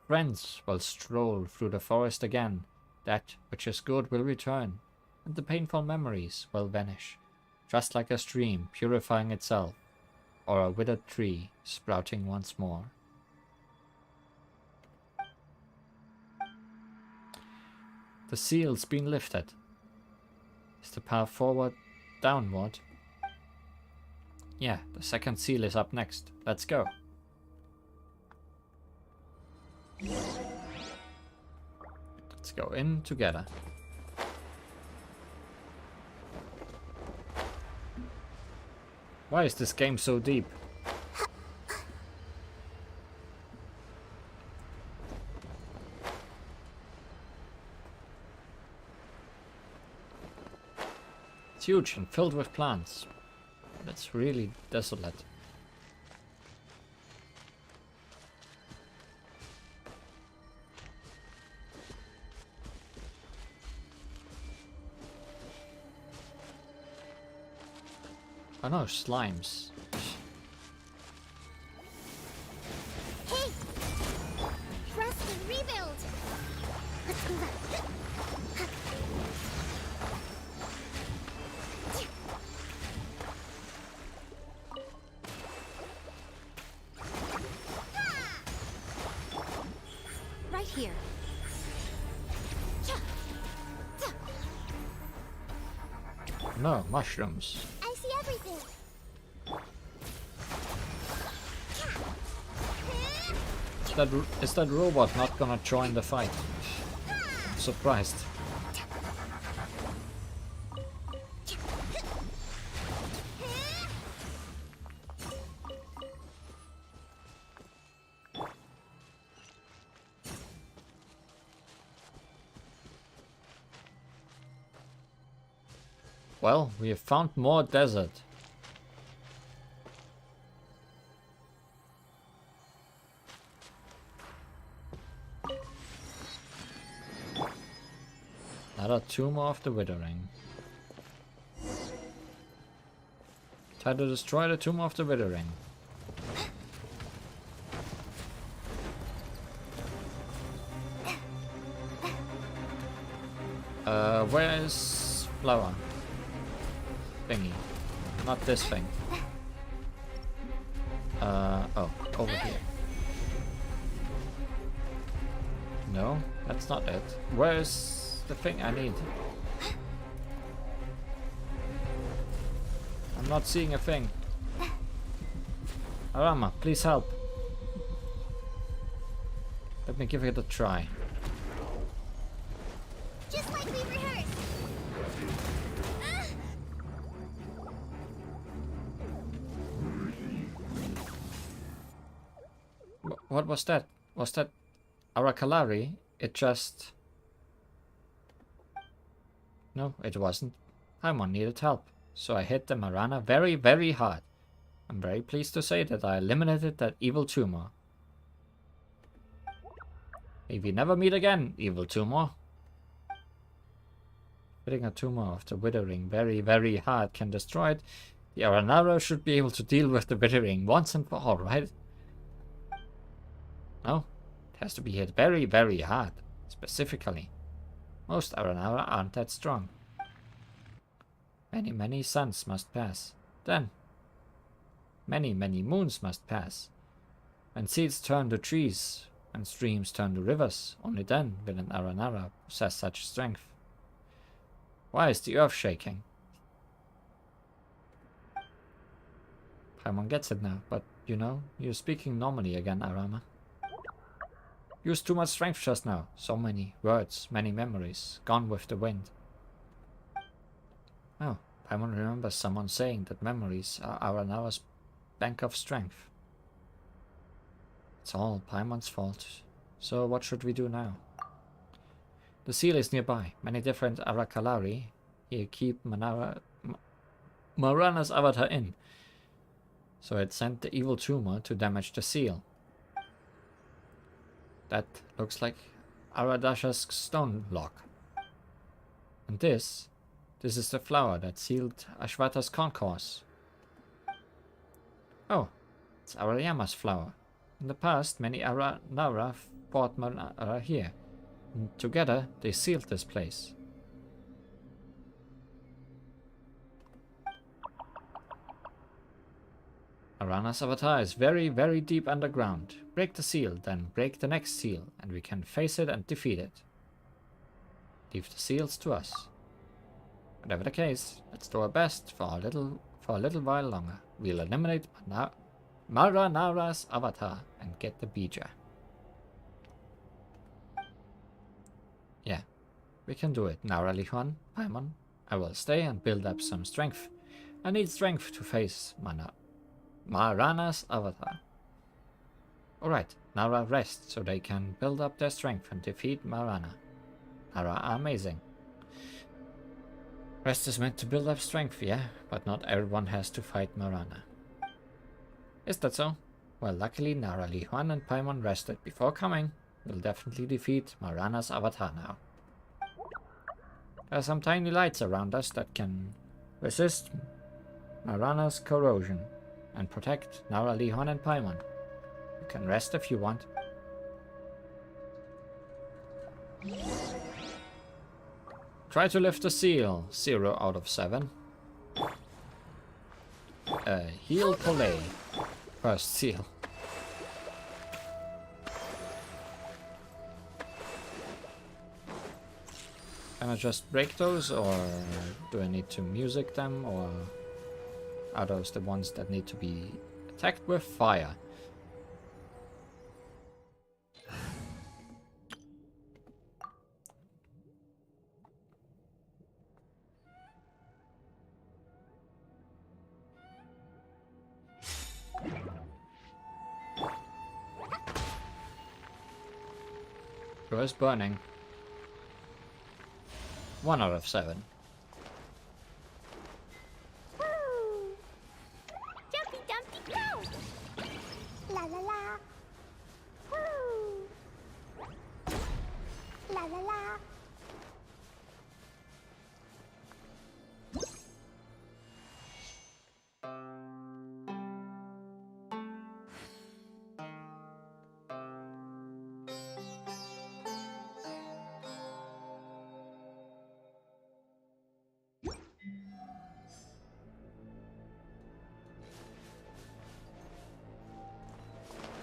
Speaker 1: Friends will stroll through the forest again. That which is good will return, and the painful memories will vanish, just like a stream purifying itself, or a withered tree sprouting once more. The seal's been lifted. Is the path forward downward? Yeah, the second seal is up next. Let's go. Let's go in together. Why is this game so deep? It's huge and filled with plants. But it's really desolate. Oh no, slimes.
Speaker 3: Hey! Rest and rebuild! Let's move out. Right here.
Speaker 1: No, mushrooms.
Speaker 3: I see everything.
Speaker 1: Is that robot not gonna join the fight? I'm surprised. Well, we have found more desert. Another Tomb of the Withering. Try to destroy the Tomb of the Withering. Where is Flower? Thingy. Not this thing. Oh, over here. No, that's not it. Where's the thing I need? I'm not seeing a thing. Arama, please help. Let me give it a try.
Speaker 3: Just like we rehearsed.
Speaker 1: What was that? Was that Arakalari? It just... No, it wasn't. Paimon needed help, so I hit the Marana very, very hard. I'm very pleased to say that I eliminated that evil tumor. If we never meet again, evil tumor. Hitting a tumor of the withering very, very hard can destroy it. The Aranara should be able to deal with the withering once and for all, right? No, it has to be hit very, very hard, specifically. Most Aranara aren't that strong. Many, many suns must pass. Then, many, many moons must pass. When seeds turn to trees, and streams turn to rivers, only then will an Aranara possess such strength. Why is the earth shaking? Paimon gets it now, but you know, you're speaking normally again, Arama. Used too much strength just now. So many words, many memories, gone with the wind. Oh, Paimon remembers someone saying that memories are Aranara's bank of strength. It's all Paimon's fault. So what should we do now? The seal is nearby. Many different Arakalari here keep Marana's avatar in. So it sent the evil tumor to damage the seal. That looks like Aradasha's stone lock. And this is the flower that sealed Ashwata's concourse. Oh, it's Arayama's flower. In the past, many Aranara fought Marana here. And together, they sealed this place. Arana's avatar is very, very deep underground. Break the seal, then break the next seal, and we can face it and defeat it. Leave the seals to us. Whatever the case, let's do our best for a little while longer. We'll eliminate Maranara's avatar and get the Bija. Yeah, we can do it. Nara Lihuan, Paimon. I will stay and build up some strength. I need strength to face Marana's avatar. Alright, Nara rest so they can build up their strength and defeat Marana. Nara are amazing. Rest is meant to build up strength, yeah, but not everyone has to fight Marana. Is that so? Well, luckily Nara Lihuan and Paimon rested before coming. We'll definitely defeat Marana's avatar now. There are some tiny lights around us that can resist Marana's corrosion and protect Nara Lihuan and Paimon. You can rest if you want. Try to lift the seal. 0 out of 7. Heal Polay. First seal. Can I just break those, or do I need to music them, or are those the ones that need to be attacked with fire? Where's burning? 1 out of 7.
Speaker 3: Woo! Jumpy Dumpty go! La la la. Woo! La la la.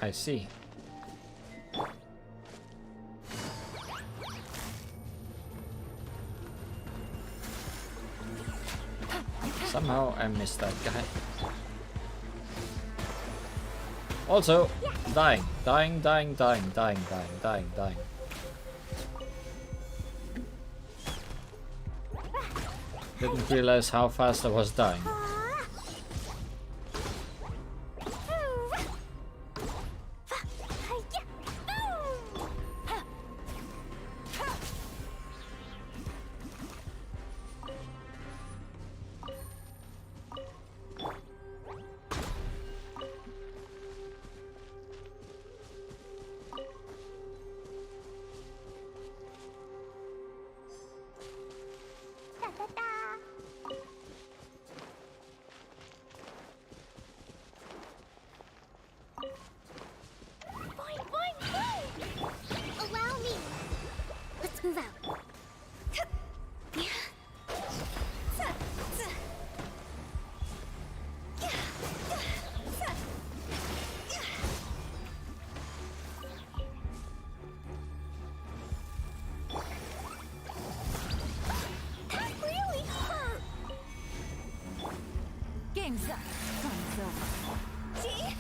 Speaker 1: I see. Somehow I missed that guy. Also, dying. Didn't realize how fast I was dying.
Speaker 2: Allow me. Let's move out.
Speaker 3: That really hurt. Game's up. Fun's over. See?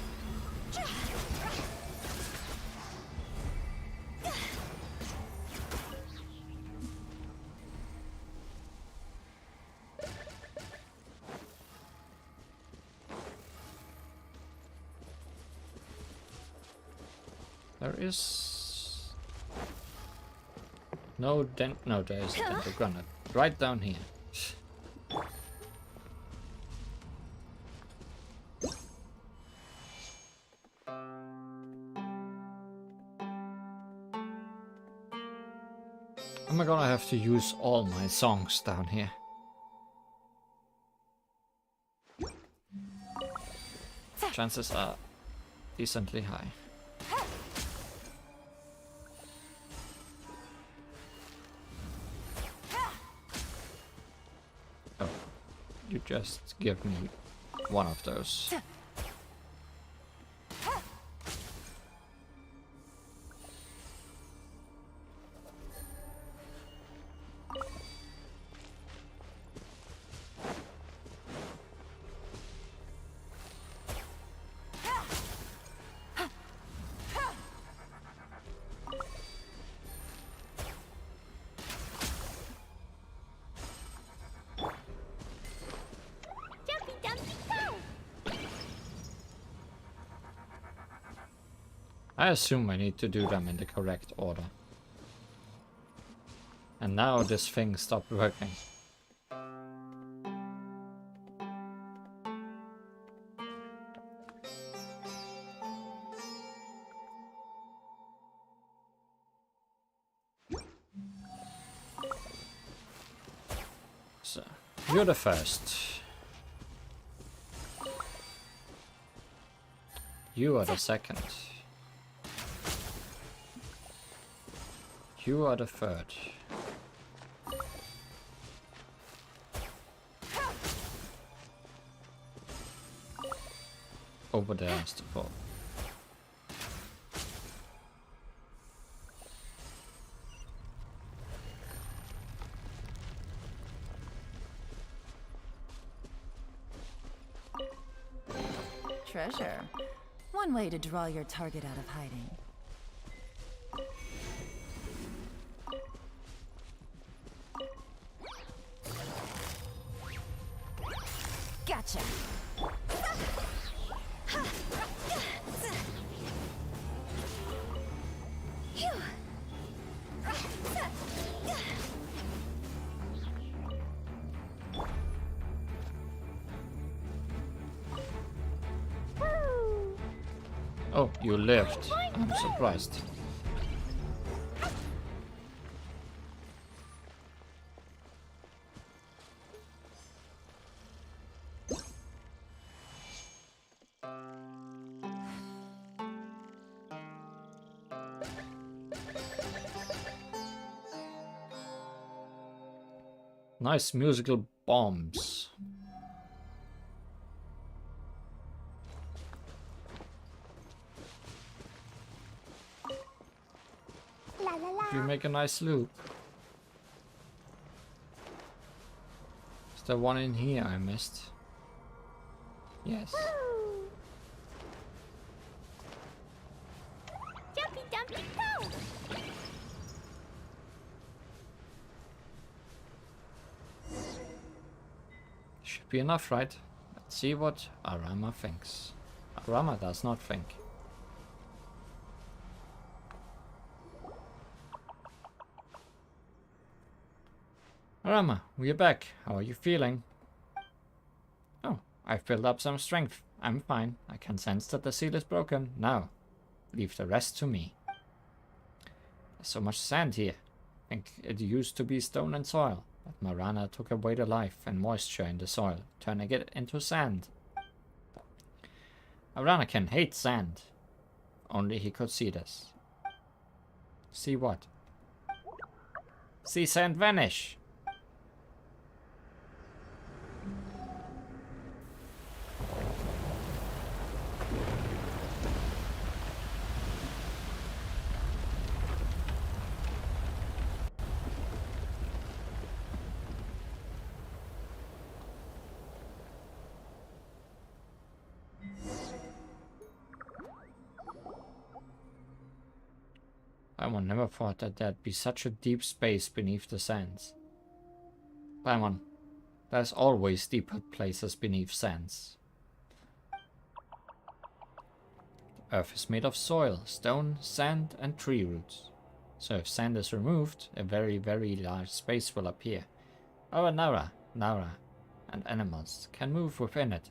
Speaker 1: There is no dent. No, there is a dental granite right down here. Am I gonna have to use all my songs down here? Chances are decently high. Oh, you just give me one of those.
Speaker 2: Jumpy dumpy go.
Speaker 1: I assume I need to do them in the correct order. And now this thing stopped working. So, you're the first. You are the second. You are the third. Over there is the fourth.
Speaker 3: Treasure. One way to draw your target out of hiding. Gotcha.
Speaker 1: Oh, you lived. I'm surprised. Nice musical bombs.
Speaker 2: la la.
Speaker 1: You make a nice loop. Is there one in here I missed? Yes.
Speaker 2: Woo. Jumpy dumpy go.
Speaker 1: Should be enough, right? Let's see what Arama thinks. Arama does not think. Arama, we're back. How are you feeling? Oh, I've built up some strength. I'm fine. I can sense that the seal is broken. Now, leave the rest to me. There's so much sand here. I think it used to be stone and soil, but Marana took away the life and moisture in the soil, turning it into sand. Aranakin hates sand. Only he could see this. See what? See sand vanish! Paimon never thought that there'd be such a deep space beneath the sands. Paimon, there's always deeper places beneath sands. The earth is made of soil, stone, sand, and tree roots. So if sand is removed, a very, very large space will appear. Our Nara, and animals can move within it.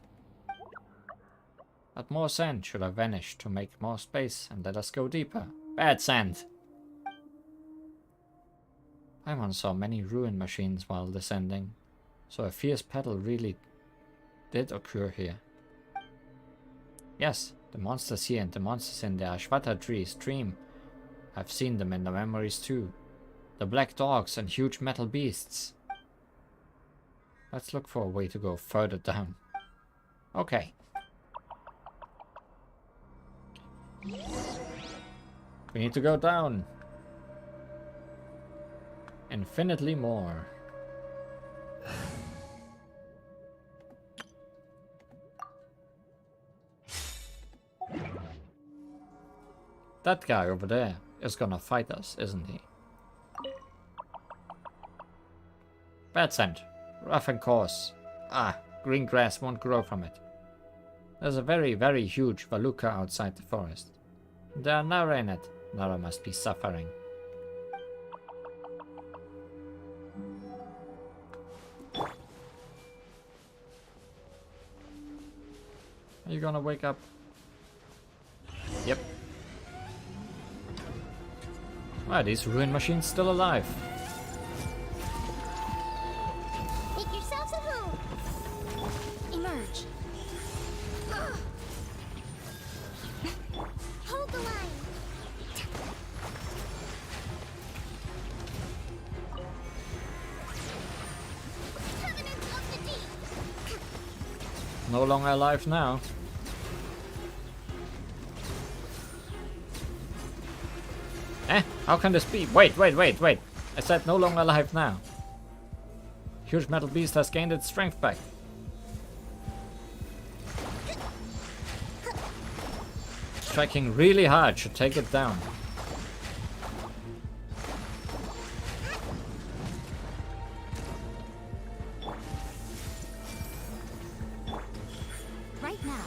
Speaker 1: But more sand should have vanished to make more space and let us go deeper. Bad sand! Paimon saw many ruin machines while descending, so a fierce battle really did occur here. Yes, the monsters here and the monsters in the Ashwata trees dream. I've seen them in the memories too. The black dogs and huge metal beasts. Let's look for a way to go further down. Okay. We need to go down. Infinitely more. That guy over there is gonna fight us, isn't he? Bad scent. Rough and coarse. Ah, green grass won't grow from it. There's a very, very huge Valuka outside the forest. There are Nara in it. Nara must be suffering. Are you gonna wake up? Yep. Why are these ruin machines still alive?
Speaker 2: Make yourselves at home. Emerge. Hold the line. Covenant of the deep.
Speaker 1: No longer alive now. Eh? How can this be? Wait. I said no longer alive now. Huge metal beast has gained its strength back. Striking really hard should take it down.
Speaker 2: Right now,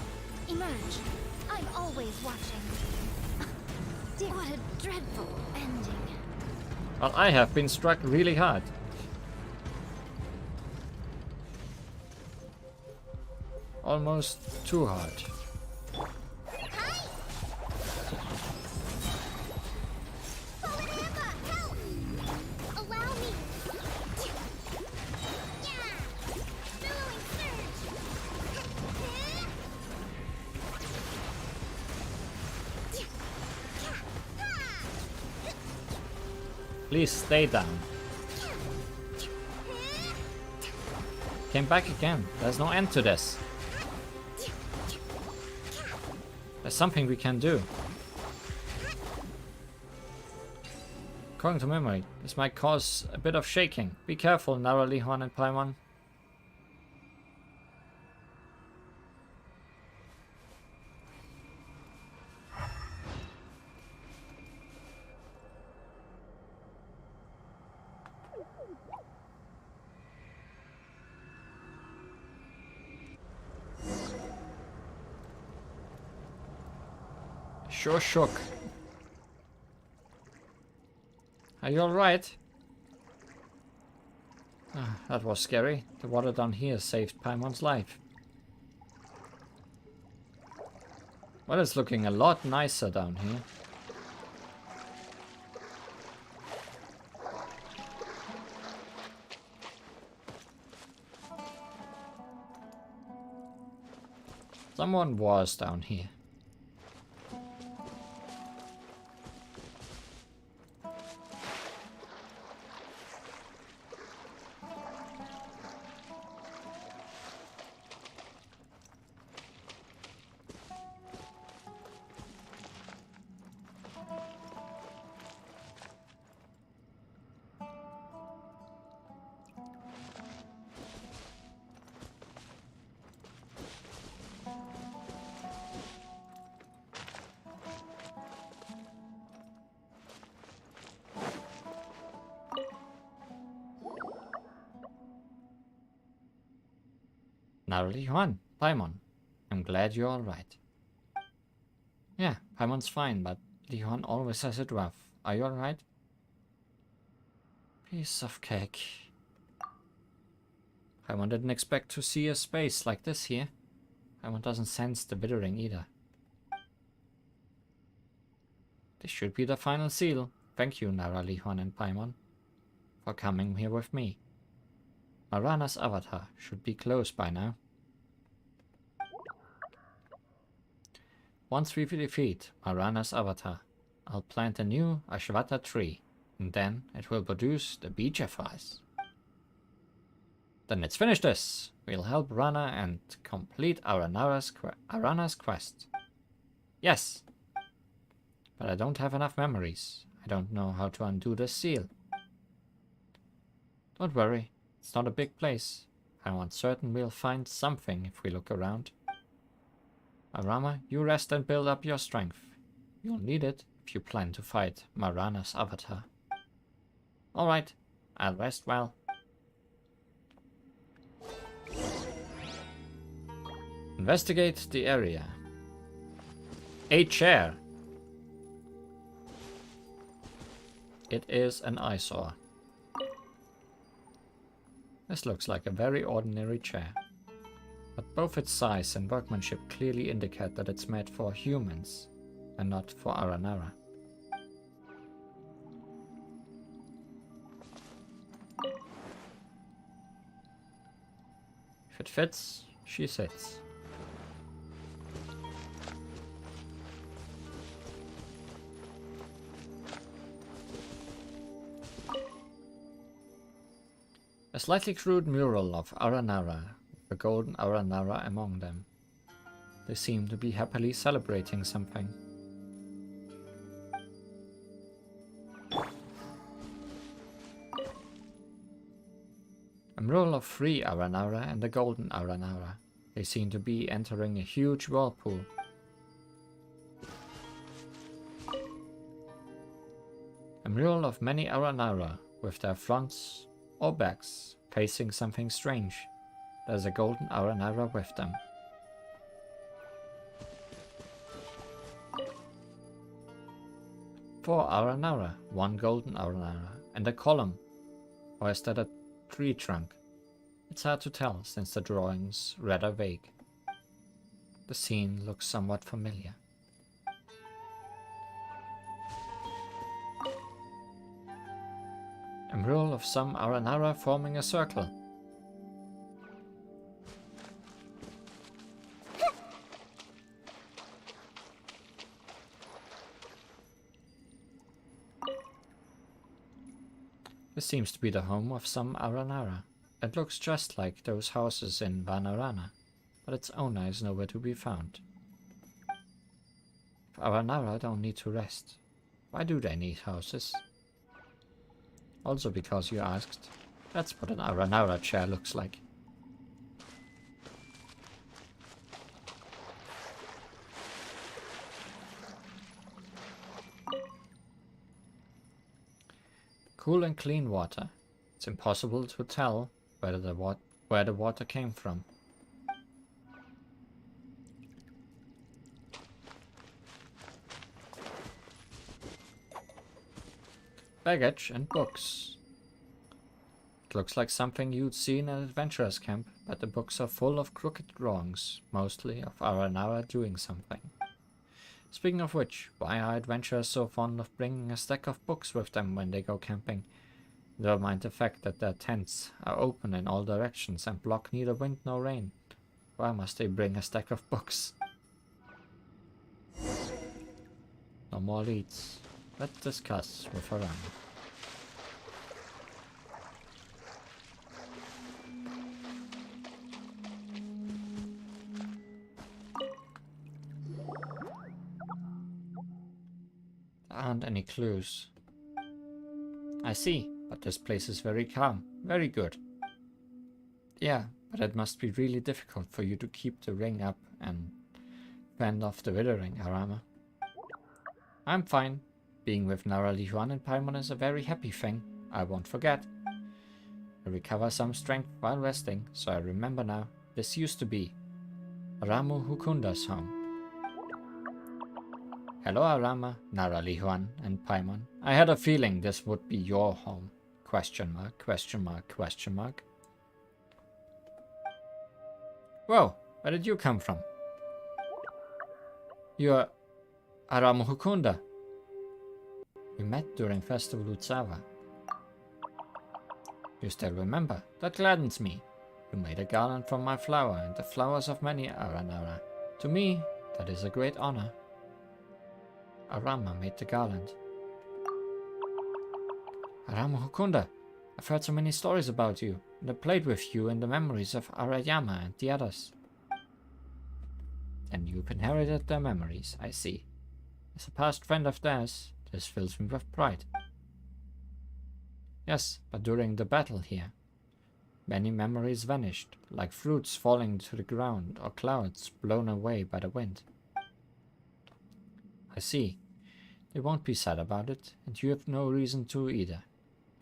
Speaker 2: emerge. I'm always watching. What a dreadful ending.
Speaker 1: Well, I have been struck really hard. Almost too hard.
Speaker 2: Hi. Fallen Emma, help! Allow me. Yeah. Billowing surge.
Speaker 1: Please stay down. Came back again. There's no end to this. There's something we can do. According to memory, this might cause a bit of shaking. Be careful, Naralihon and Paimon. Sure shook. Are you alright? Ah, that was scary. The water down here saved Paimon's life. Well, it's looking a lot nicer down here. Someone was down here. Naralihon, Paimon. I'm glad you're alright. Yeah, Paimon's fine, but Lihon always has it rough. Are you alright? Piece of cake. Paimon didn't expect to see a space like this here. Paimon doesn't sense the bittering either. This should be the final seal. Thank you, Naralihon and Paimon, for coming here with me. Marana's avatar should be close by now. Once we defeat Marana's avatar, I'll plant a new Ashwata tree, and then it will produce the Beechifies. Then let's finish this. We'll help Rana and complete Arana's quest. Yes! But I don't have enough memories. I don't know how to undo this seal. Don't worry. It's not a big place. I'm certain we'll find something if we look around. Arama, you rest and build up your strength. You'll need it if you plan to fight Marana's avatar. Alright, I'll rest well. Investigate the area. A chair. It is an eyesore. This looks like a very ordinary chair, but both its size and workmanship clearly indicate that it's made for humans and not for Aranara. If it fits, she sits. A slightly crude mural of Aranara, with a golden Aranara among them. They seem to be happily celebrating something. A mural of 3 Aranara and a golden Aranara. They seem to be entering a huge whirlpool. A mural of many Aranara with their fronts or backs facing something strange. There's a golden Aranara with them. Four Aranara, 1 golden Aranara, and a column. Or is that a tree trunk? It's hard to tell since the drawings rather vague. The scene looks somewhat familiar. A mural of some Aranara forming a circle. This seems to be the home of some Aranara. It looks just like those houses in Vanarana, but its owner is nowhere to be found. If Aranara don't need to rest, why do they need houses? Also because you asked. That's what an Aranara chair looks like. Cool and clean water. It's impossible to tell where the water came from. Baggage and books. It looks like something you'd see in an adventurer's camp, but the books are full of crooked drawings, mostly of Aranara doing something. Speaking of which, why are adventurers so fond of bringing a stack of books with them when they go camping? Never mind the fact that their tents are open in all directions and block neither wind nor rain. Why must they bring a stack of books? No more leads. Let's discuss with Harama. There aren't any clues. I see, but this place is very calm. Very good. Yeah, but it must be really difficult for you to keep the ring up and fend off the withering, Harama. I'm fine. Being with Nara Lihuan and Paimon is a very happy thing. I won't forget. I recover some strength while resting, so I remember now. This used to be Aramu Hukunda's home. Hello Arama, Nara Lihuan, and Paimon. I had a feeling this would be your home. Question mark, question mark, question mark. Whoa, where did you come from? You're Aramu Hukunda. We met during Festival Utsava. You still remember? That gladdens me. You made a garland from my flower and the flowers of many Aranara. To me, that is a great honor. Arama made the garland. Aramu Hukunda, I've heard so many stories about you, and I played with you in the memories of Arayama and the others. And you've inherited their memories, I see. As a past friend of theirs, this fills me with pride. Yes, but during the battle here, many memories vanished, like fruits falling to the ground or clouds blown away by the wind. I see. They won't be sad about it, and you have no reason to either.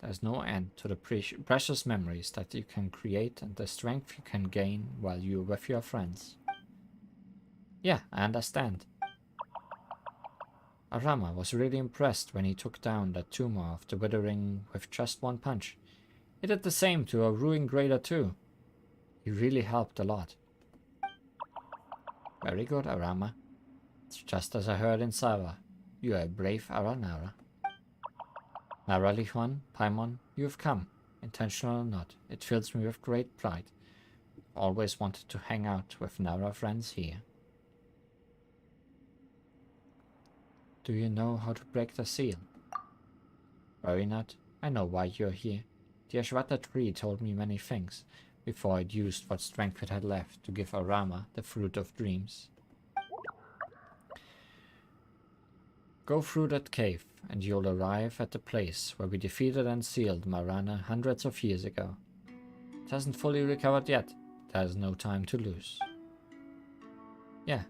Speaker 1: There's no end to the precious memories that you can create and the strength you can gain while you're with your friends. Yeah, I understand. Arama was really impressed when he took down that tumor of the withering with just one punch. He did the same to a ruined grader too. He really helped a lot. Very good, Arama. It's just as I heard in Sava. You are a brave Aranara. Nara Lihuan, Paimon, you have come. Intentional or not, it fills me with great pride. I've always wanted to hang out with Nara friends here. Do you know how to break the seal? Worry not, I know why you're here. The Ashwata tree told me many things, before it used what strength it had left to give Arama the fruit of dreams. Go through that cave, and you'll arrive at the place where we defeated and sealed Marana hundreds of years ago. It hasn't fully recovered yet. There's no time to lose. Yeah,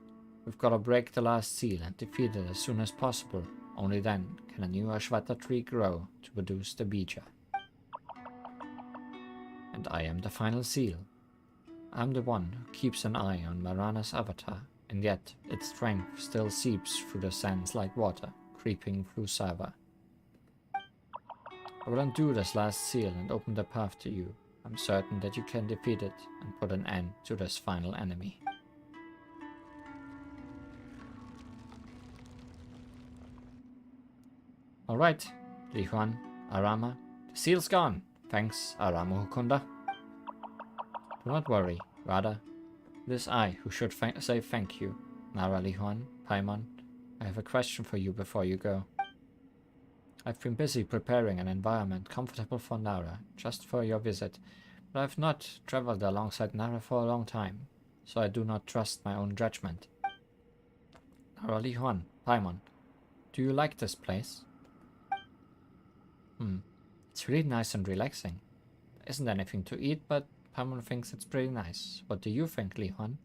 Speaker 1: we've got to break the last seal and defeat it as soon as possible. Only then can a new Ashwata tree grow to produce the Bija. And I am the final seal. I'm the one who keeps an eye on Marana's avatar, and yet its strength still seeps through the sands like water, creeping through Sava. I will undo this last seal and open the path to you. I'm certain that you can defeat it and put an end to this final enemy. Alright, Lihuan, Arama, the seal's gone. Thanks, Aramu Hukunda. Do not worry, rather, it is I who should say thank you. Nara Lihuan, Paimon, I have a question for you before you go. I've been busy preparing an environment comfortable for Nara, just for your visit, but I've not traveled alongside Nara for a long time, so I do not trust my own judgment. Nara Lihuan, Paimon, do you like this place? It's It's really nice and relaxing. There isn't anything to eat, but Paimon thinks it's pretty nice. What do you think, Li-Huan?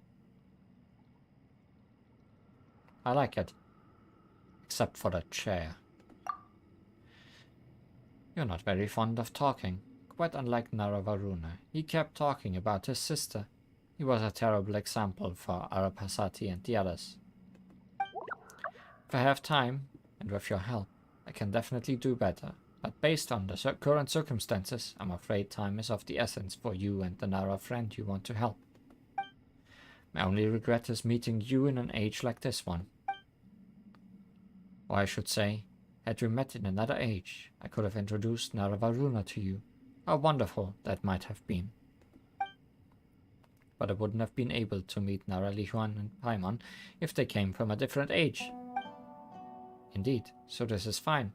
Speaker 1: I like it. Except for the chair. You're not very fond of talking. Quite unlike Naravaruna. He kept talking about his sister. He was a terrible example for Arapasati and the others. If I have time, and with your help, I can definitely do better. But based on the current circumstances, I'm afraid time is of the essence for you and the Nara friend you want to help. My only regret is meeting you in an age like this one. Or I should say, had we met in another age, I could have introduced Naravaruna to you. How wonderful that might have been. But I wouldn't have been able to meet Nara, Li-Huan and Paimon if they came from a different age. Indeed, so this is fine.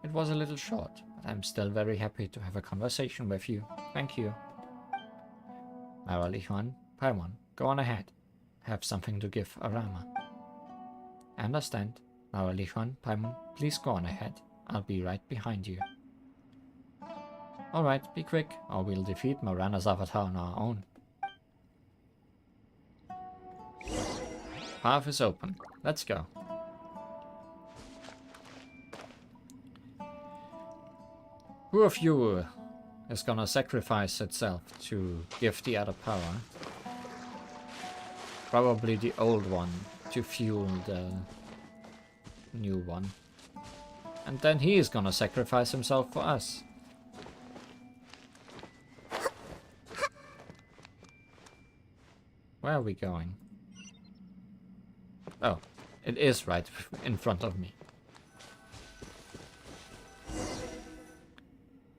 Speaker 1: It was a little short, but I'm still very happy to have a conversation with you. Thank you. Nara, Li-Huan, Paimon, go on ahead. I have something to give Arama. I understand. Nara, Li-Huan, Paimon, please go on ahead. I'll be right behind you. Alright, be quick, or we'll defeat Marana's avatar on our own. Path is open. Let's go. Who of you is gonna sacrifice itself to give the other power? Probably the old one to fuel the new one. And then he is gonna sacrifice himself for us. Where are we going? Oh, it is right in front of me.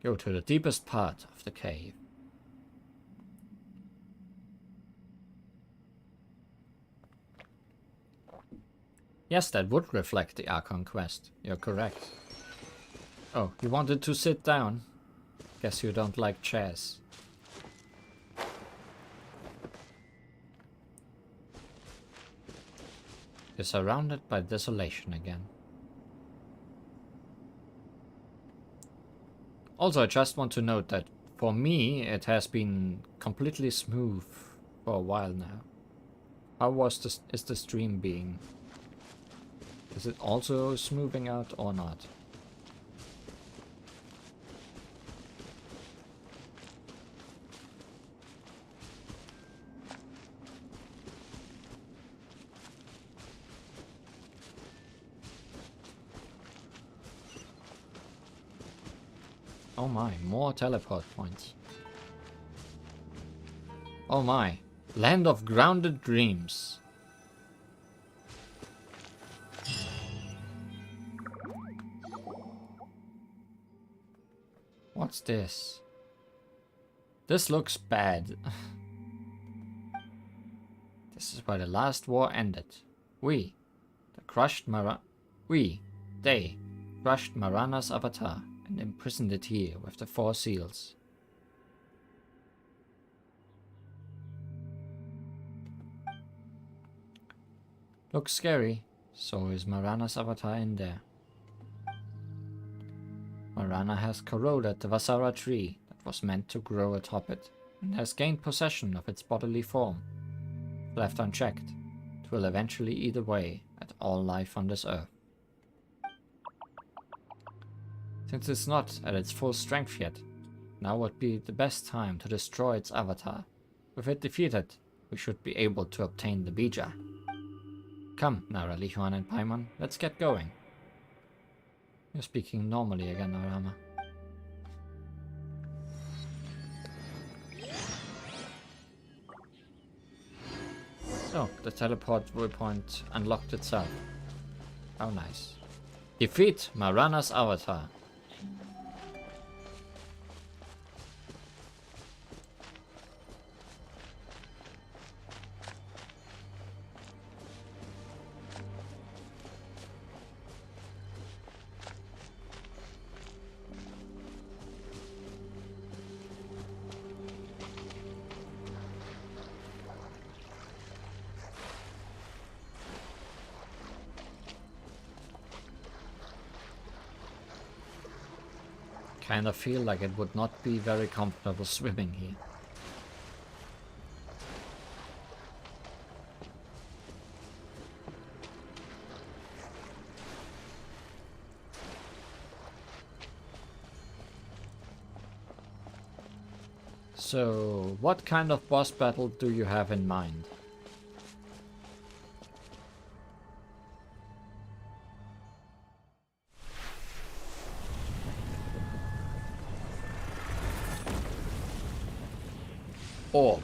Speaker 1: Go to the deepest part of the cave. Yes, that would reflect the Archon quest. You're correct. Oh, you wanted to sit down? Guess you don't like chairs. You're surrounded by desolation again. Also, I just want to note that for me, it has been completely smooth for a while now. How is the stream being? Is it also smoothing out or not? Oh my, more teleport points. Oh my, land of grounded dreams. What's this? This looks bad. This is where the last war ended. They crushed Marana's avatar and imprisoned it here with the 4 seals. Looks scary, so is Marana's avatar in there. Marana has corroded the Vasara tree that was meant to grow atop it, and has gained possession of its bodily form. Left unchecked, it will eventually eat away at all life on this earth. Since it's not at its full strength yet, now would be the best time to destroy its avatar. With it defeated, we should be able to obtain the Bija. Come, Nara, Li-Huan and Paimon, let's get going. You're speaking normally again, Arama. Oh, the teleport waypoint unlocked itself. How nice. Defeat Marana's avatar. Kinda feel like it would not be very comfortable swimming here. So, what kind of boss battle do you have in mind? Orb.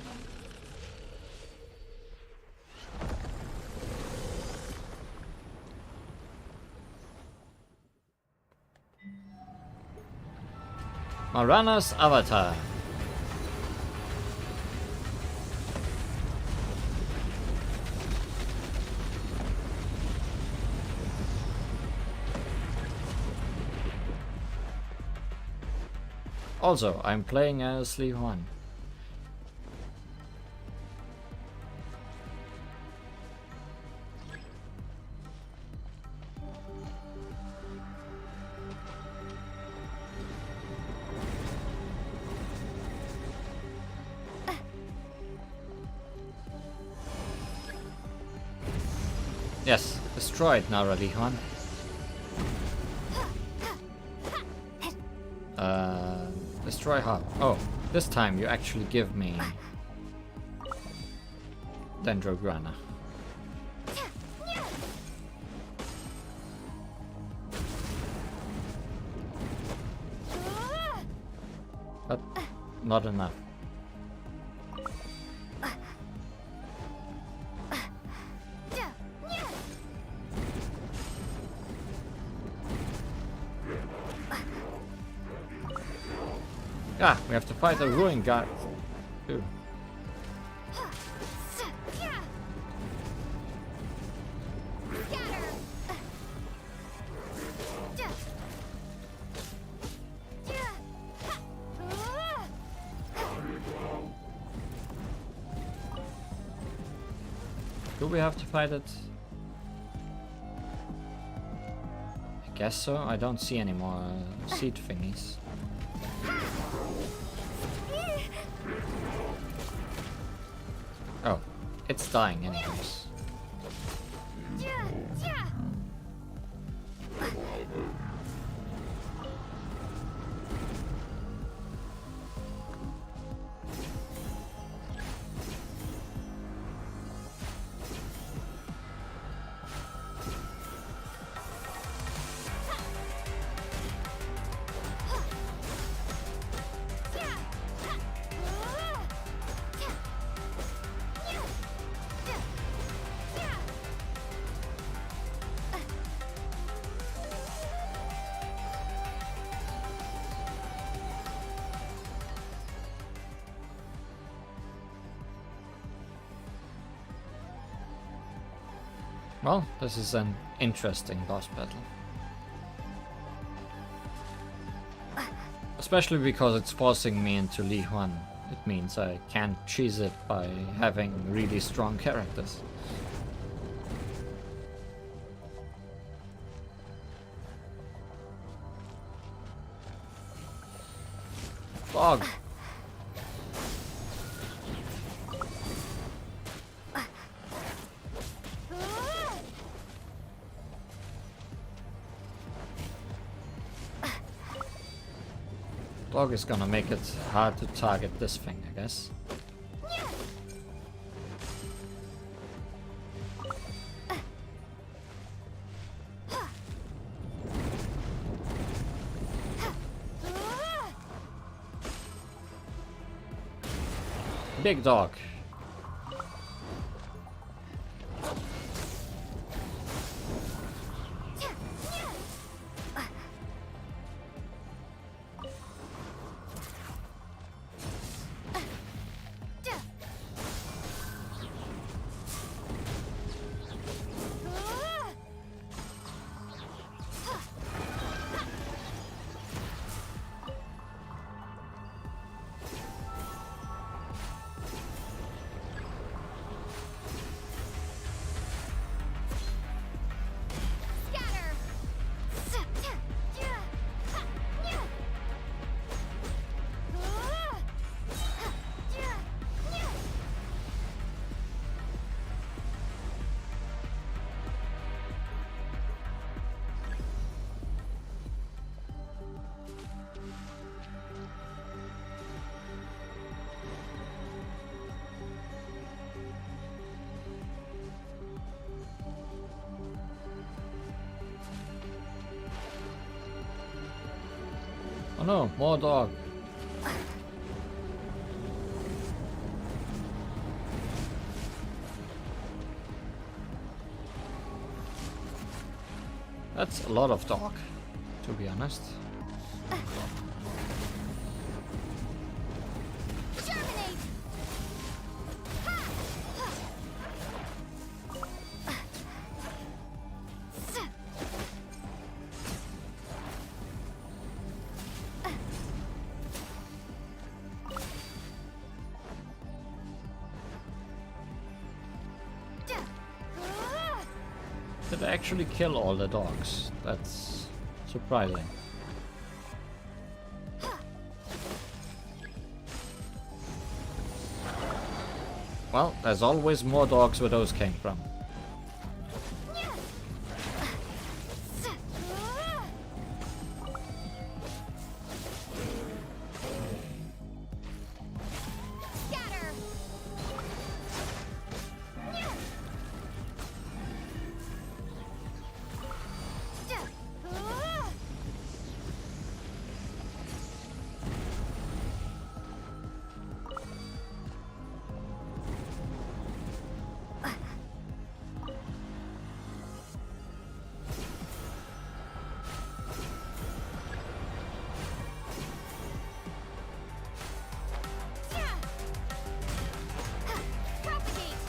Speaker 1: Marana's avatar. Also, I'm playing as Li Huan. Yes, destroyed Nara Li Huan. Destroy hub. Oh, this time you actually give me Dendrograna. But not enough. Ah, we have to fight a ruin guard too. Do we have to fight it? I guess so. I don't see any more seed thingies. Oh, it's dying anyways. Well, this is an interesting boss battle. Especially because it's forcing me into Li Huan. It means I can't cheese it by having really strong characters. Fog! Fog is gonna make it hard to target this thing, I guess. Big dog. no, more dog. That's a lot of dog, to be honest.
Speaker 2: Germinate!
Speaker 1: Did I actually kill all the dogs? That's surprising. Well, there's always more dogs where those came from.
Speaker 2: Scatter! Propagate!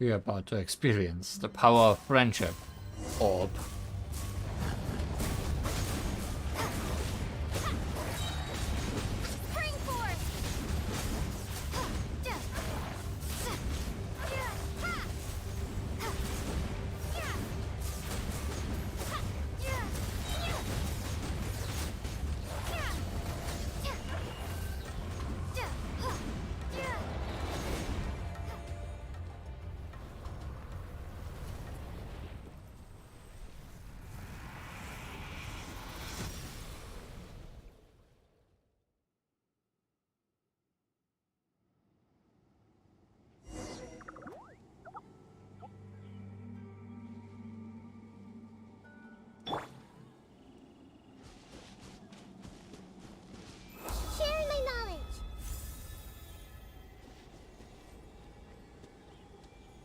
Speaker 1: We're about to experience the power of friendship. Orb.
Speaker 2: Spring force!
Speaker 3: Sharing my knowledge.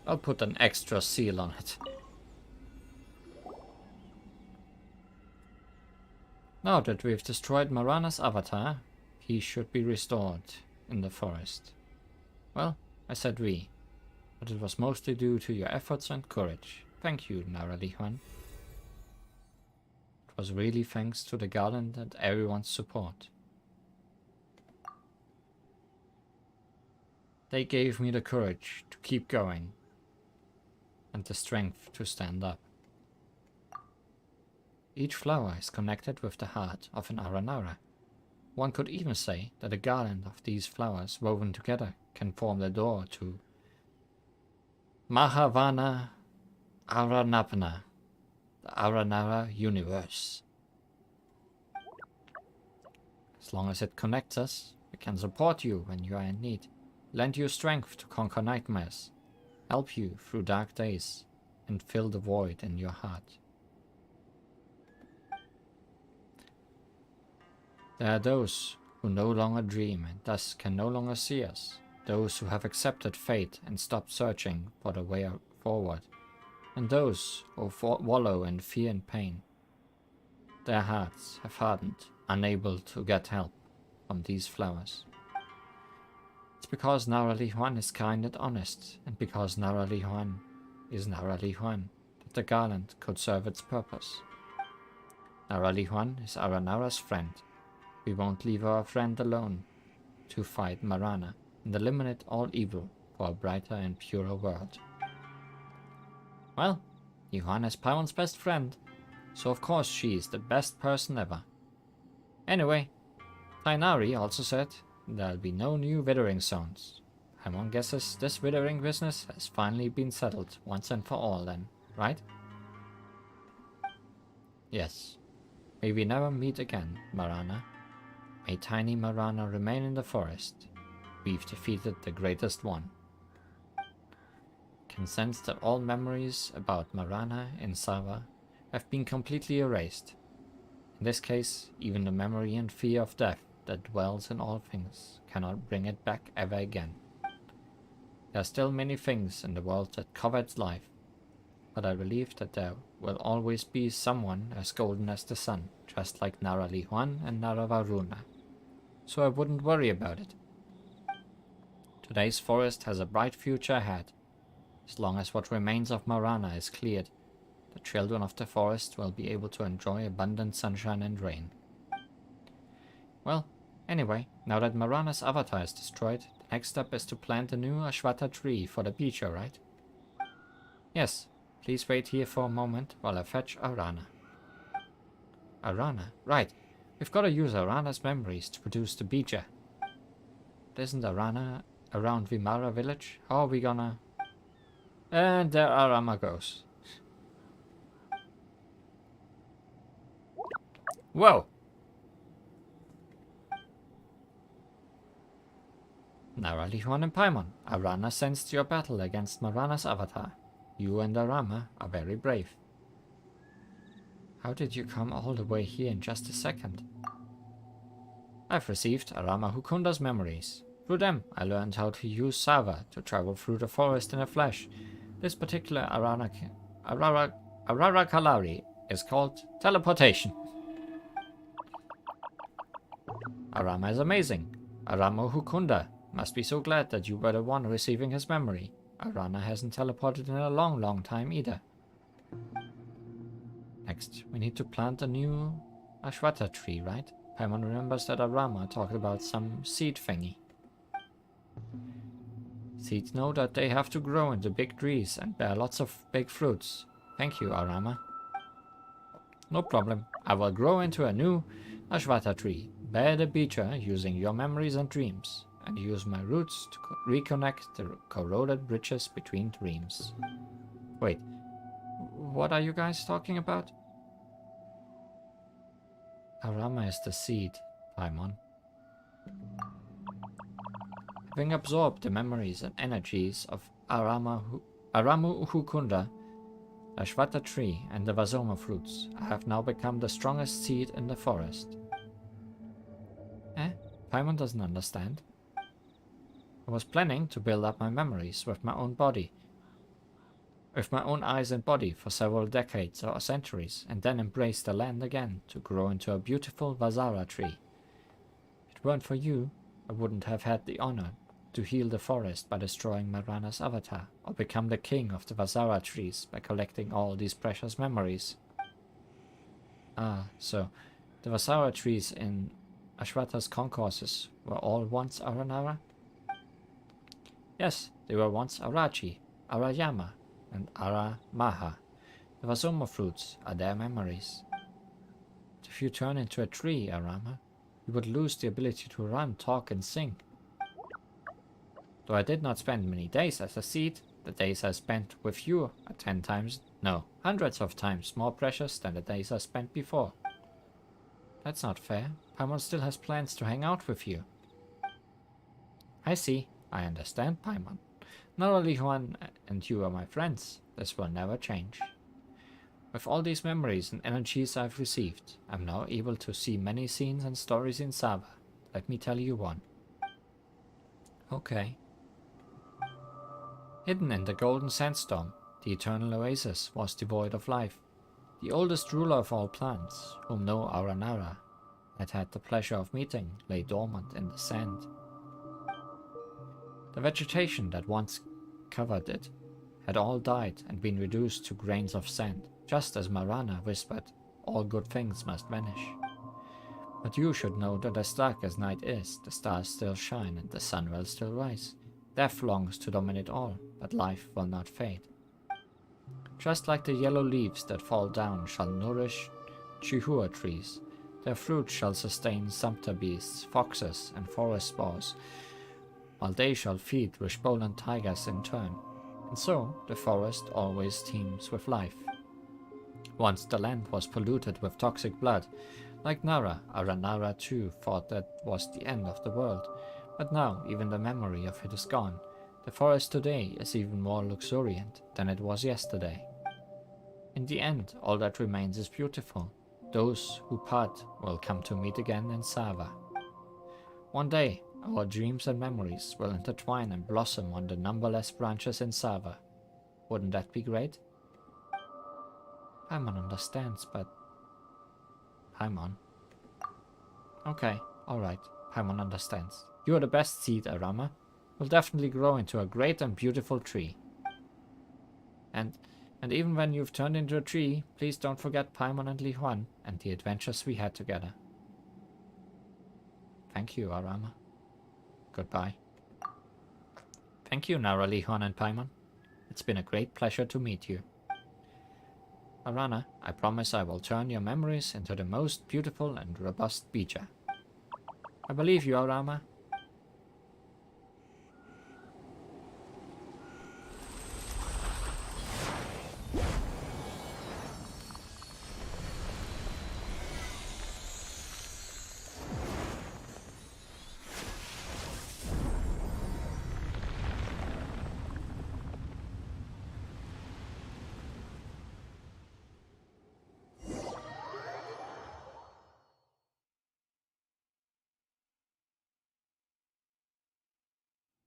Speaker 1: I'll put an extra seal on it. Now that we've destroyed Marana's avatar, he should be restored in the forest. Well, I said we, but it was mostly due to your efforts and courage. Thank you, Naralihuan. It was really thanks to the garland and everyone's support. They gave me the courage to keep going and the strength to stand up. Each flower is connected with the heart of an Aranara. One could even say that a garland of these flowers woven together can form the door to Mahavana Aranapana, the Aranara universe. As long as it connects us, we can support you when you are in need, lend you strength to conquer nightmares, help you through dark days, and fill the void in your heart. There are those who no longer dream and thus can no longer see us, those who have accepted fate and stopped searching for the way forward, and those who wallow in fear and pain. Their hearts have hardened, unable to get help from these flowers. It's because Narali Juan is kind and honest, and because Narali Juan is Narali Juan, that the garland could serve its purpose. Narali Juan is Aranara's friend. We won't leave our friend alone to fight Marana and eliminate all evil for a brighter and purer world. Well, Yuan is Paimon's best friend, so of course she is the best person ever. Anyway, Tainari also said there'll be no new withering zones. Paimon guesses this withering business has finally been settled once and for all then, right? Yes. May we never meet again, Marana. May tiny Marana remain in the forest. We've defeated the greatest one. Can sense that all memories about Marana in Utsava have been completely erased. In this case, even the memory and fear of death that dwells in all things cannot bring it back ever again. There are still many things in the world that cover its life, but I believe that there will always be someone as golden as the sun, just like Narali Juan and Naravaruna. So I wouldn't worry about it. Today's forest has a bright future ahead. As long as what remains of Marana is cleared, the children of the forest will be able to enjoy abundant sunshine and rain. Well, anyway, now that Marana's avatar is destroyed, the next step is to plant a new Ashwata tree for the beach, right? Yes, please wait here for a moment while I fetch Arana. Arana, right. We've got to use Arana's memories to produce the beecher. Isn't Arana around Vimara village? How are we gonna... And there Arama goes. Whoa! Narali Juan and Paimon, Arana sensed your battle against Marana's avatar. You and Arama are very brave. How did you come all the way here in just a second? I've received Arama Hukunda's memories. Through them, I learned how to use Sava to travel through the forest in a flash. This particular Arara Kalari is called teleportation. Arama is amazing. Arama Hukunda must be so glad that you were the one receiving his memory. Arana hasn't teleported in a long time either. Next, we need to plant a new Ashwata tree, right? Paimon remembers that Arama talked about some seed thingy. Seeds know that they have to grow into big trees and bear lots of big fruits. Thank you, Arama. No problem. I will grow into a new Ashwata tree, bear the beecher using your memories and dreams, and use my roots to reconnect the corroded bridges between dreams. Wait, what are you guys talking about? Arama is the seed, Paimon. Having absorbed the memories and energies of Aramu Hukunda, Ashwata tree, and the Vazoma fruits, I have now become the strongest seed in the forest. Paimon doesn't understand. I was planning to build up my memories with my own body, with my own eyes and body for several decades or centuries, and then embrace the land again to grow into a beautiful Vazara tree. If it weren't for you, I wouldn't have had the honor to heal the forest by destroying Marana's avatar, or become the king of the Vazara trees by collecting all these precious memories. Ah, so the Vazara trees in Ashwata's concourses were all once Aranara? Yes, they were once Arachi, Arayama, and Aramaha. The Vazoma fruits are their memories. But if you turn into a tree, Arama, you would lose the ability to run, talk, and sing. Though I did not spend many days as a seed, the days I spent with you are 10 times, no, hundreds of times more precious than the days I spent before. That's not fair. Paimon still has plans to hang out with you. I see. I understand, Paimon. Not only Juan and you are my friends, this will never change. With all these memories and energies I've received, I'm now able to see many scenes and stories in Sava. Let me tell you one. Okay. Hidden in the golden sandstorm, the eternal oasis was devoid of life. The oldest ruler of all plants, whom no Aranara had the pleasure of meeting, lay dormant in the sand. The vegetation that once covered it had all died and been reduced to grains of sand, just as Marana whispered, all good things must vanish. But you should know that as dark as night is, the stars still shine and the sun will still rise. Death longs to dominate all, but life will not fade. Just like the yellow leaves that fall down shall nourish chihua trees, their fruit shall sustain sumpter beasts, foxes, and forest boars, while they shall feed Rishbolan tigers in turn. And so, the forest always teems with life. Once the land was polluted with toxic blood. Like Nara, Aranara too thought that was the end of the world. But now, even the memory of it is gone. The forest today is even more luxuriant than it was yesterday. In the end, all that remains is beautiful. Those who part will come to meet again in Sava. One day, our dreams and memories will intertwine and blossom on the numberless branches in Sava. Wouldn't that be great? Paimon understands, but... Paimon? Okay, alright, Paimon understands. You are the best seed, Arama. Will definitely grow into a great and beautiful tree. And even when you've turned into a tree, please don't forget Paimon and Li Huan and the adventures we had together. Thank you, Arama. Goodbye. Thank you, Nara, Li Huan, and Paimon. It's been a great pleasure to meet you. Arana, I promise I will turn your memories into the most beautiful and robust bija. I believe you, Arama.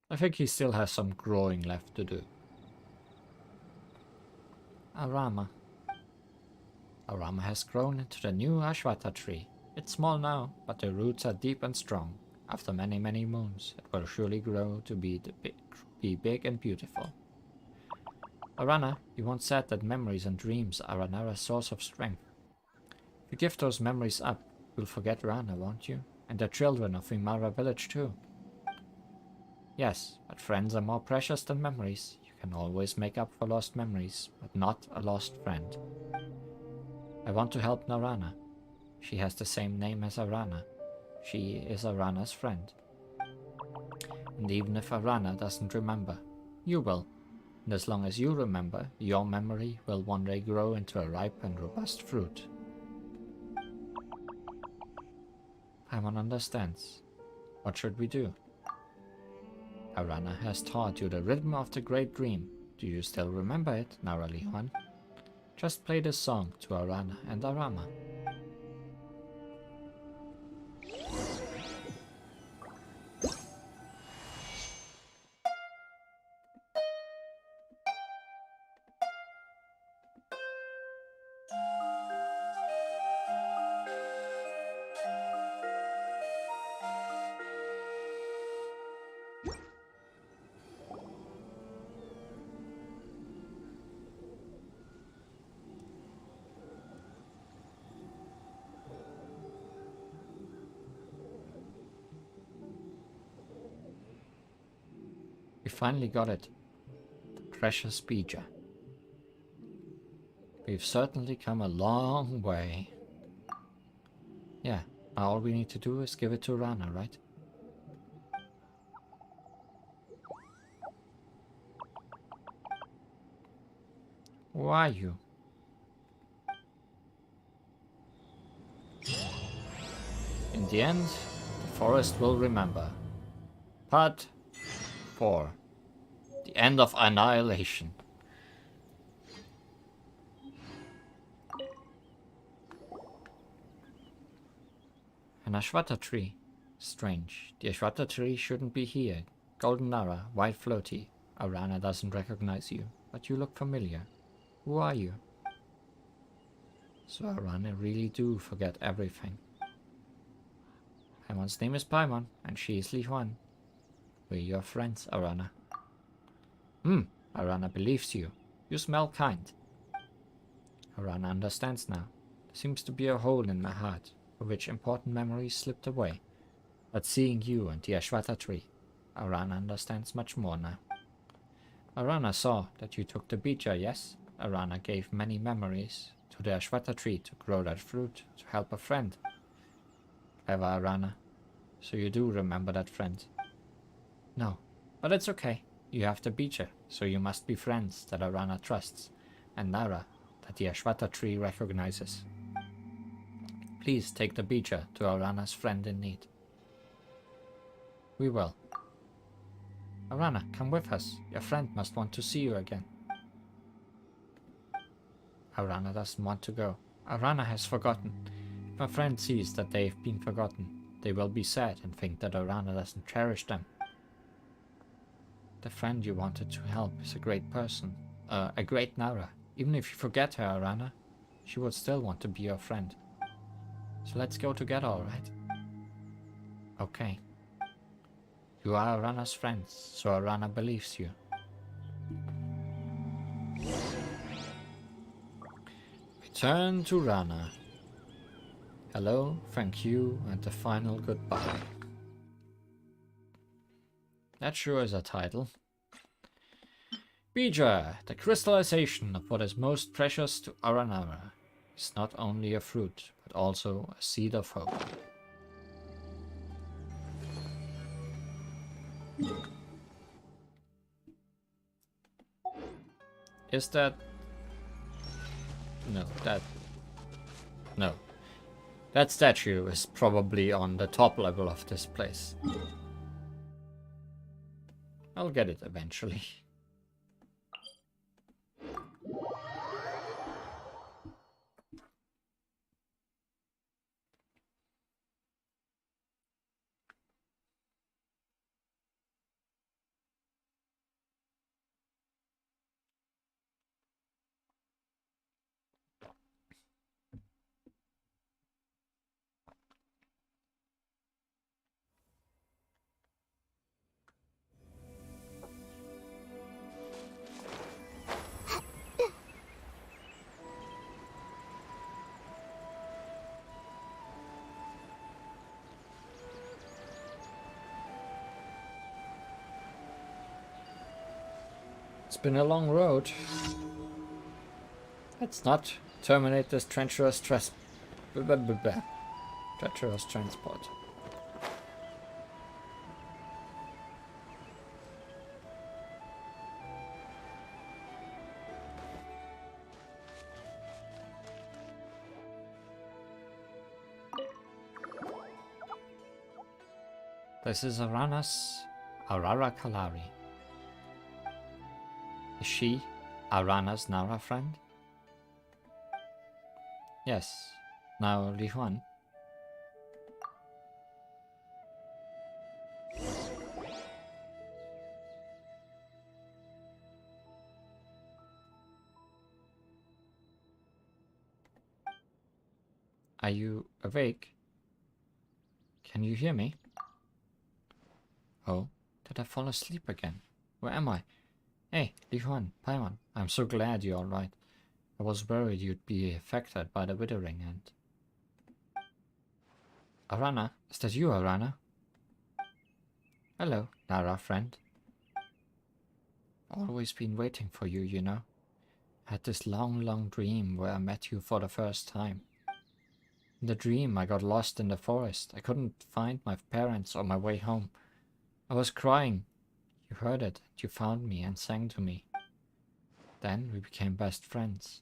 Speaker 1: I think he still has some growing left to do. Arama. Arama has grown into the new Ashwata tree. It's small now, but the roots are deep and strong. After many, many moons, it will surely grow to be big and beautiful. Arana, you once said that memories and dreams are Ranara's source of strength. If you give those memories up, you'll forget Rana, won't you? And the children of Imara village too. Yes, but friends are more precious than memories. You can always make up for lost memories, but not a lost friend. I want to help Narana. She has the same name as Arana. She is Arana's friend. And even if Arana doesn't remember, you will. And as long as you remember, your memory will one day grow into a ripe and robust fruit. Paimon understands. What should we do? Arana has taught you the rhythm of the great dream. Do you still remember it, Nara Li Huan? Just play this song to Arana and Arama. We finally got it. The precious bija. We've certainly come a long way. Yeah, now all we need to do is give it to Rana, right? Who are you? In the end, the forest will remember. Part 4. The end of annihilation. An Ashwata tree. Strange. The Ashwata tree shouldn't be here. Golden Nara, white floaty. Arana doesn't recognize you, but you look familiar. Who are you? So Arana really do forget everything. Paimon's name is Paimon, and she is Li Huan. We're your friends, Arana. Arana believes you. You smell kind. Arana understands now. There seems to be a hole in my heart, for which important memories slipped away. But seeing you and the Ashwata tree, Arana understands much more now. Arana saw that you took the bija, yes? Arana gave many memories to the Ashwata tree to grow that fruit, to help a friend. Clever Arana. So you do remember that friend. No, but it's okay. You have the bija, so you must be friends that Arana trusts, and Nara that the Ashwata tree recognizes. Please take the bija to Arana's friend in need. We will. Arana, come with us. Your friend must want to see you again. Arana doesn't want to go. Arana has forgotten. If my friend sees that they've been forgotten, they will be sad and think that Arana doesn't cherish them. The friend you wanted to help is a great person. A great Nara. Even if you forget her, Arana, she would still want to be your friend. So let's go together, alright? Okay. You are Arana's friends, so Arana believes you. Return to Rana. Hello, thank you, and the final goodbye. That sure is a title. Bija, the crystallization of what is most precious to Aranara, is not only a fruit, but also a seed of hope. Is that... No, that... No. That statue is probably on the top level of this place. I'll get it eventually. It's been a long road. Let's not terminate this treacherous treacherous transport. This is Arara Kalari. Is she Arana's Nara friend? Yes. Now Li Huan. Are you awake? Can you hear me? Oh, did I fall asleep again? Where am I? Hey, Li Huan, Paimon, I'm so glad you're alright. I was worried you'd be affected by the withering and... Arana? Is that you, Arana? Hello, Nara friend. Always been waiting for you, you know. I had this long dream where I met you for the first time. In the dream, I got lost in the forest. I couldn't find my parents on my way home. I was crying. You heard it. You found me and sang to me. Then we became best friends.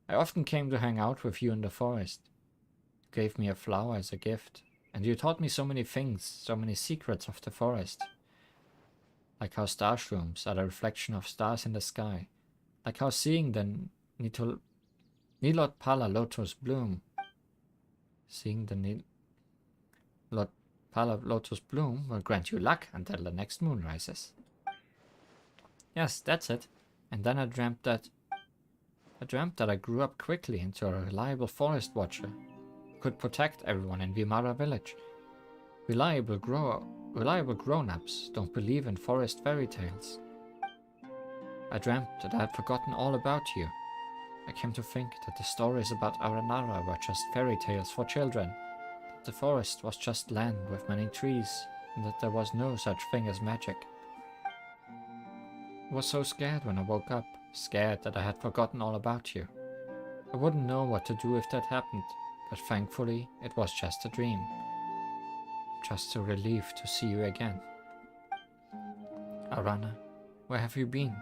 Speaker 1: I often came to hang out with you in the forest. You gave me a flower as a gift, and you taught me so many things, so many secrets of the forest. Like how star shrooms are a reflection of stars in the sky. Like how seeing the Nilot Pala Lotus bloom. Seeing the Nilot Pala Lotus bloom will grant you luck until the next moon rises. Yes, that's it. And then I dreamt that I grew up quickly into a reliable forest watcher who could protect everyone in Vimara village. Reliable grown-ups don't believe in forest fairy tales. I dreamt that I had forgotten all about you. I came to think that the stories about Aranara were just fairy tales for children, that the forest was just land with many trees, and that there was no such thing as magic. I was so scared when I woke up, scared that I had forgotten all about you. I wouldn't know what to do if that happened, but thankfully it was just a dream. Just a relief to see you again. Arana, where have you been?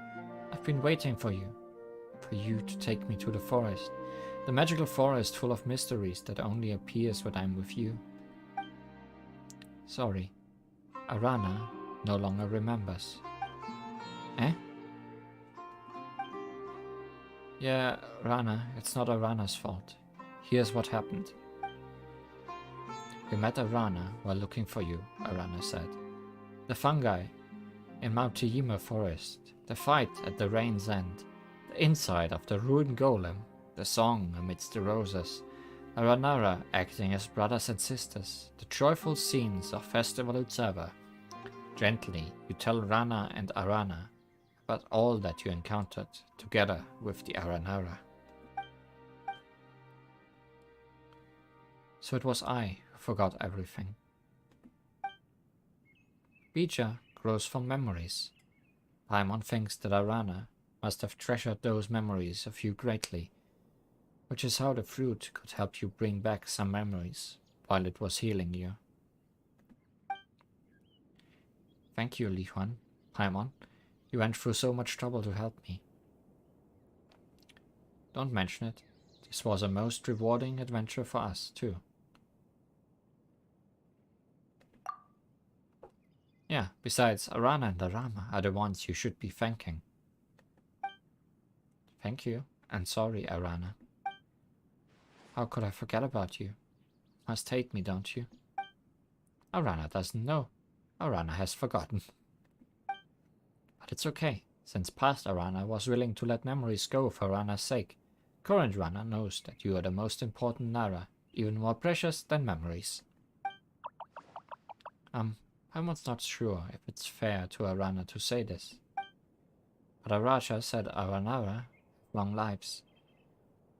Speaker 1: I've been waiting for you to take me to the forest. The magical forest full of mysteries that only appears when I'm with you. Sorry, Arana no longer remembers. Eh? Yeah, Rana, it's not Arana's fault. Here's what happened. We met Arana while looking for you, Arana said. The fungi in Mount Tiyima forest, the fight at the rain's end, the inside of the ruined golem, the song amidst the roses, Aranara acting as brothers and sisters, the joyful scenes of Festival Utsava. Gently, you tell Rana and Arana about all that you encountered together with the Aranara. So it was I who forgot everything. Bija grows from memories. Paimon thinks that Arana must have treasured those memories of you greatly, which is how the fruit could help you bring back some memories while it was healing you. Thank you, Li Huan. Paimon, you went through so much trouble to help me. Don't mention it. This was a most rewarding adventure for us, too. Yeah, besides, Arana and Arama are the ones you should be thanking. Thank you, and sorry, Arana. How could I forget about you? Must hate me, don't you? Arana doesn't know. Arana has forgotten. But it's okay, since past Arana was willing to let memories go for Arana's sake. Current Rana knows that you are the most important Nara, even more precious than memories. I'm not sure if it's fair to Arana to say this. But Araja said Aranara have long lives.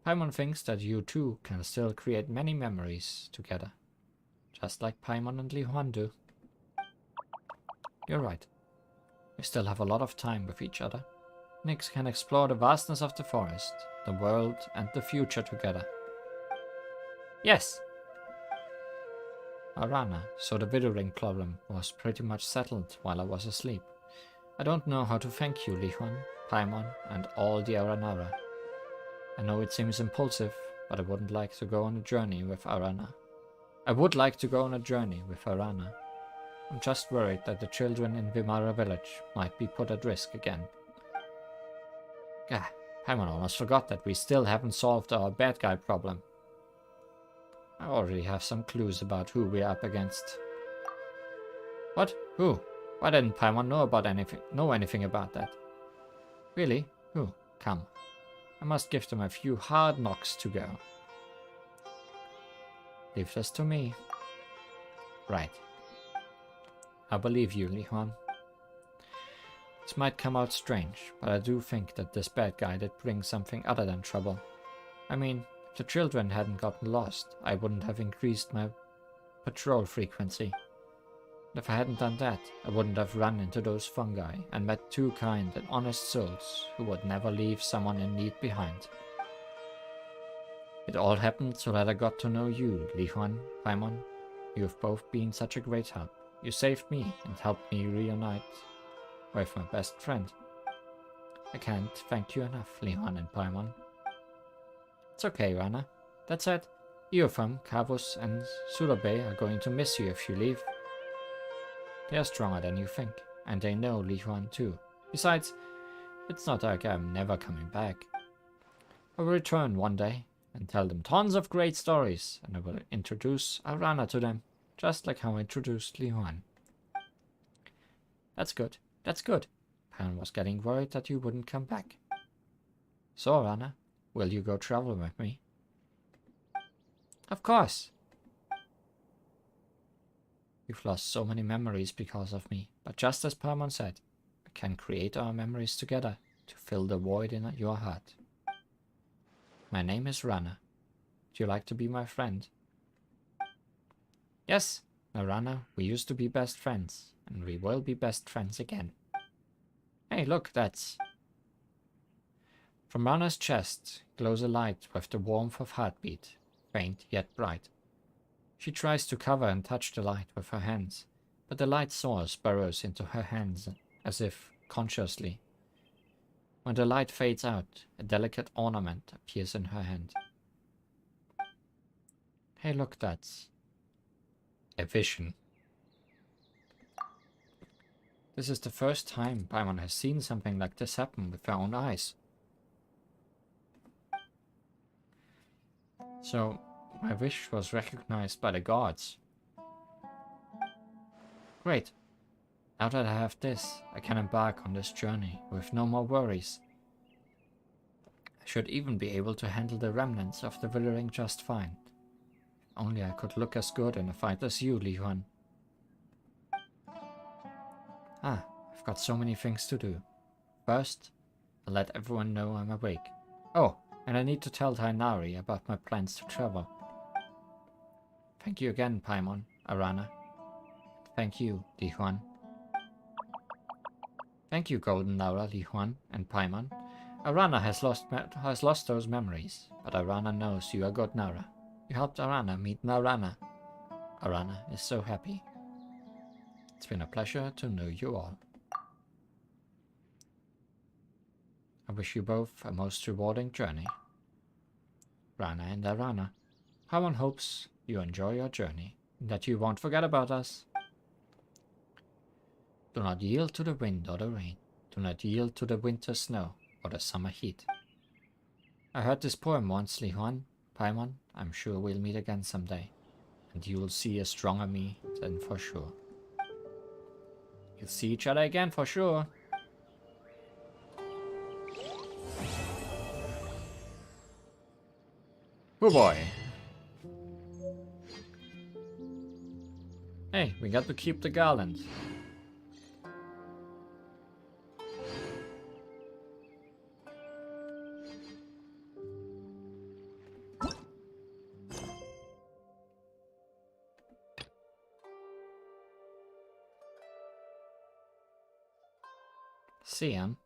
Speaker 1: Paimon thinks that you two can still create many memories together, just like Paimon and Li Huan do. You're right. We still have a lot of time with each other. Nix can explore the vastness of the forest, the world, and the future together. Yes! Arana, so the withering problem was pretty much settled while I was asleep. I don't know how to thank you, Li Huan, Paimon, and all the Aranara. I know it seems impulsive, but I wouldn't like to go on a journey with Arana. I would like to go on a journey with Arana. I'm just worried that the children in Vimara village might be put at risk again. Gah, Paimon almost forgot that we still haven't solved our bad guy problem. I already have some clues about who we're up against. What? Who? Why didn't Paimon know anything about that? Really? Who? Come. I must give them a few hard knocks to go. Leave this to me. Right. I believe you, Li Huan. This might come out strange, but I do think that this bad guy did bring something other than trouble. I mean, if the children hadn't gotten lost, I wouldn't have increased my patrol frequency. And if I hadn't done that, I wouldn't have run into those fungi and met two kind and honest souls who would never leave someone in need behind. It all happened so that I got to know you, Li Huan, Paimon. You have both been such a great help. You saved me and helped me reunite with my best friend. I can't thank you enough, Li Huan and Paimon. It's okay, Rana. That said, Eopham, Kavus, and Surabe are going to miss you if you leave. They are stronger than you think, and they know Li Huan too. Besides, it's not like I'm never coming back. I will return one day and tell them tons of great stories, and I will introduce Arana to them, just like how I introduced Li Huan. That's good. That's good. Pan was getting worried that you wouldn't come back. So, Arana, will you go travel with me? Of course. You've lost so many memories because of me, but just as Paimon said, we can create our memories together to fill the void in your heart. My name is Rana. Would you like to be my friend? Yes, now Rana, we used to be best friends, and we will be best friends again. Hey, look, that's... From Rana's chest glows a light with the warmth of heartbeat, faint yet bright. She tries to cover and touch the light with her hands, but the light source burrows into her hands as if consciously. When the light fades out, a delicate ornament appears in her hand. Hey, look, that's a vision. This is the first time Paimon has seen something like this happen with her own eyes. So, my wish was recognized by the gods. Great. Now that I have this, I can embark on this journey with no more worries. I should even be able to handle the remnants of the withering just fine. If only I could look as good in a fight as you, Li Huan. Ah, I've got so many things to do. First, I'll let everyone know I'm awake. Oh, and I need to tell Tainari about my plans to travel. Thank you again, Paimon, Arana. Thank you, Li Huan. Thank you, Golden Laura, Li Huan, and Paimon. Arana has lost those memories, but Arana knows you are good, Nara. You helped Arana meet Narana. Arana is so happy. It's been a pleasure to know you all. I wish you both a most rewarding journey. Rana and Arana. Paimon hopes you enjoy your journey, and that you won't forget about us. Do not yield to the wind or the rain. Do not yield to the winter snow or the summer heat. I heard this poem once, Li Huan. Paimon, I'm sure we'll meet again someday, and you will see a stronger me than for sure. You'll see each other again for sure. Oh boy. Hey, we got to keep the garland. See him.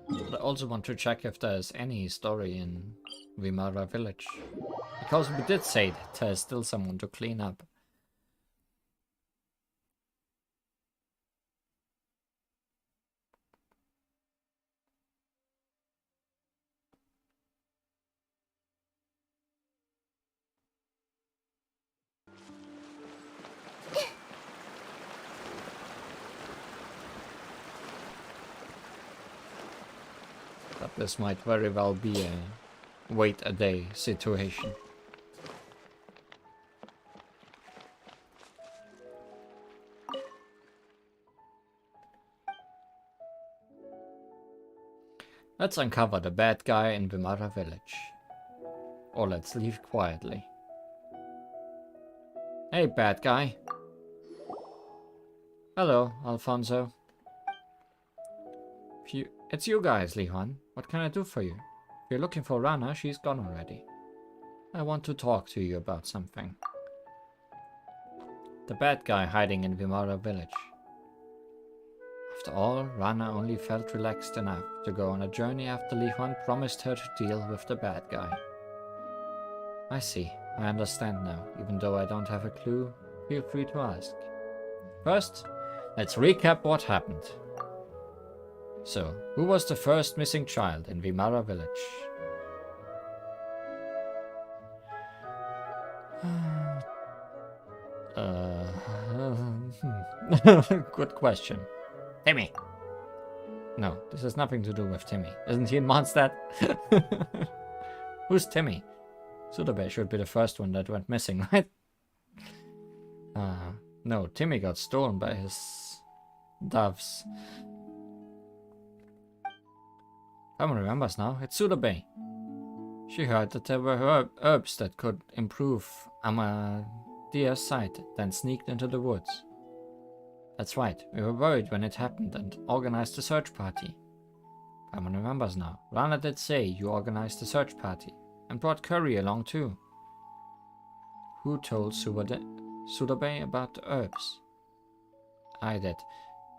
Speaker 1: But I also want to check if there's any story in Vimara village. Because we did say that there's still someone to clean up. But this might very well be a wait a day situation. Let's uncover the bad guy in Vimara village. Or let's leave quietly. Hey, bad guy. Hello, Alfonso. It's you guys, Li Huan. What can I do for you? If you're looking for Rana, she's gone already. I want to talk to you about something. The bad guy hiding in Vimara village. After all, Rana only felt relaxed enough to go on a journey after Li Huan promised her to deal with the bad guy. I see. I understand now. Even though I don't have a clue, feel free to ask. First, let's recap what happened. So, who was the first missing child in Vimara village? Good question. Timmy. No, this has nothing to do with Timmy. Isn't he in Mondstadt? Who's Timmy? Sudabe should be the first one that went missing, right? No, Timmy got stolen by his doves. Someone remembers now. It's Sudabe. She heard that there were herbs that could improve Amadia's sight, then sneaked into the woods. That's right, we were worried when it happened and organized a search party. Paimon remembers now. Rana did say you organized a search party, and brought Curry along too. Who told Sudabe about the herbs? I did.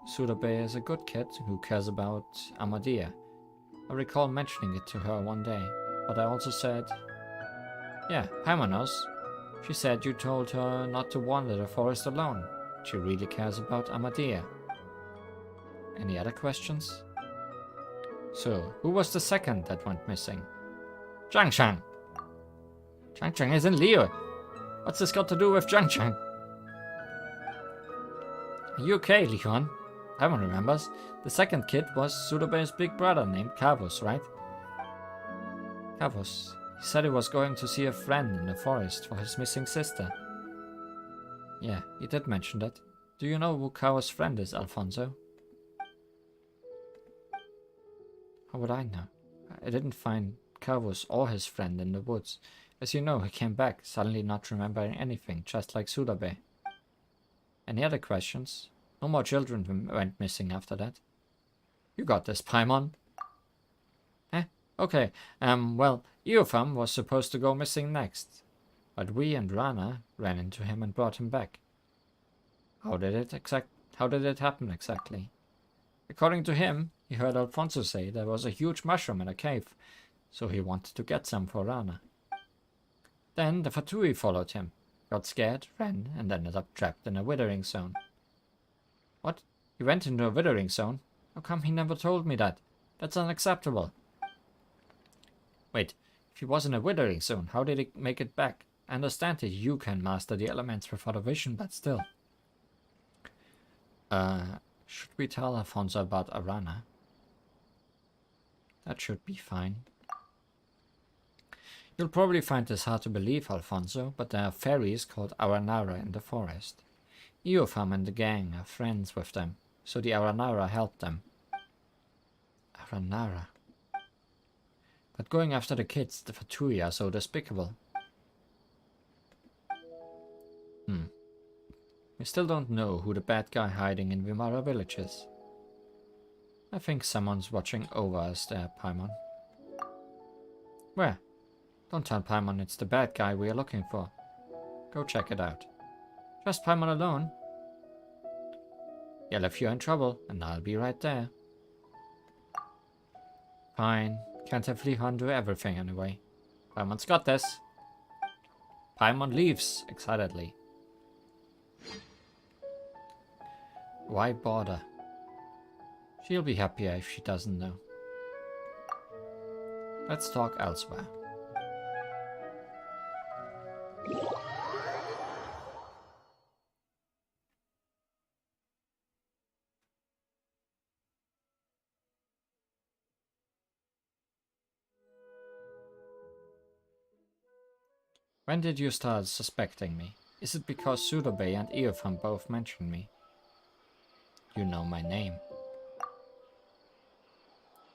Speaker 1: Sudabe is a good kid who cares about Amadia. I recall mentioning it to her one day, but I also said... Yeah, Paimon knows. She said you told her not to wander the forest alone. She really cares about Amadia. Any other questions? So, who was the second that went missing? Zhang Chang. Zhang Chang is in Leo. What's this got to do with Zhang Chang? Are you okay, Leon? Paimon remembers. The second kid was Sudabe's big brother named Kavos, right? Kavos. He said he was going to see a friend in the forest for his missing sister. Yeah, he did mention that. Do you know who Kavos' friend is, Alfonso? How would I know? I didn't find Kavos or his friend in the woods. As you know, he came back, suddenly not remembering anything, just like Sudabe. Any other questions? No more children went missing after that. You got this, Paimon. Okay. Well, Eopham was supposed to go missing next. But we and Rana ran into him and brought him back. How did it happen exactly? According to him, he heard Alfonso say there was a huge mushroom in a cave, so he wanted to get some for Rana. Then the Fatui followed him, got scared, ran, and ended up trapped in a withering zone. What? He went into a withering zone? How come he never told me that? That's unacceptable. Wait, if he was in a withering zone, how did he make it back? I understand that you can master the elements without a vision, but still. Should we tell Alfonso about Arana? That should be fine. You'll probably find this hard to believe, Alfonso, but there are fairies called Aranara in the forest. Eopham and the gang are friends with them, so the Aranara helped them. Aranara. But going after the kids, the Fatui are so despicable. We still don't know who the bad guy hiding in Vimara village is. I think someone's watching over us there, Paimon. Where? Don't tell Paimon it's the bad guy we are looking for. Go check it out. Just Paimon alone? Yell if you're in trouble, and I'll be right there. Fine. Can't have Lihon do everything anyway. Paimon's got this. Paimon leaves excitedly. Why bother? She'll be happier if she doesn't know. Let's talk elsewhere. When did you start suspecting me? Is it because Sudabe and Eopham both mentioned me? You know my name.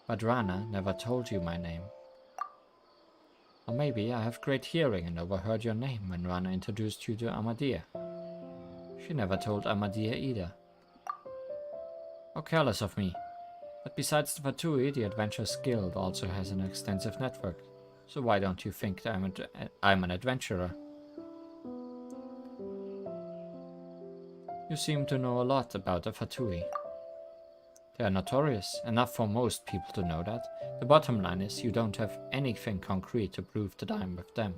Speaker 1: But Rana never told you my name. Or maybe I have great hearing and overheard your name when Rana introduced you to Amadia. She never told Amadia either. How careless of me. But besides the Fatui, the Adventurers Guild also has an extensive network. So why don't you think that I'm an adventurer? You seem to know a lot about the Fatui. They are notorious, enough for most people to know that. The bottom line is you don't have anything concrete to prove that I'm with them.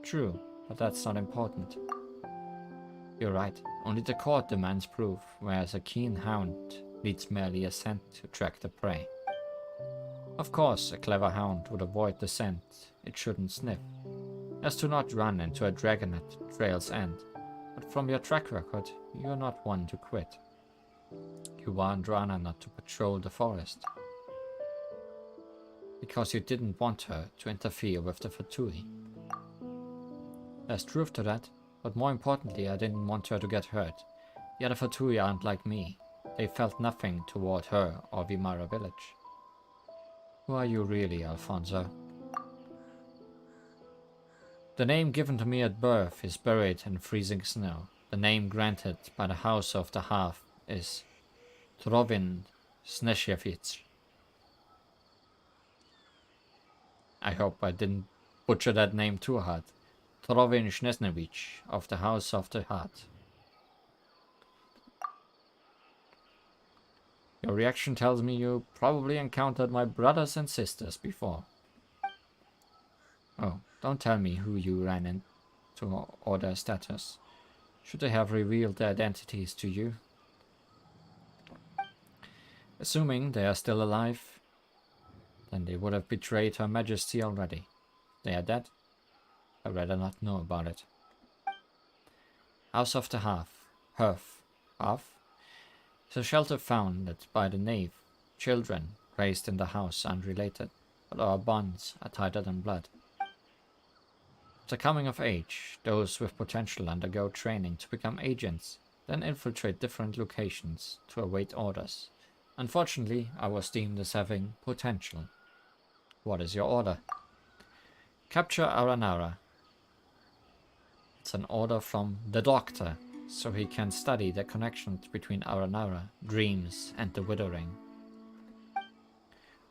Speaker 1: True, but that's not important. You're right, only the court demands proof, whereas a keen hound needs merely a scent to track the prey. Of course, a clever hound would avoid the scent it shouldn't sniff, as to not run into a dragon at trail's end. But from your track record, you're not one to quit. You warned Rana not to patrol the forest. Because you didn't want her to interfere with the Fatui. There's truth to that, but more importantly, I didn't want her to get hurt. The other Fatui aren't like me. They felt nothing toward her or Vimara village. Who are you really, Alfonso? The name given to me at birth is buried in freezing snow. The name granted by the House of the Half is Trovin Sneshevich. I hope I didn't butcher that name too hard. Trovin Snesnevich of the House of the Heart. Your reaction tells me you probably encountered my brothers and sisters before. Oh, don't tell me who you ran into or their status. Should they have revealed their identities to you? Assuming they are still alive, then they would have betrayed Her Majesty already. They are dead? I'd rather not know about it. House of the Hearth is a shelter founded by the knave. Children raised in the house aren't related, but our bonds are tighter than blood. After coming of age, those with potential undergo training to become agents, then infiltrate different locations to await orders. Unfortunately, I was deemed as having potential. What is your order? Capture Aranara. It's an order from the Doctor, so he can study the connections between Aranara, dreams, and the Withering.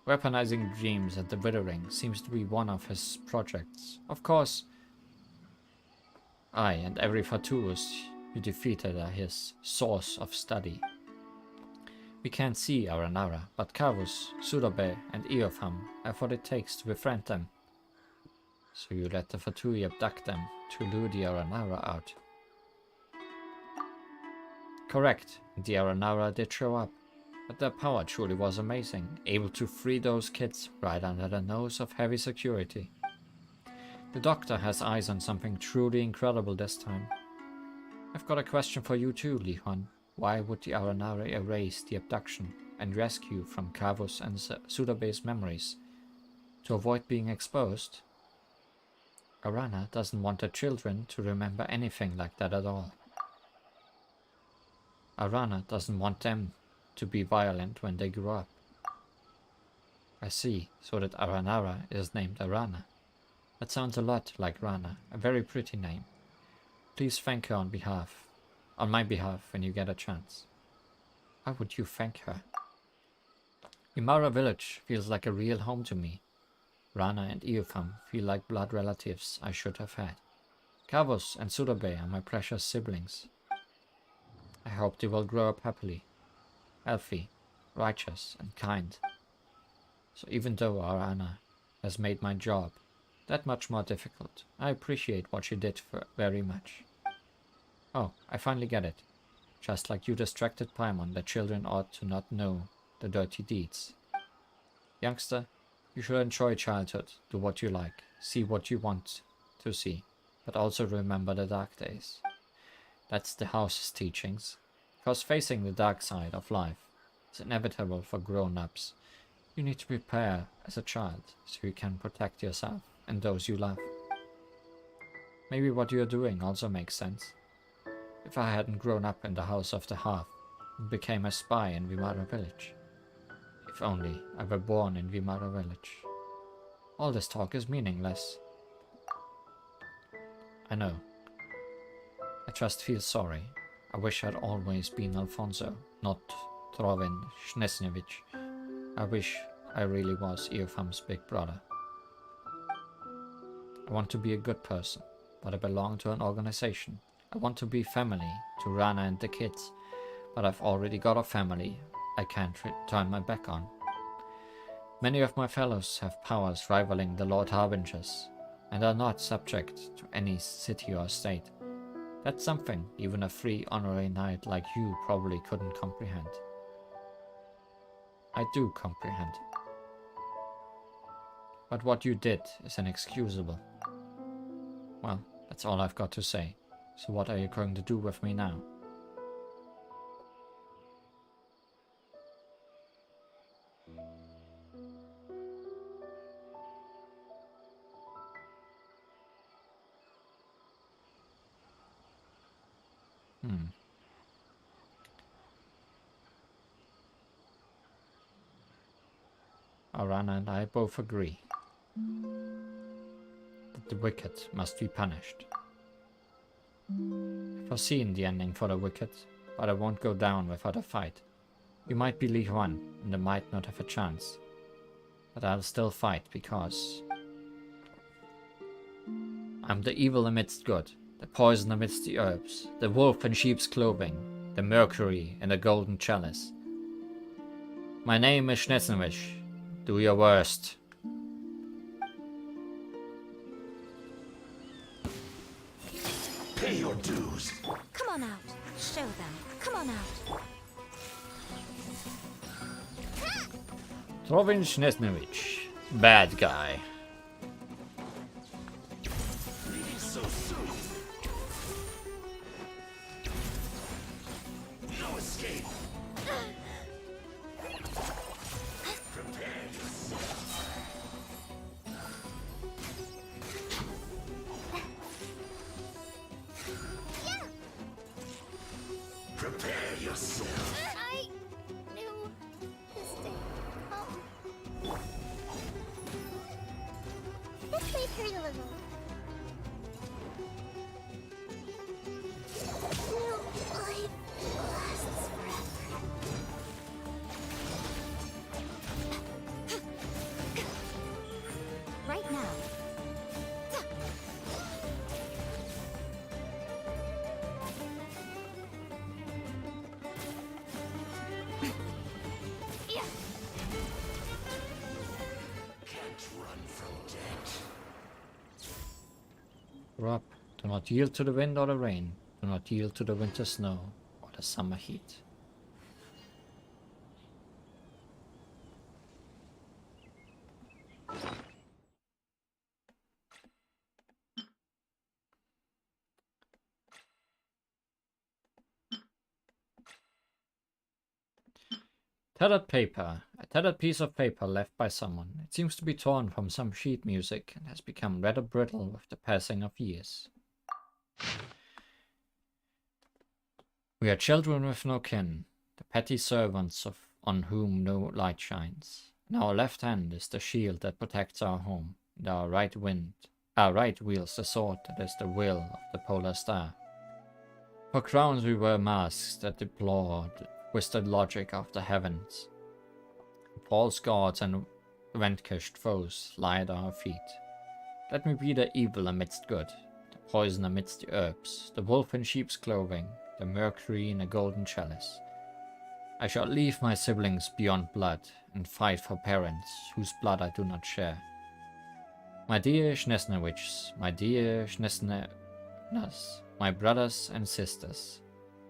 Speaker 1: Weaponizing dreams and the Withering seems to be one of his projects. Of course, I and every Fatuus you defeated are his source of study. We can't see Aranara, but Kavus, Sudobe, and Eotham have what it takes to befriend them. So you let the Fatui abduct them to lure the Aranara out. Correct, the Aranara did show up, but their power truly was amazing, able to free those kids right under the nose of heavy security. The Doctor has eyes on something truly incredible this time. I've got a question for you too, Lihon. Why would the Aranara erase the abduction and rescue from Kavus and Sudabe's memories? To avoid being exposed? Arana doesn't want her children to remember anything like that at all. Arana doesn't want them to be violent when they grow up. I see, so that Aranara is named Arana. That sounds a lot like Rana, a very pretty name. Please thank her on my behalf when you get a chance. How would you thank her? Imara village feels like a real home to me. Rana and Eotham feel like blood relatives I should have had. Kavos and Sudabe are my precious siblings. I hope they will grow up happily, healthy, righteous, and kind. So even though Arana has made my job that much more difficult, I appreciate what she did very much. Oh, I finally get it. Just like you distracted Paimon, the children ought to not know the dirty deeds. Youngster, you should enjoy childhood, do what you like, see what you want to see, but also remember the dark days. That's the house's teachings, because facing the dark side of life is inevitable for grown-ups. You need to prepare as a child so you can protect yourself and those you love. Maybe what you're doing also makes sense. If I hadn't grown up in the House of the Hearth and became a spy in Vimara village. If only I were born in Vimara village. All this talk is meaningless. I know. I just feel sorry. I wish I'd always been Alfonso, not Trovin Snesnevich. I wish I really was Eotham's big brother. I want to be a good person, but I belong to an organization. I want to be family to Rana and the kids, but I've already got a family I can't turn my back on. Many of my fellows have powers rivaling the Lord Harbingers, and are not subject to any city or state. That's something even a free honorary knight like you probably couldn't comprehend. I do comprehend. But what you did is inexcusable. Well, that's all I've got to say. So what are you going to do with me now? Arana and I both agree that the wicked must be punished. I've foreseen the ending for the wicked, but I won't go down without a fight. You might be League 1, and I might not have a chance. But I'll still fight because I'm the evil amidst good, the poison amidst the herbs, the wolf in sheep's clothing, the mercury in the golden chalice. My name is Schnitzenwisch. Do your worst.
Speaker 4: Pay your dues.
Speaker 2: Come on out. Show them. Come on out.
Speaker 1: Trovin Schnitzenwisch. Bad guy.
Speaker 4: Leaving so soon. No escape. Prepare yourself. Prepare yourself.
Speaker 3: I knew this day would come. This may hurt a little. New life lasts forever.
Speaker 2: Right now.
Speaker 3: Yeah.
Speaker 4: Can't run from death.
Speaker 1: Rob, do not yield to the wind or the rain. Do not yield to the winter snow or the summer heat. Tethered paper. A tethered piece of paper left by someone. It seems to be torn from some sheet music and has become rather brittle with the passing of years. We are children with no kin, the petty servants on whom no light shines. In our left hand is the shield that protects our home, and our right wields the sword that is the will of the polar star. For crowns we wear masks that deplore the twisted logic of the heavens. False gods and vanquished foes lie at our feet. Let me be the evil amidst good, the poison amidst the herbs, the wolf in sheep's clothing, the mercury in a golden chalice. I shall leave my siblings beyond blood and fight for parents whose blood I do not share. My dear Schnitzenwichs, my dear Schnitzeners, my brothers and sisters,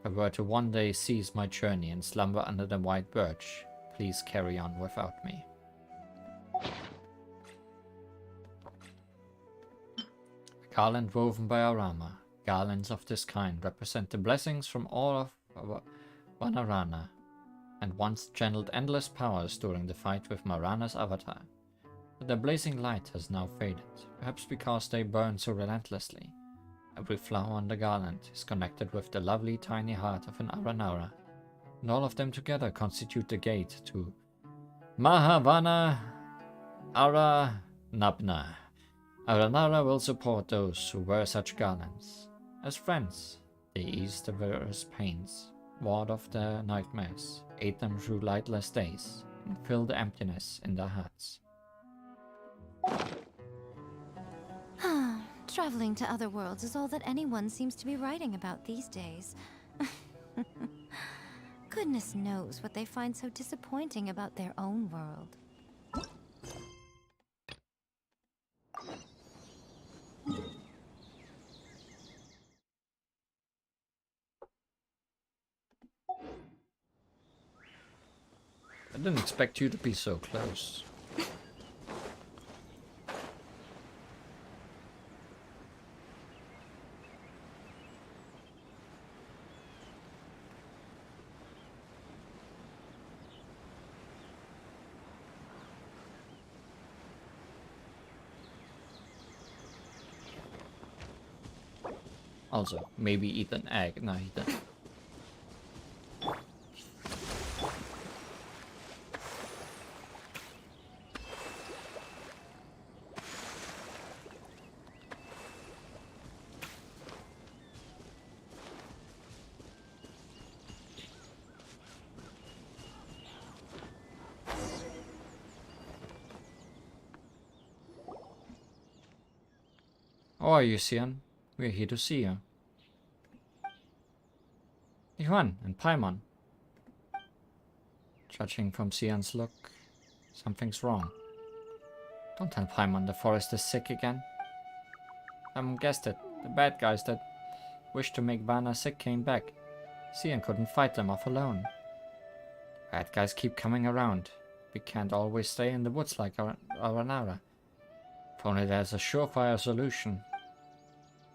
Speaker 1: if I were to one day cease my journey and slumber under the white birch, please carry on without me. A garland woven by Arama. Garlands of this kind represent the blessings from all of Vanarana, and once channeled endless powers during the fight with Marana's avatar. But their blazing light has now faded, perhaps because they burn so relentlessly. Every flower on the garland is connected with the lovely tiny heart of an Aranara, and all of them together constitute the gate to Mahavana Aranabna. Aranara will support those who wear such garlands. As friends, they ease the various pains, ward off their nightmares, aid them through lightless days, and fill the emptiness in their hearts.
Speaker 2: Traveling to other worlds is all that anyone seems to be writing about these days. Goodness knows what they find so disappointing about their own world.
Speaker 1: I didn't expect you to be so close. Also, maybe eat an egg. No, he didn't. How are you, Xian? We're here to see you. Yuan and Paimon. Judging from Xian's look, something's wrong. Don't tell Paimon the forest is sick again. Guessed it. The bad guys that wished to make Vanna sick came back. Xian couldn't fight them off alone. Bad guys keep coming around. We can't always stay in the woods like Aranara. If only there's a surefire solution.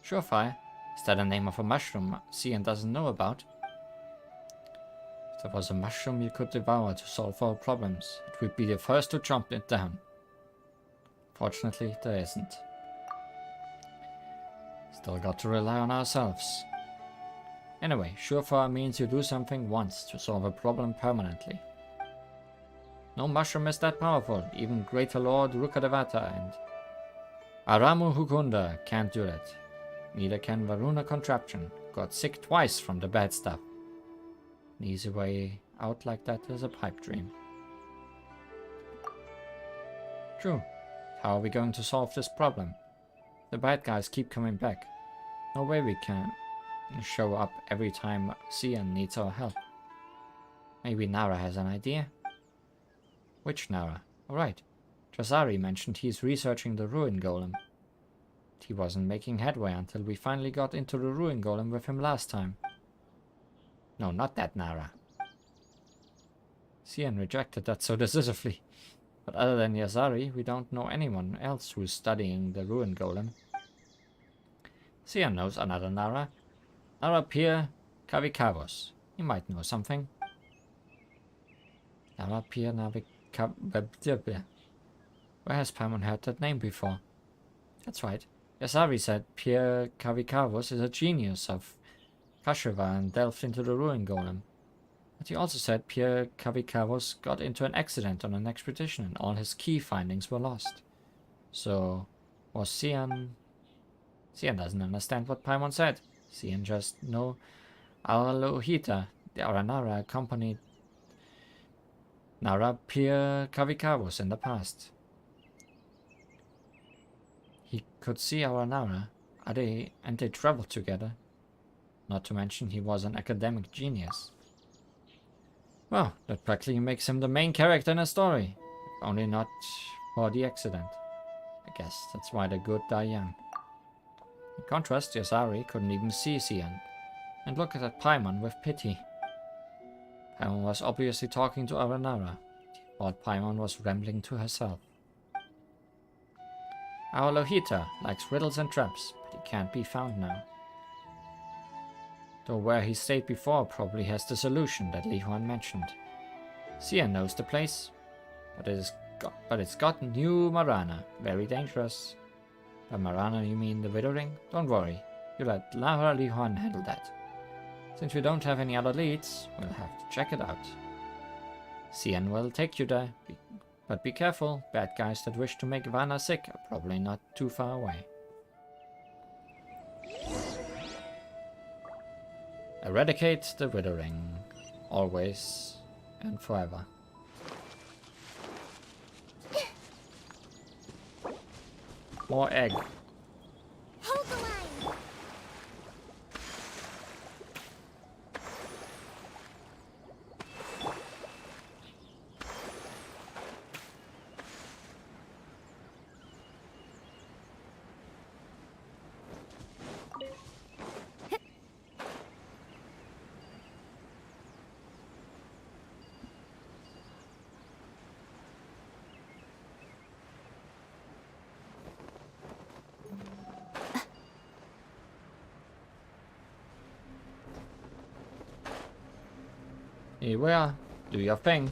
Speaker 1: Surefire? Is that the name of a mushroom Xian doesn't know about? If there was a mushroom you could devour to solve all problems, it would be the first to jump it down. Fortunately, there isn't. Still got to rely on ourselves. Anyway, surefire means you do something once to solve a problem permanently. No mushroom is that powerful, even Greater Lord Rukadevata and Aramu Hukunda can't do that. Neither can Varuna Contraption. Got sick twice from the bad stuff. An easy way out like that is a pipe dream. True. How are we going to solve this problem? The bad guys keep coming back. No way we can show up every time Xian needs our help. Maybe Nara has an idea? Which Nara? Alright. Jazari mentioned he's researching the Ruin Golem. He wasn't making headway until we finally got into the Ruin Golem with him last time. No, not that Nara. Xian rejected that so decisively. But other than Yazari, we don't know anyone else who's studying the Ruin Golem. Xian knows another Nara. Nara Pir Kavikavos. He might know something. Nara Pir Navikavos. Where has Paimon heard that name before? That's right. Yazari said Pierre Kavikavos is a genius of Kashiva and delved into the Ruin Golem. But he also said Pierre Kavikavos got into an accident on an expedition and all his key findings were lost. So, was Xian... Xian doesn't understand what Paimon said. Xian just know our Lohita, the Aranara, accompanied Nara Pierre Kavikavos in the past. He could see our Nara, and they traveled together. Not to mention he was an academic genius. Well, that practically makes him the main character in a story. If only not for the accident. I guess that's why the good die young. In contrast, Yazari couldn't even see Xian, and looked at Paimon with pity. Paimon was obviously talking to Aranara, while Paimon was rambling to herself. Our Lohita likes riddles and traps, but he can't be found now. Though where he stayed before probably has the solution that Li Huan mentioned. Xian knows the place, but it's got new Marana, very dangerous. By Marana you mean the Withering? Don't worry, you let Lara Li Huan handle that. Since we don't have any other leads, we'll have to check it out. Xian will take you there, but be careful, bad guys that wish to make Vanna sick are probably not too far away. Eradicate the Withering, always and forever. More egg.
Speaker 3: Hold the line.
Speaker 1: Here we are. Do your thing.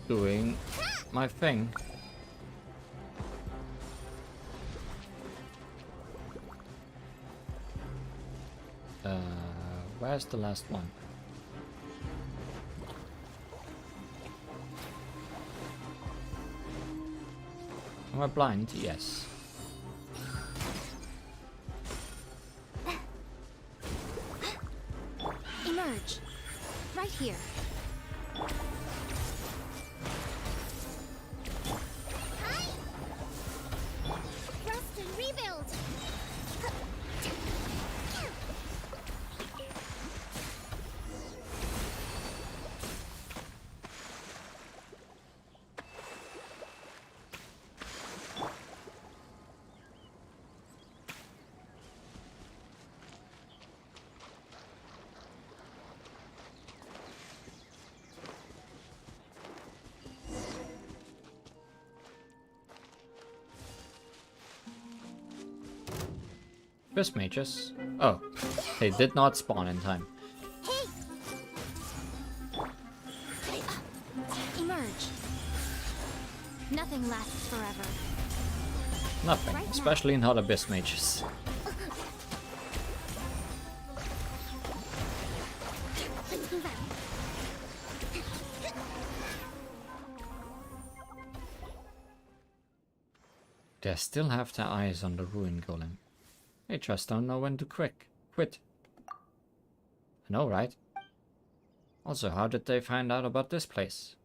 Speaker 1: doing my thing. Where's the last one? Am I blind? Yes.
Speaker 2: Emerge. Right here.
Speaker 3: Rest and rebuild.
Speaker 1: Fist mages. Oh, they did not spawn in time.
Speaker 2: Emerge. Nothing lasts forever.
Speaker 1: Nothing,
Speaker 2: Right now.
Speaker 1: especially not abyss mages.
Speaker 2: Let's move out.
Speaker 1: They still have their eyes on the ruin golem. They just don't know when to quit. I know, right? Also, how did they find out about this place?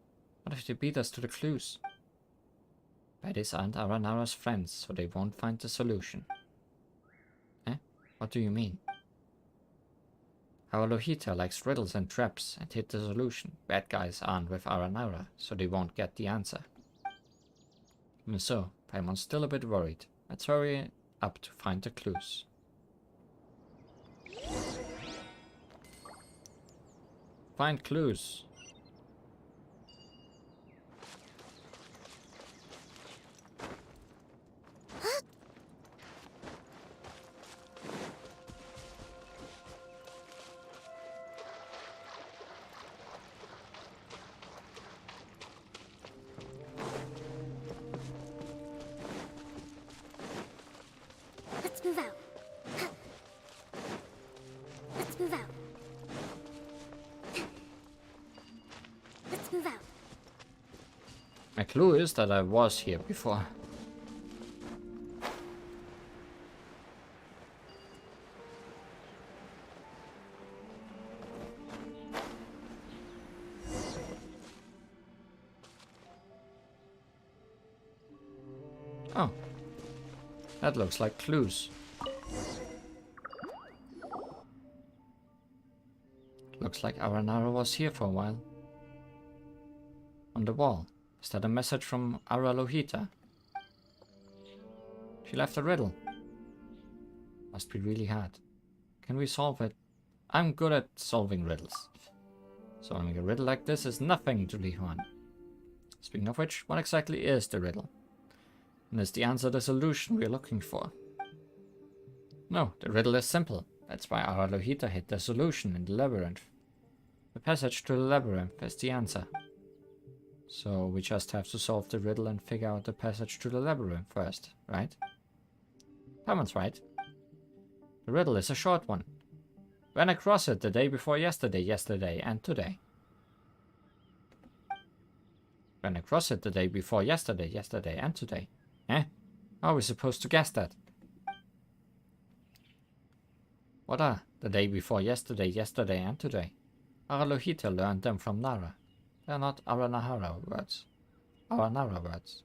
Speaker 1: What if they beat us to the clues? Baddies aren't Aranara's friends, so they won't find the solution. Eh? What do you mean? Our Lohita likes riddles and traps and hid the solution. Bad guys aren't with Aranara, so they won't get the answer. Even so, Paimon's still a bit worried. Let's hurry up to find the clues. Find clues.
Speaker 2: Let's move out. Let's move out. Let's move out.
Speaker 1: My clue is that I was here before. Oh. That looks like clues. Looks like Aranara was here for a while. On the wall. Is that a message from Ara Lohita? She left a riddle. Must be really hard. Can we solve it? I'm good at solving riddles. Solving a riddle like this is nothing to Li Huan. Speaking of which, what exactly is the riddle? And is the answer the solution we're looking for? No, the riddle is simple. That's why Ara Lohita hid the solution in the labyrinth. The passage to the labyrinth is the answer. So we just have to solve the riddle and figure out the passage to the labyrinth first, right? Paimon's right. The riddle is a short one. Ran across it the day before yesterday, and today. Ran across it the day before yesterday, and today. Eh? How are we supposed to guess that? What are the day before yesterday, and today? Ara Lohita learned them from Nara. They are not Aranara words. Aranara words.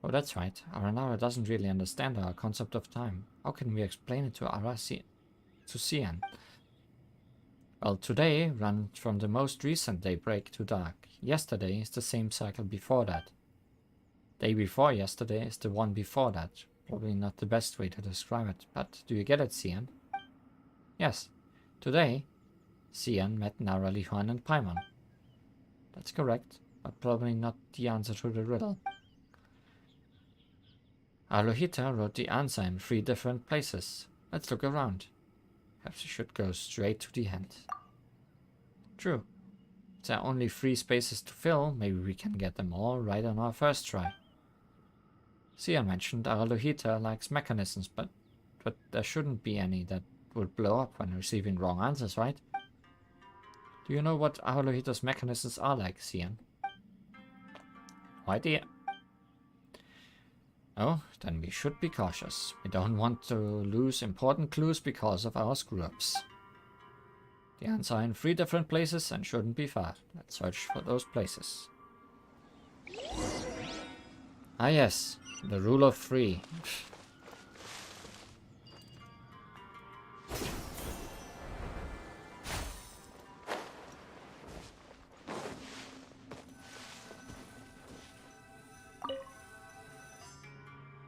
Speaker 1: Oh, that's right. Aranara doesn't really understand our concept of time. How can we explain it to Cian? Well, today ran from the most recent daybreak to dark. Yesterday is the same cycle before that. Day before yesterday is the one before that. Probably not the best way to describe it, but do you get it, Cian? Yes. Today, Cian met Nara, Li Huan, and Paimon. That's correct, but probably not the answer to the riddle. Alohita wrote the answer in 3 different places. Let's look around. Perhaps we should go straight to the end. True. there are only 3 spaces to fill, maybe we can get them all right on our first try. Sia mentioned our Lohita likes mechanisms, but there shouldn't be any that would blow up when receiving wrong answers, right? Do you know what our Lohita's mechanisms are like, Sian? No idea. Oh, then we should be cautious. We don't want to lose important clues because of our screw-ups. The answers are in 3 different places and shouldn't be far. Let's search for those places. Ah yes, the rule of 3.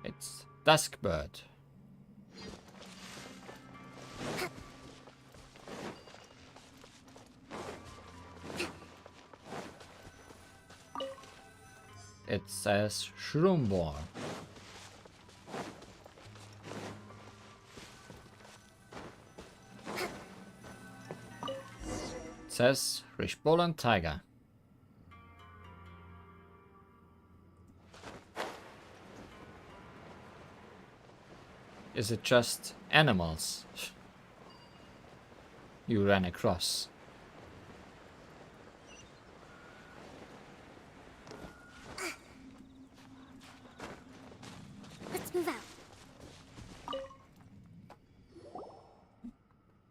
Speaker 1: It's Duskbird. It says Shroomborn. It says Rishbolan Tiger. Is it just animals you ran across?
Speaker 2: Let's move out.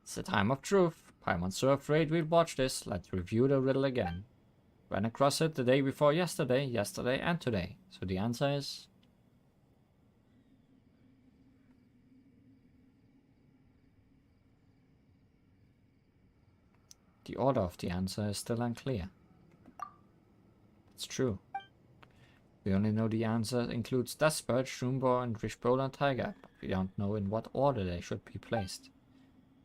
Speaker 1: It's the time of truth. Paimon's so afraid we'll watch this. Let's review the riddle again. Ran across it the day before yesterday, yesterday and today. So the answer is... the order of the answer is still unclear. It's true. We only know the answer includes Duskbird, Shroomborn, and Rishbolan Tiger, but we don't know in what order they should be placed.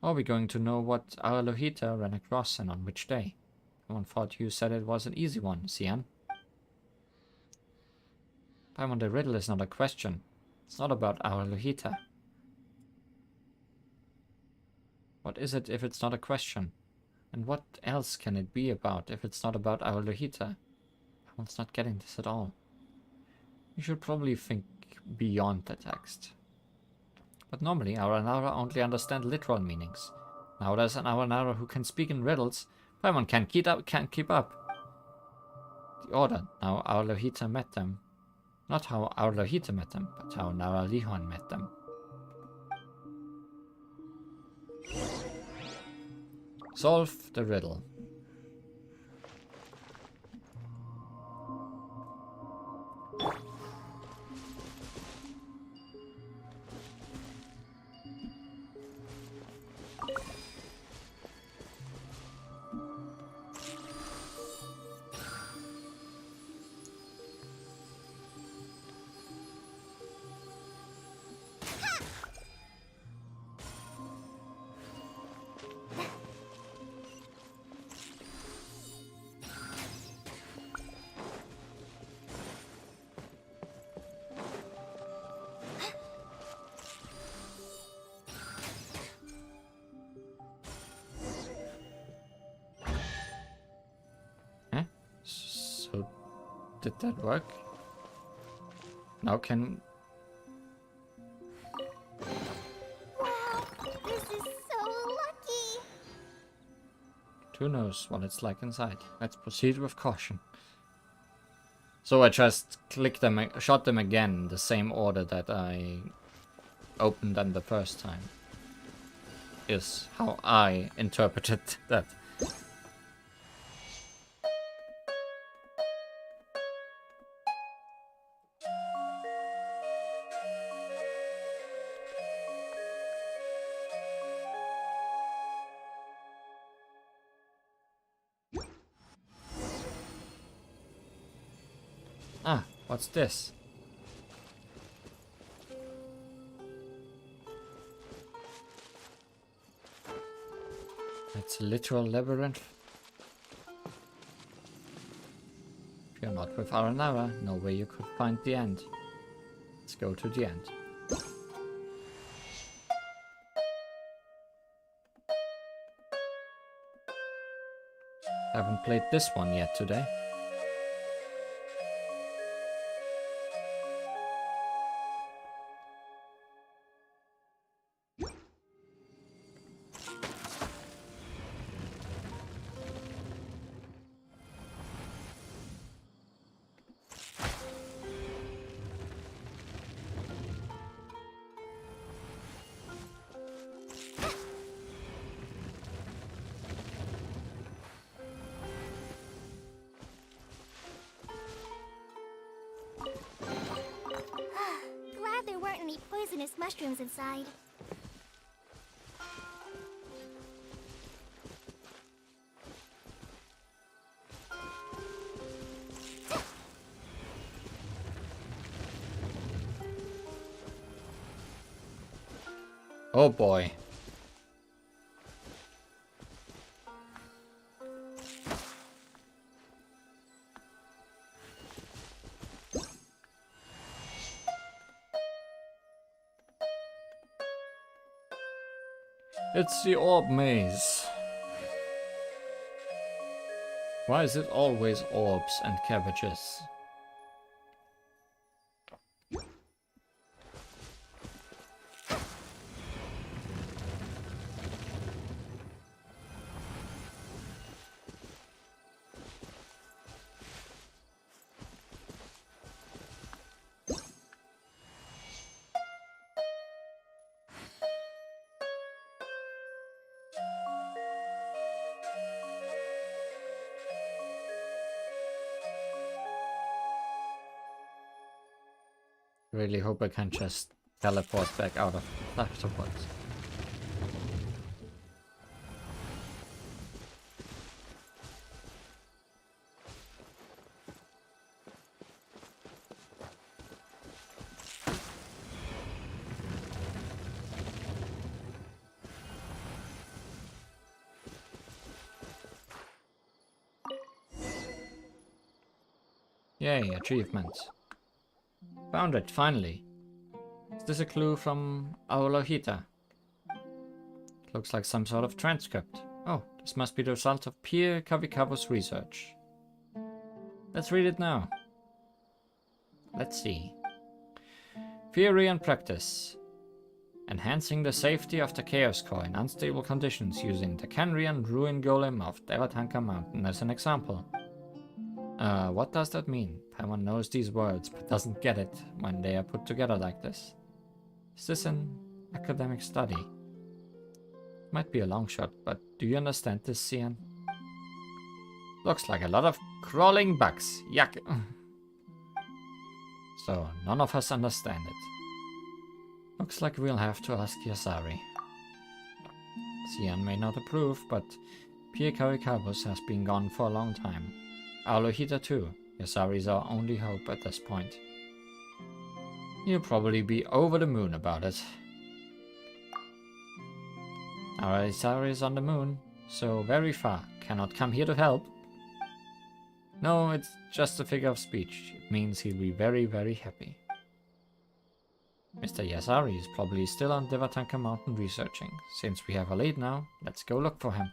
Speaker 1: Are we going to know what our Lohita ran across and on which day? Paimon thought you said it was an easy one, Sian. Paimon, the riddle is not a question. It's not about our Lohita. What is it if it's not a question? And what else can it be about if it's not about our Lohita? Paimon's not getting this at all. You should probably think beyond the text. But normally our Nara only understand literal meanings. Now there's an our Nara who can speak in riddles. Paimon can't keep up. The order, now our Lohita met them. Not how our Lohita met them, but how Nara Lihon met them. Solve the riddle. So, did that work? Now can...
Speaker 3: Wow, this is so lucky.
Speaker 1: Who knows what it's like inside. Let's proceed with caution. So I just clicked them, shot them again in the same order that I opened them the first time. Is how I interpreted that. Ah, what's this? It's a literal labyrinth. If you're not with Aranara, no way you could find the end. Let's go to the end. Haven't played this one yet today.
Speaker 3: Glad there weren't any poisonous mushrooms inside.
Speaker 1: Oh boy. It's the orb maze. Why is it always orbs and cabbages? Really hope I can just teleport back out of afterwards. Yay, achievement. Found it, finally. Is this a clue from Aolohita? Looks like some sort of transcript. Oh, this must be the result of Pierre Kavikabo's research. Let's read it now. Let's see. Theory and practice. Enhancing the safety of the Chaos Core in unstable conditions using the Canrian Ruin Golem of Devatanka Mountain as an example. What does that mean? Paimon knows these words, but doesn't get it when they are put together like this. Is this an academic study? Might be a long shot, but do you understand this, Cian? Looks like a lot of crawling bugs. Yuck. So, none of us understand it. Looks like we'll have to ask Yasari. Cian may not approve, but Pierre Karikabos has been gone for a long time. Aolohita too. Yasari is our only hope at this point. He'll probably be over the moon about it. Our Yasari is on the moon, so very far. Cannot come here to help. No, it's just a figure of speech. It means he'll be very, very happy. Mr. Yasari is probably still on Devatanka Mountain researching. Since we have a lead now, let's go look for him.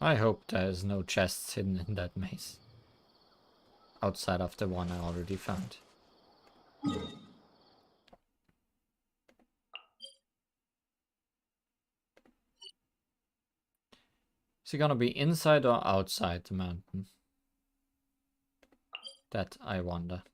Speaker 1: I hope there's no chests hidden in that maze. Outside of the one I already found. Is he gonna be inside or outside the mountain? That I wonder.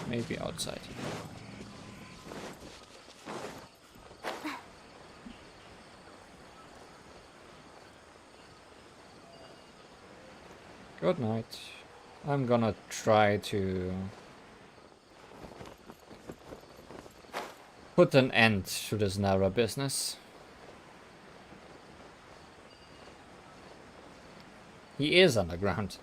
Speaker 1: Maybe outside. Good night. I'm gonna try to put an end to this Nara business. He is underground.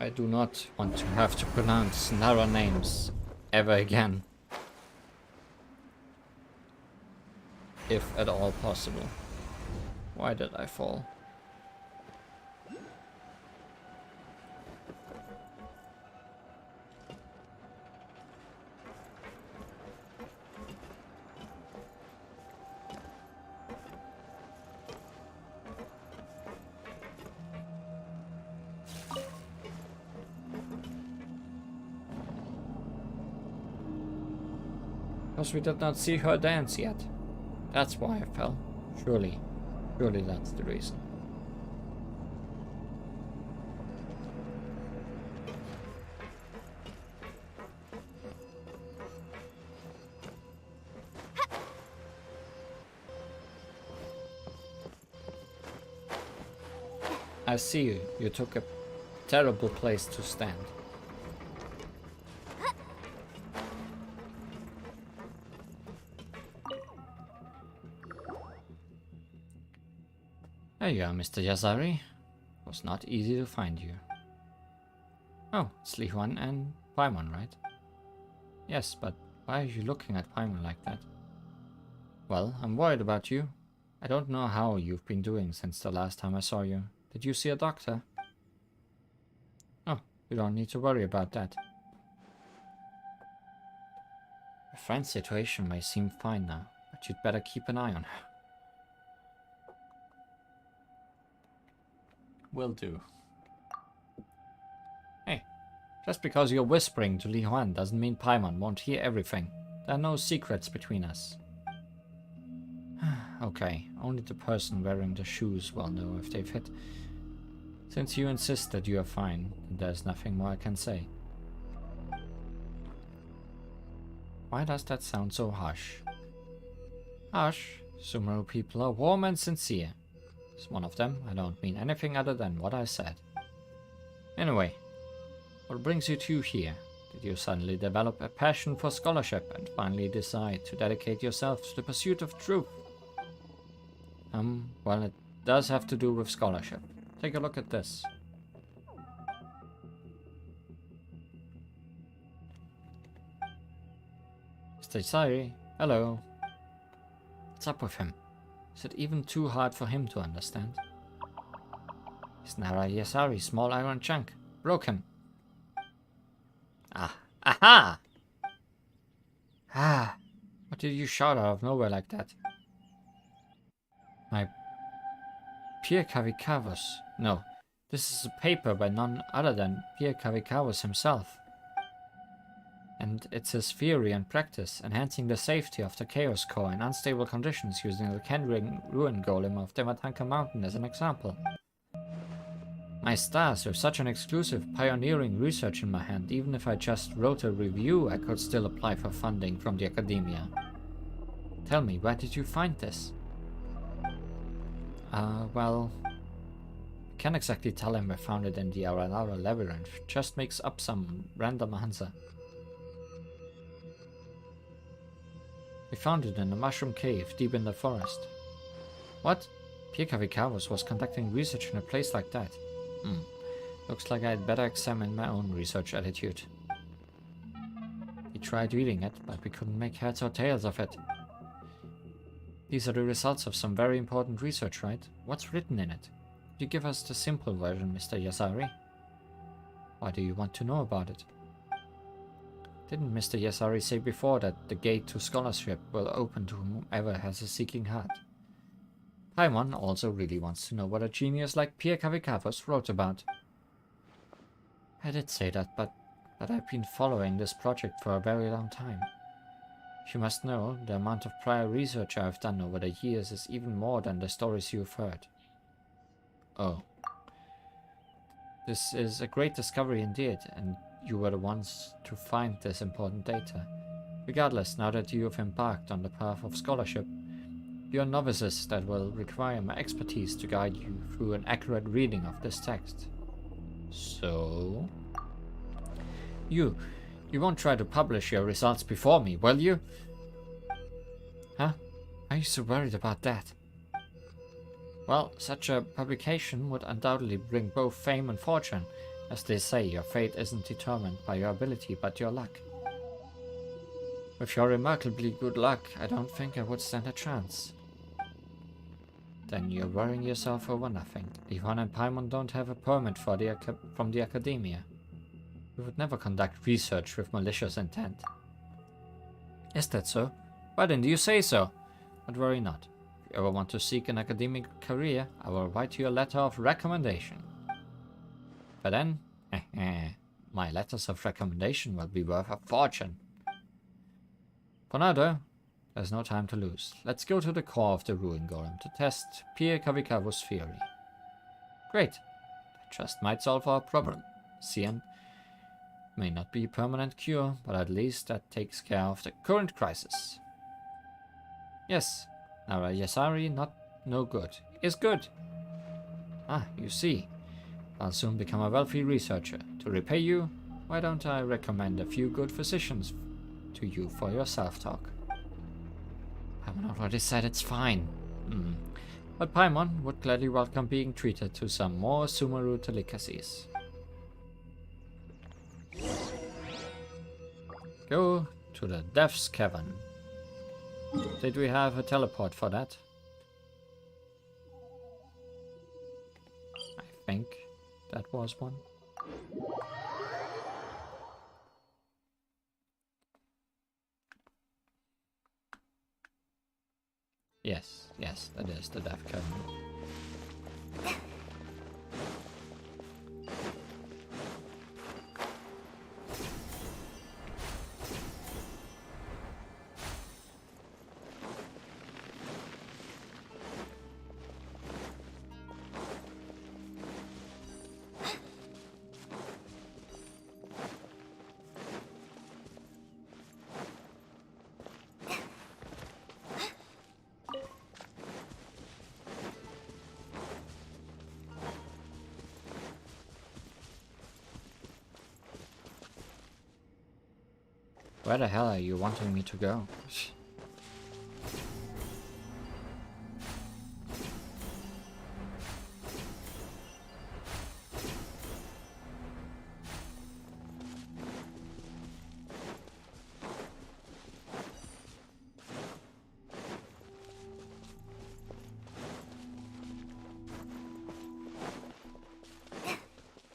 Speaker 1: I do not want to have to pronounce narrow names ever again. If at all possible. Why did I fall? Because we did not see her dance yet. That's why I fell. Surely that's the reason. I see you. You took a terrible place to stand. There you are, Mr. Yazari. It was not easy to find you. Oh, it's Li Huan and Paimon, right? Yes, but why are you looking at Paimon like that? Well, I'm worried about you. I don't know how you've been doing since the last time I saw you. Did you see a doctor? Oh, you don't need to worry about that. Your friend's situation may seem fine now, but you'd better keep an eye on her. Will do. Hey, just because you're whispering to Li Huan doesn't mean Paimon won't hear everything. There are no secrets between us. Okay, only the person wearing the shoes will know if they fit. Since you insist that you are fine, there's nothing more I can say. Why does that sound so harsh? Harsh? Sumeru people are warm and sincere. As one of them, I don't mean anything other than what I said. Anyway, what brings you two here? Did you suddenly develop a passion for scholarship and finally decide to dedicate yourself to the pursuit of truth? Well, it does have to do with scholarship. Take a look at this. Mr. Isari, hello. What's up with him? Is it even too hard for him to understand? His Nara Yasari small iron chunk. Broken. Ah. Aha! Ah. What did you shout out of nowhere like that? My Pierre Kavikawas. No. This is a paper by none other than Pierre Kavikawas himself. And it's his theory and practice, enhancing the safety of the Chaos Core in unstable conditions using the Kendring Ruin Golem of Dematanka Mountain as an example. My stars, with such an exclusive, pioneering research in my hand, even if I just wrote a review, I could still apply for funding from the academia. Tell me, where did you find this? Well... I can't exactly tell him I found it in the Aranara labyrinth, just makes up some random answer. We found it in a mushroom cave deep in the forest. What? Pierre Kavikawas was conducting research in a place like that. Looks like I'd better examine my own research attitude. We tried reading it, but we couldn't make heads or tails of it. These are the results of some very important research, right? What's written in it? Could you give us the simple version, Mr. Yasari? Why do you want to know about it? Didn't Mr. Yasari say before that the gate to scholarship will open to whomever has a seeking heart? Paimon also really wants to know what a genius like Pierre Kavikawas wrote about. I did say that, but I've been following this project for a very long time. You must know, the amount of prior research I've done over the years is even more than the stories you've heard. Oh. This is a great discovery indeed, and you were the ones to find this important data. Regardless, now that you have embarked on the path of scholarship, you are novices that will require my expertise to guide you through an accurate reading of this text. So... You won't try to publish your results before me, will you? Huh? Why are you so worried about that? Well, such a publication would undoubtedly bring both fame and fortune, As they say, your fate isn't determined by your ability, but your luck. With your remarkably good luck, I don't think I would stand a chance. Then you're worrying yourself over nothing. Lihon and Paimon don't have a permit for from the academia. We would never conduct research with malicious intent. Is that so? Why didn't you say so? But worry not. If you ever want to seek an academic career, I will write you a letter of recommendation. But then, my letters of recommendation will be worth a fortune. For now though, there's no time to lose. Let's go to the core of the Ruin Golem to test Pierre Kavikawa's theory. Great. That just might solve our problem. Cian may not be a permanent cure, but at least that takes care of the current crisis. Yes, Nara Yasari no good. Is good. Ah, you see. I'll soon become a wealthy researcher. To repay you, why don't I recommend a few good physicians to you for your self-talk? Paimon already said it's fine. But Paimon would gladly welcome being treated to some more Sumeru delicacies. Go to the Death's Cavern. Did we have a teleport for that? I think that was one. Yes, that is the Death Cavern. Where the hell are you wanting me to go?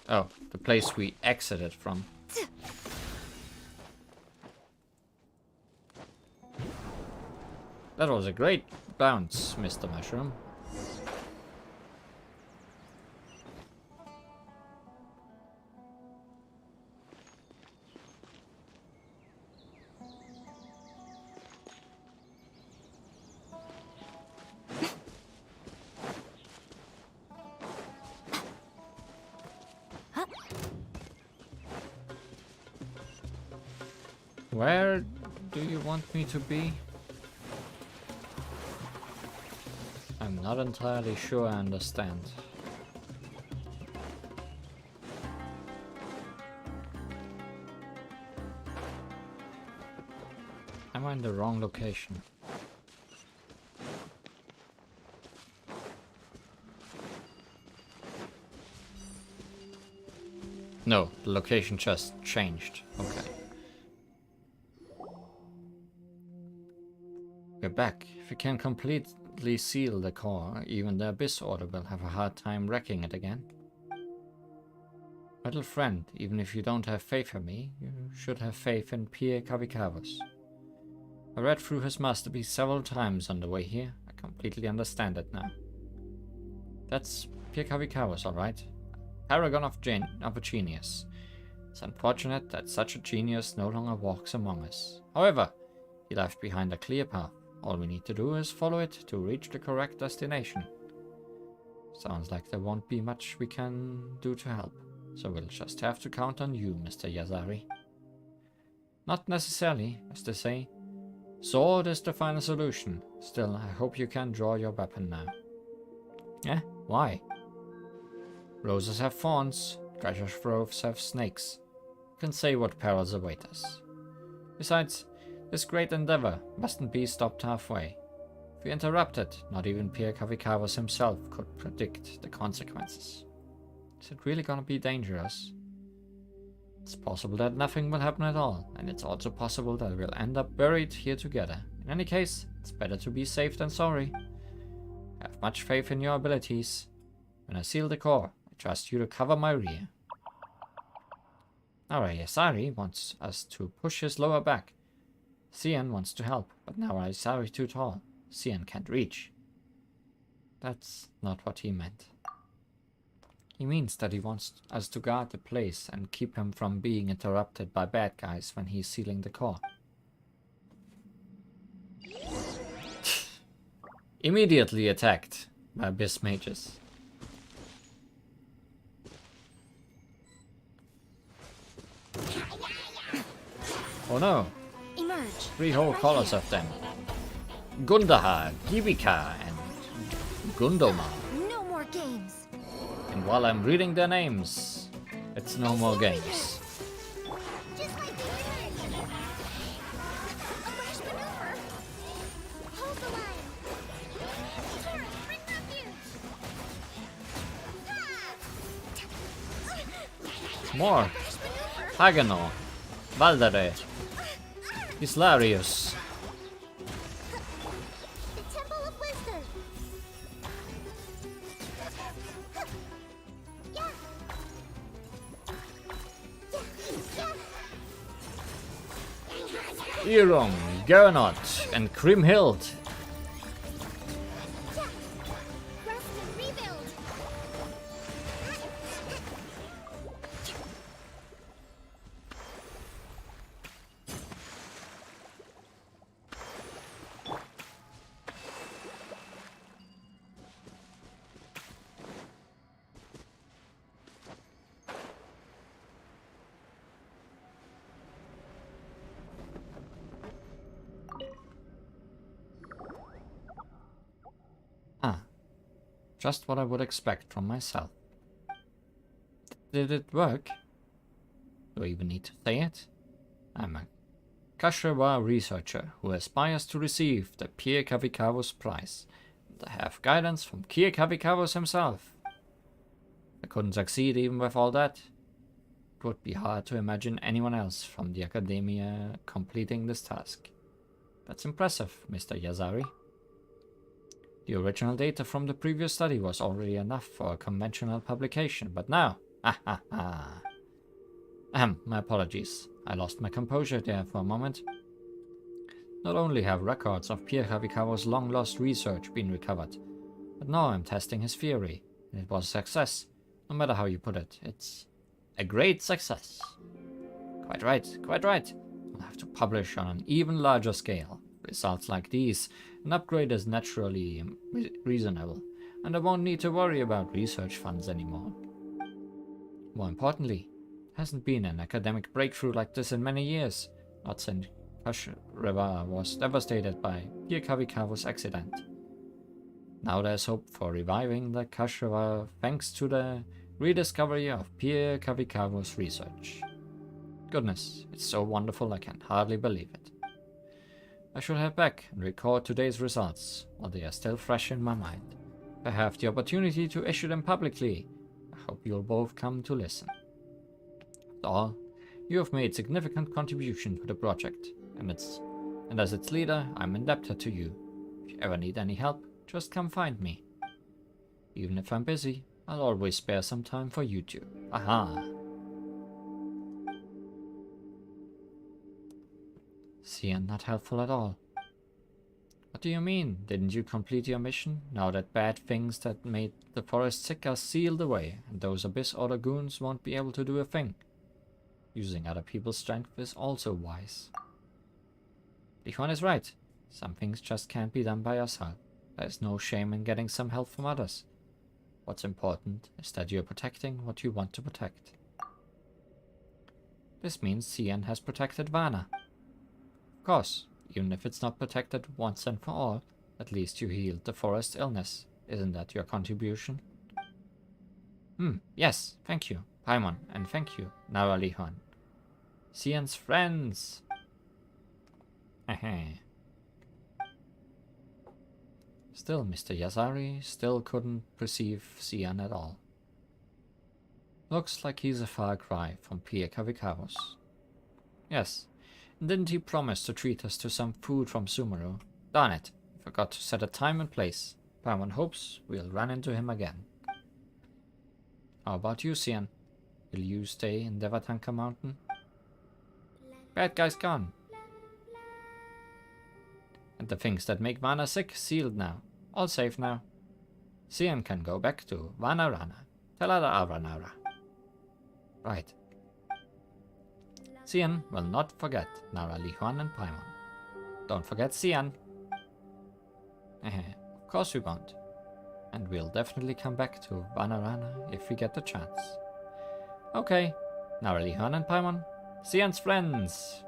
Speaker 1: Oh, the place we exited from. That was a great bounce, Mr. Mushroom. Where do you want me to be? I'm not entirely sure I understand. Am I in the wrong location? No, the location just changed. Okay. We're back. If we can completely seal the core, even the Abyss Order will have a hard time wrecking it again. Little friend, even if you don't have faith in me, you should have faith in Pierre Kavikawa's. I read through his masterpiece several times on the way here. I completely understand it now. That's Pierre Kavikawa's, alright. Paragon of a genius. It's unfortunate that such a genius no longer walks among us. However, he left behind a clear path. All we need to do is follow it to reach the correct destination. Sounds like there won't be much we can do to help, so we'll just have to count on you, Mr. Yasari. Not necessarily, as they say. Sword is the final solution. Still, I hope you can draw your weapon now. Eh? Why? Roses have thorns, treasure troves have snakes. You can say what perils await us. Besides, this great endeavor mustn't be stopped halfway. If we interrupt it, not even Pierre Kavikawa himself could predict the consequences. Is it really gonna be dangerous? It's possible that nothing will happen at all, and it's also possible that we'll end up buried here together. In any case, it's better to be safe than sorry. I have much faith in your abilities. When I seal the core, I trust you to cover my rear. Yasari wants us to push his lower back. Cian wants to help, but now Yasari too tall. Cian can't reach. That's not what he meant. He means that he wants us to guard the place and keep him from being interrupted by bad guys when he's sealing the core. Immediately attacked by abyss mages. Oh no!
Speaker 2: Emerge.
Speaker 1: 3 whole
Speaker 2: Right
Speaker 1: colors
Speaker 2: here.
Speaker 1: of them. Gundaha, Gibika, and Gundoma.
Speaker 2: No more games.
Speaker 1: And while I'm reading their names, it's no more games.
Speaker 3: Just like the original. A rash maneuver. Hold the line. Torrent, bring refuge.
Speaker 1: More.
Speaker 3: Rash maneuver.
Speaker 1: Hagano, Valdare, Islarius.
Speaker 3: The Temple of Wisdom. Yeah.
Speaker 1: Irung, Gernot, and Grimhild.
Speaker 3: Rest and rebuild.
Speaker 1: Just what I would expect from myself. Did it work? Do I even need to say it? I'm a Kashiwa researcher who aspires to receive the Pierre Kavikawa's prize. And I have guidance from Pierre Kavikawa himself. I couldn't succeed even with all that. It would be hard to imagine anyone else from the academia completing this task. That's impressive, Mr. Yazari. The original data from the previous study was already enough for a conventional publication, but now... my apologies. I lost my composure there for a moment. Not only have records of Pierre Kavikawa's long-lost research been recovered, but now I'm testing his theory, and it was a success. No matter how you put it, it's a great success. Quite right, quite right. I'll have to publish on an even larger scale. Results like these, an upgrade is naturally reasonable, and I won't need to worry about research funds anymore. More importantly, there hasn't been an academic breakthrough like this in many years, not since Kashiwa was devastated by Pierre Kavikawa's accident. Now there's hope for reviving the Kashiwa thanks to the rediscovery of Pierre Kavikawa's research. Goodness, it's so wonderful I can hardly believe it. I should head back and record today's results, while they are still fresh in my mind. If I have the opportunity to issue them publicly, I hope you'll both come to listen. After all, you have made significant contribution to the project, and as its leader, I'm indebted to you. If you ever need any help, just come find me. Even if I'm busy, I'll always spare some time for you two. Aha! Cian, not helpful at all. What do you mean? Didn't you complete your mission? Now that bad things that made the forest sick are sealed away, and those Abyss Order goons won't be able to do a thing. Using other people's strength is also wise. Lihuan is right. Some things just can't be done by yourself. There's no shame in getting some help from others. What's important is that you're protecting what you want to protect. This means Cian has protected Vana. Of course, even if it's not protected once and for all, at least you healed the forest's illness. Isn't that your contribution? Yes, thank you, Paimon, and thank you, Nara Lihuan. Cian's friends! Still, Mr. Yazari still couldn't perceive Cian at all. Looks like he's a far cry from Pia Kavikaros. Yes, and didn't he promise to treat us to some food from Sumeru? Darn it, forgot to set a time and place. Paimon hopes we'll run into him again. How about you, Cian? Will you stay in Devatanka Mountain? Bad guy's gone. And the things that make Vana sick sealed now. All safe now. Cian can go back to Vanarana. Telada Aranara. Right. Cian will not forget Nara Lihuan and Paimon. Don't forget Cian. Of course we won't. And we'll definitely come back to Vanarana if we get the chance. Okay. Nara Lihuan and Paimon. Cian's friends.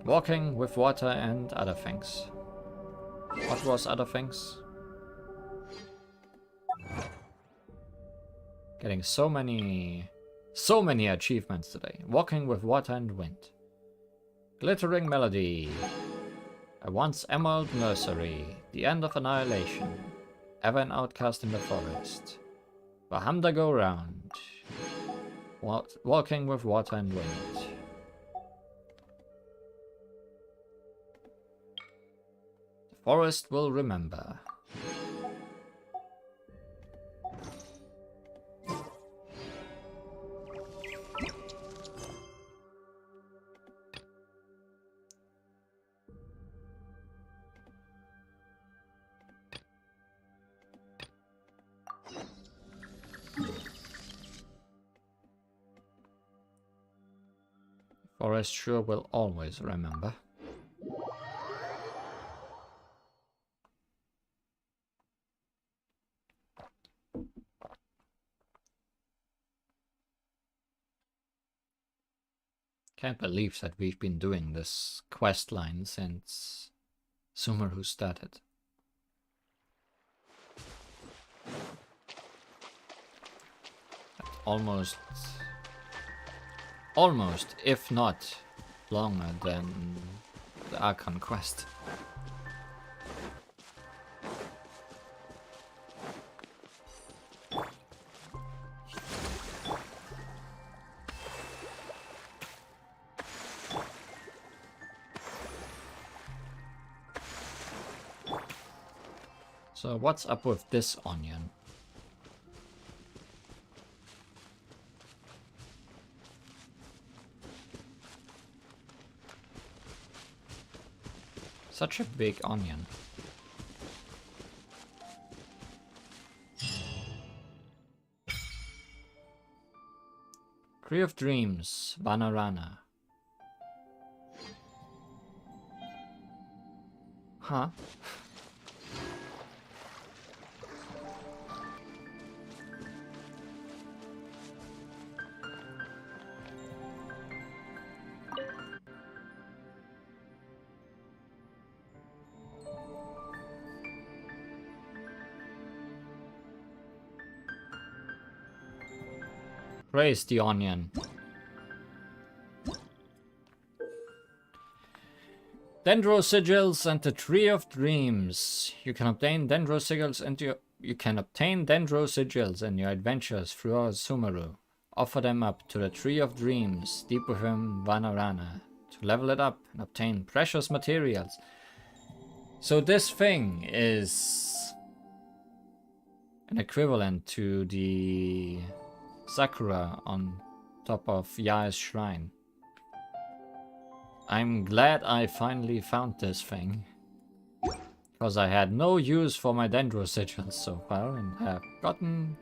Speaker 1: Walking with water and other things. What was other things? Getting so many achievements today. Walking with water and wind. Glittering melody. A once emerald nursery. The end of annihilation. Ever an outcast in the forest. Bahamda go round. Walking with water and wind. The forest will remember. Forest sure will always remember. Can't believe that we've been doing this quest line since Sumeru started. Almost, if not longer than the Archon quest. So what's up with this onion? Such a big onion. Tree of Dreams, Vanarana. Huh? Praise the onion. Dendro Sigils and the Tree of Dreams. You can obtain Dendro Sigils in your adventures throughout Sumeru. Offer them up to the Tree of Dreams, deep within Vanarana, to level it up and obtain precious materials. So this thing is an equivalent to the Sakura on top of Yae's shrine. I'm glad I finally found this thing, because I had no use for my Dendro Sigils so far and have gotten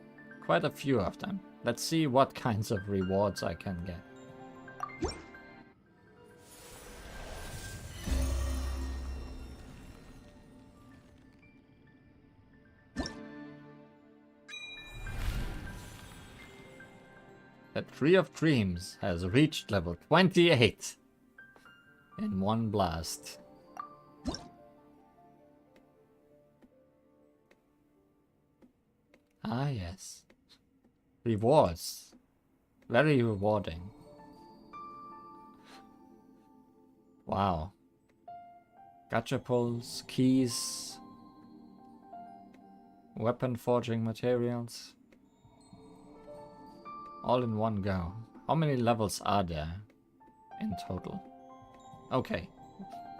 Speaker 1: quite a few of them. Let's see what kinds of rewards I can get. The Tree of Dreams has reached level 28 in one blast. Ah yes. Rewards. Very rewarding. Wow. Gacha pulls, keys. weapon forging materials. All in one go. How many levels are there in total? Okay.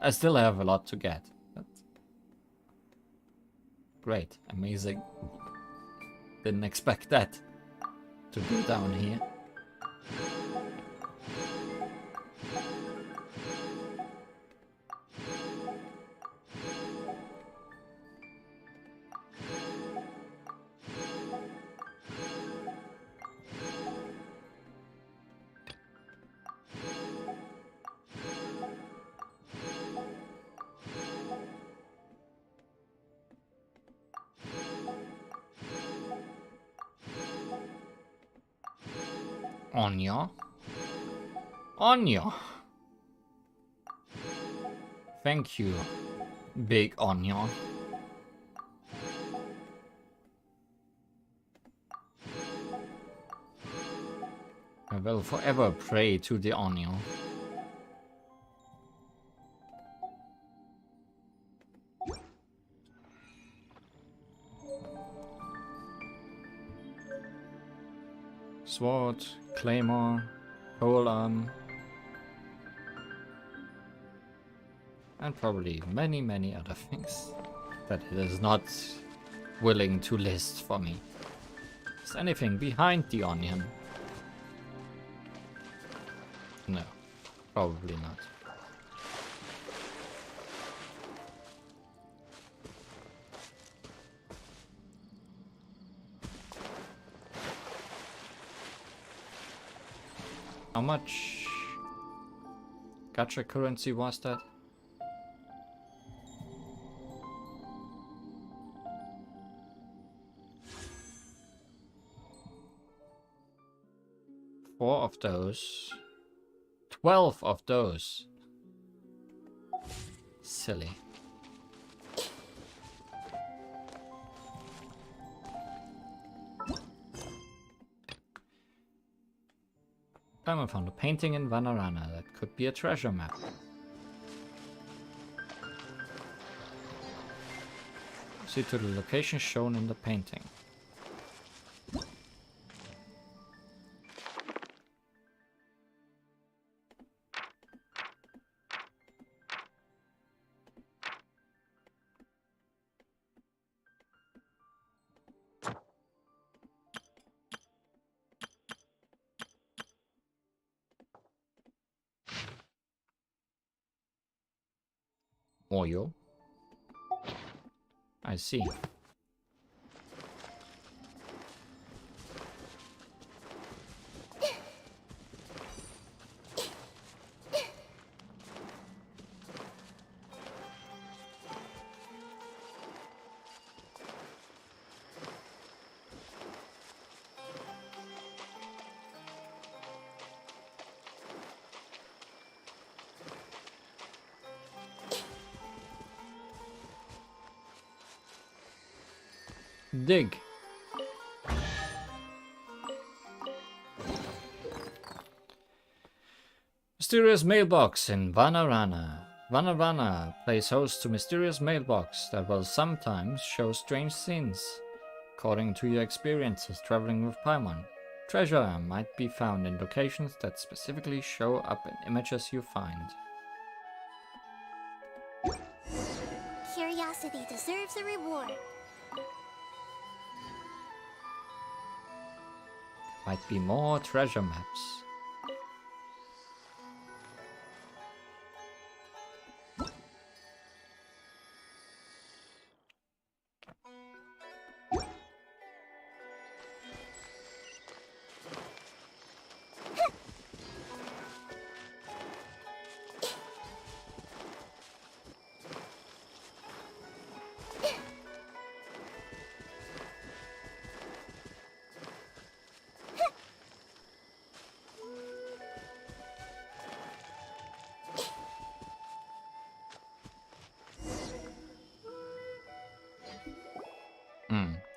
Speaker 1: I still have a lot to get. But great. Amazing. Didn't expect that to be down here. Anya? Anya! Thank you, big Anya. I will forever pray to the Anya. Sword, claymore, polearm, and probably many, many other things that it is not willing to list for me. Is anything behind the onion? No, probably not. How much gacha currency was that? Four of those. 12 of those. Silly. I found a painting in Vanarana that could be a treasure map. See to the location shown in the painting. Oyo. I see. Dig. Mysterious mailbox in Vanarana. Vanarana plays host to mysterious mailbox that will sometimes show strange scenes. According to your experiences traveling with Paimon, treasure might be found in locations that specifically show up in images you find.
Speaker 3: Curiosity deserves a reward.
Speaker 1: Might be more treasure maps.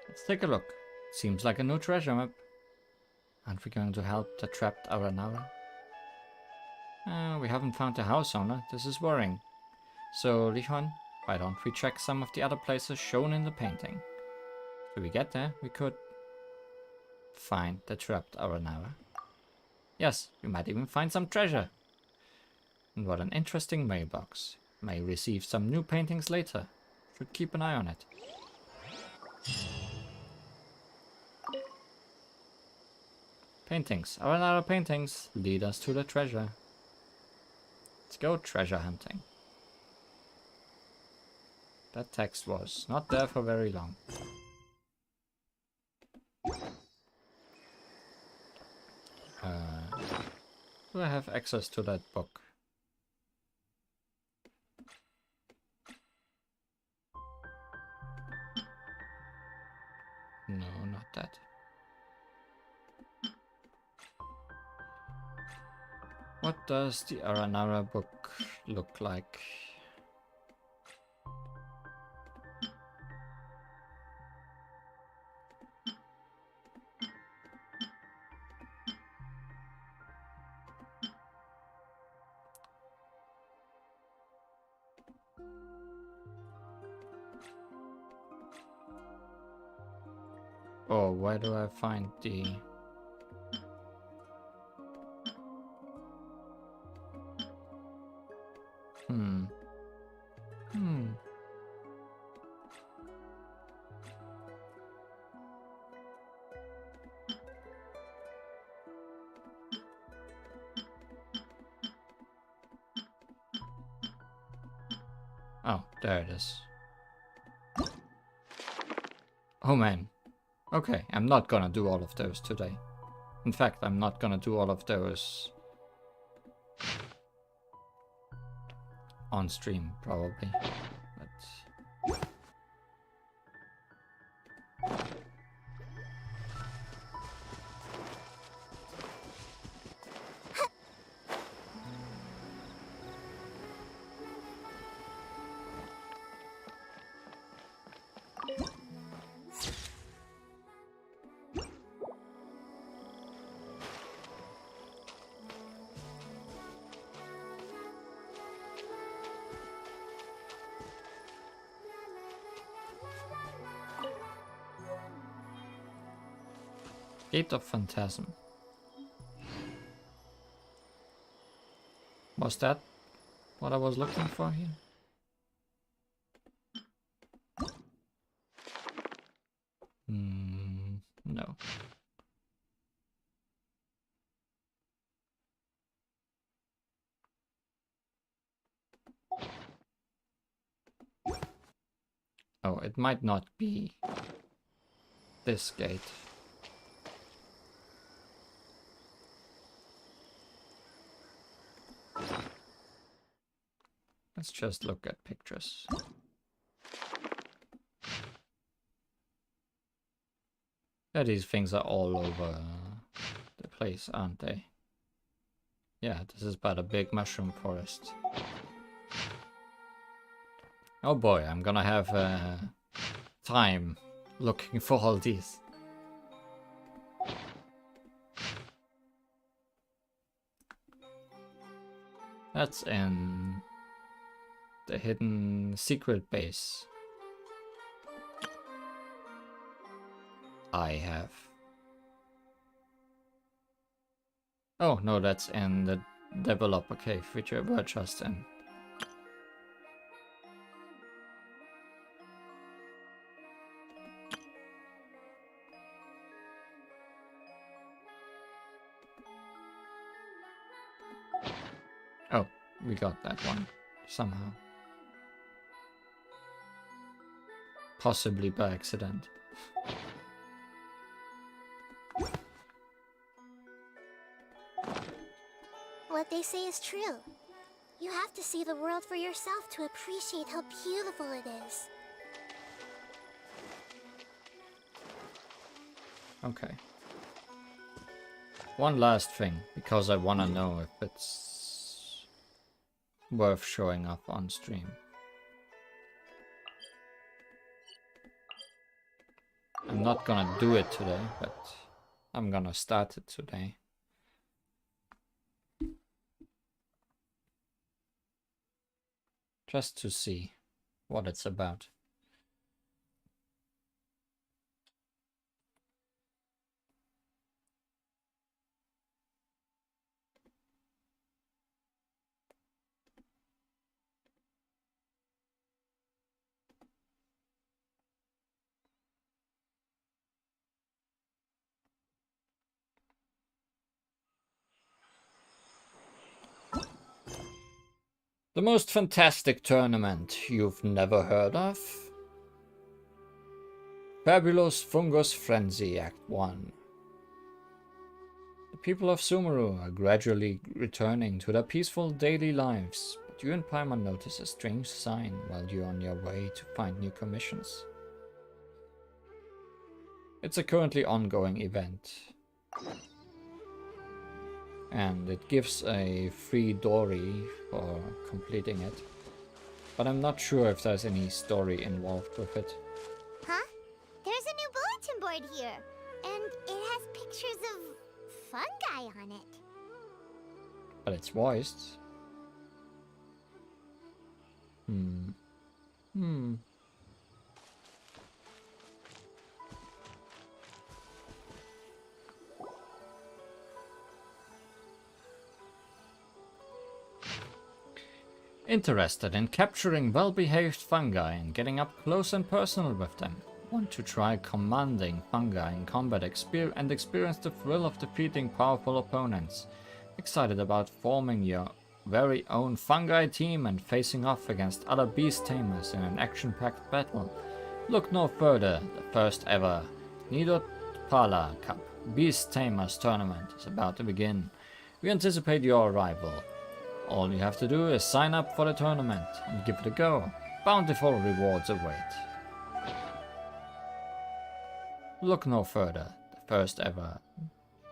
Speaker 1: Let's take a look. Seems like a new treasure map. Aren't we going to help the trapped Aranara? We haven't found the house owner. This is worrying. So, Lihon, why don't we check some of the other places shown in the painting? If Should we get there? We could find the trapped Aranara. Yes, we might even find some treasure. And what an interesting mailbox. May receive some new paintings later. Should keep an eye on it. Paintings. Aranara paintings lead us to the treasure. Let's go treasure hunting. That text was not there for very long. Do I have access to that book? No, not that. What does the Aranara book look like? Oh, where do I find the... Oh, there it is. Oh man. Okay, I'm not gonna do all of those today. In fact, I'm not gonna do all of those on stream, probably. But Gate of Phantasm. Was that what I was looking for here? No. Oh, it might not be this gate. Let's just look at pictures. Yeah, these things are all over the place, aren't they? Yeah, this is but a big mushroom forest. Oh boy, I'm gonna have time looking for all these. That's in the hidden secret base I have. Oh no, that's in the developer cave, which we were just in. Oh, we got that one somehow. Possibly by accident.
Speaker 3: What they say is true. You have to see the world for yourself to appreciate how beautiful it is.
Speaker 1: Okay. One last thing, because I want to know if it's worth showing up on stream. I'm not gonna do it today, but I'm gonna start it today. Just to see what it's about. The most fantastic tournament you've never heard of? Fabulous Fungus Frenzy Act 1. The people of Sumeru are gradually returning to their peaceful daily lives, but you and Paimon notice a strange sign while you're on your way to find new commissions. It's a currently ongoing event, and it gives a free dory for completing it, but I'm not sure if there's any story involved with it.
Speaker 3: Huh? There's a new bulletin board here, and it has pictures of fungi on it.
Speaker 1: But it's voiced. Interested in capturing well-behaved fungi and getting up close and personal with them? Want to try commanding fungi in combat and experience the thrill of defeating powerful opponents? Excited about forming your very own fungi team and facing off against other beast tamers in an action-packed battle? Look no further. The first ever Nidotpala Cup Beast Tamers tournament is about to begin. We anticipate your arrival. All you have to do is sign up for the tournament and give it a go. Bountiful rewards await. Look no further. The first ever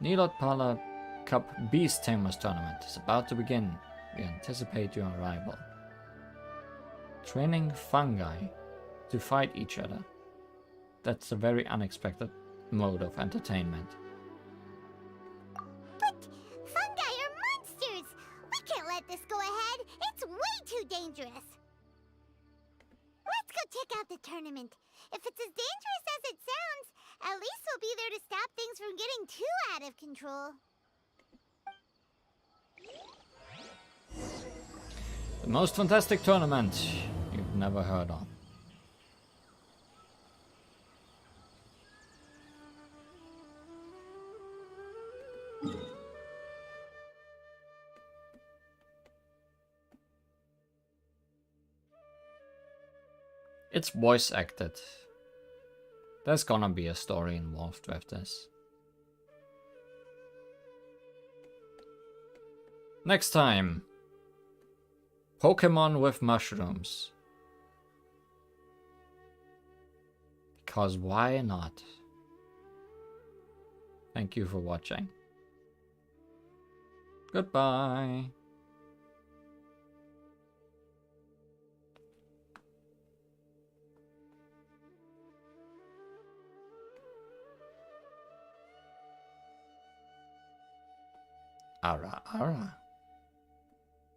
Speaker 1: Nilotpala Cup Beast Tamers tournament is about to begin. We anticipate your arrival. Training fungi to fight each other. That's a very unexpected mode of entertainment.
Speaker 3: But fungi are monsters! We can't let this go ahead! It's way too dangerous! Let's go check out the tournament. If it's as dangerous as it sounds, at least we'll be there to stop things from getting too out of control.
Speaker 1: The most fantastic tournament you've never heard of. It's voice acted. There's gonna be a story involved with this. Next time, Pokemon with mushrooms. Because why not? Thank you for watching. Goodbye. Ara, ara.